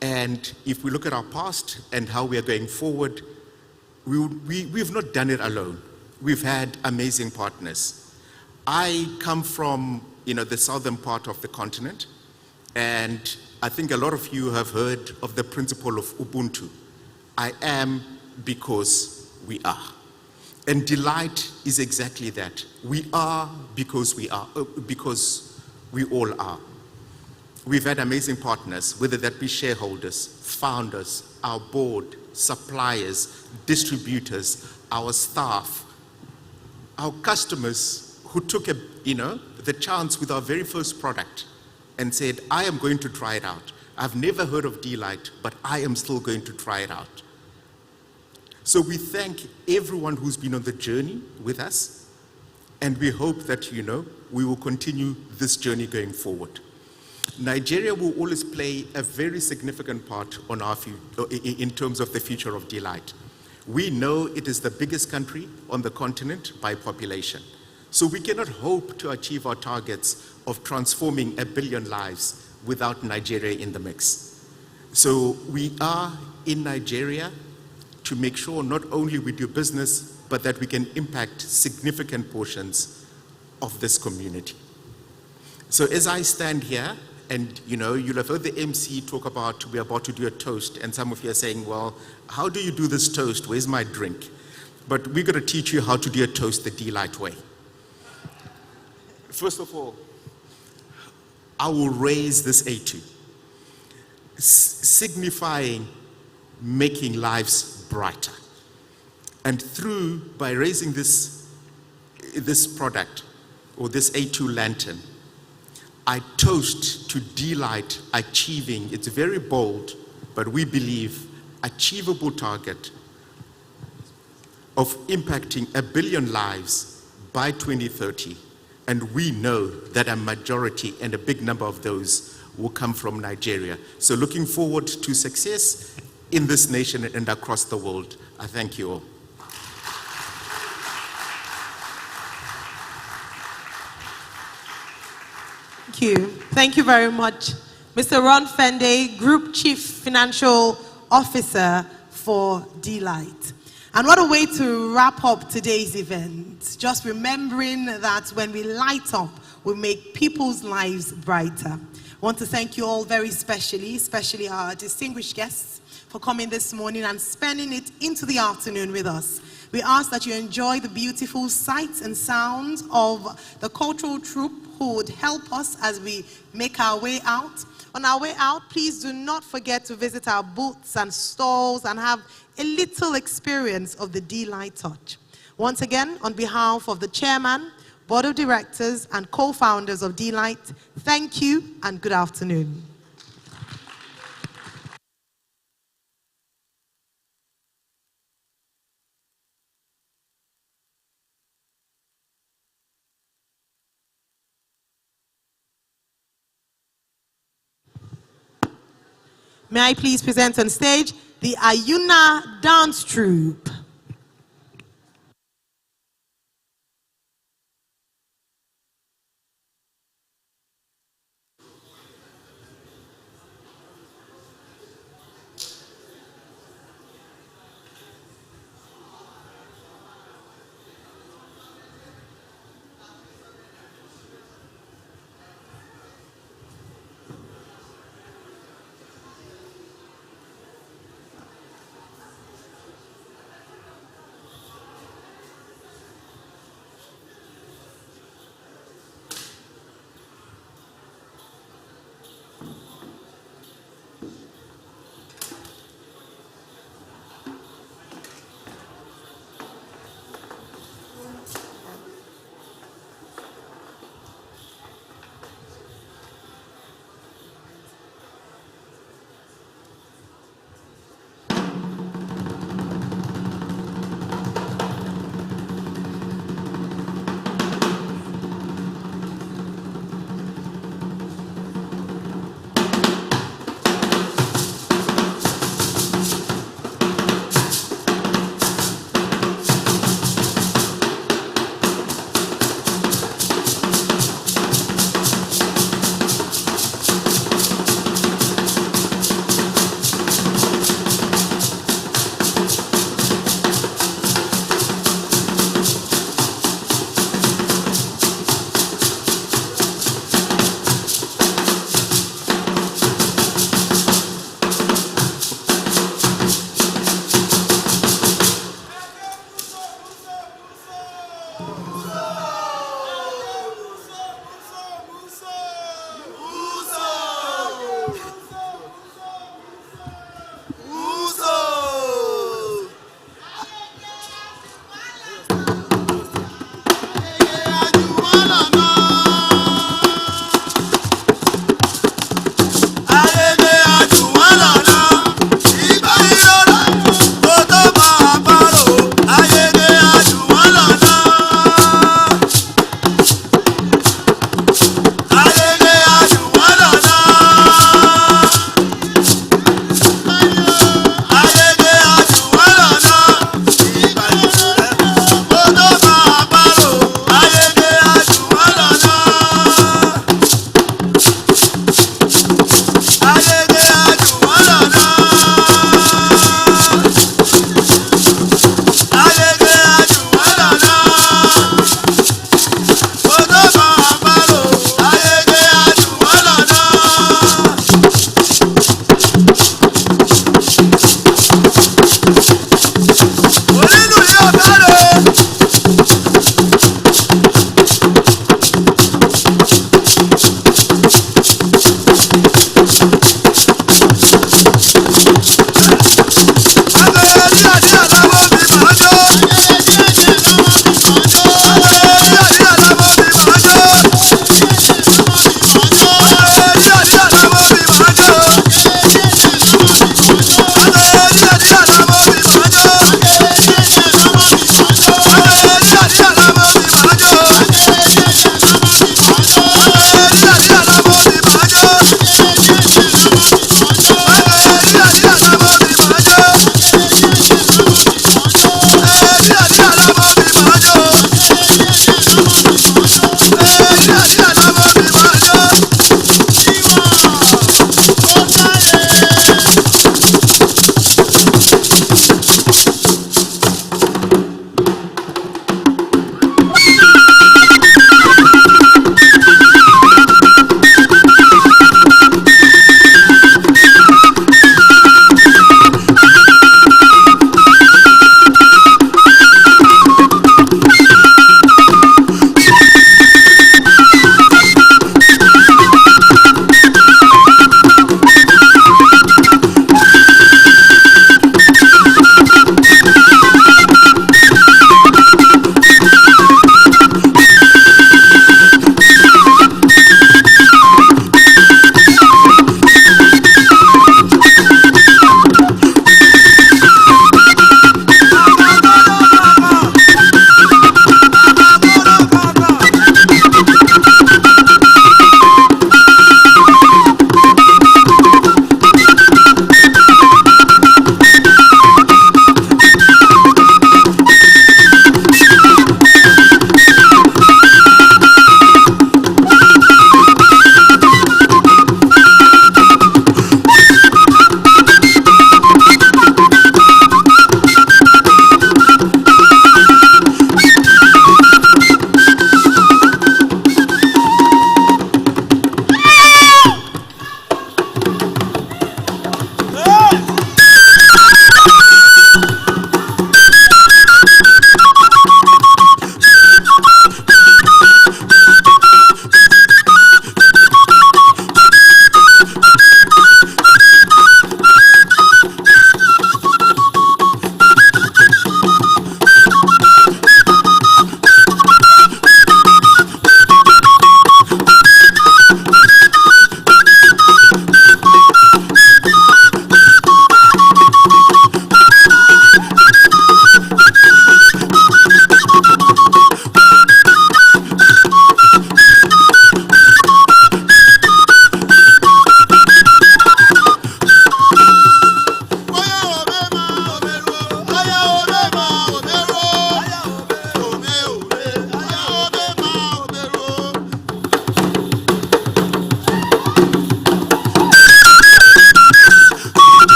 And if we look at our past and how we are going forward, we've not done it alone. We've had amazing partners. I come from the southern part of the continent, and I think a lot of you have heard of the principle of Ubuntu. I am because we are. And d.light is exactly that. We are because we are, because we all are. We've had amazing partners, whether that be shareholders, founders, our board, suppliers, distributors, our staff, our customers who took the chance with our very first product and said, I am going to try it out. I've never heard of d.light, but I am still going to try it out. So we thank everyone who's been on the journey with us, and we hope that, we will continue this journey going forward. Nigeria will always play a very significant part on in terms of the future of d.light. We know it is the biggest country on the continent by population. So we cannot hope to achieve our targets of transforming 1 billion lives without Nigeria in the mix. So we are in Nigeria to make sure not only we do business, but that we can impact significant portions of this community. So as I stand here, and you'll have heard the MC talk about we're about to do a toast, and some of you are saying, well, how do you do this toast? Where's my drink? But we're going to teach you how to do a toast the d.light way. First of all, I will raise this A2, signifying making lives brighter. And by raising this product, or this A2 lantern, I toast to d.light achieving, it's very bold, but we believe achievable target of impacting 1 billion lives by 2030. And we know that a majority and a big number of those will come from Nigeria. So looking forward to success in this nation and across the world. I thank you all. Thank you. Thank you very much, Mr. Ron Fende, Group Chief Financial Officer for d.light. And what a way to wrap up today's event. Just remembering that when we light up, we make people's lives brighter. I want to thank you all very especially our distinguished guests, for coming this morning and spending it into the afternoon with us. We ask that you enjoy the beautiful sights and sounds of the cultural troupe who would help us as we make our way out. On our way out, please do not forget to visit our booths and stalls and have a little experience of the d.light touch. Once again, on behalf of the chairman, board of directors, and co-founders of d.light, thank you and good afternoon. May I please present on stage the Ayuna Dance Troupe.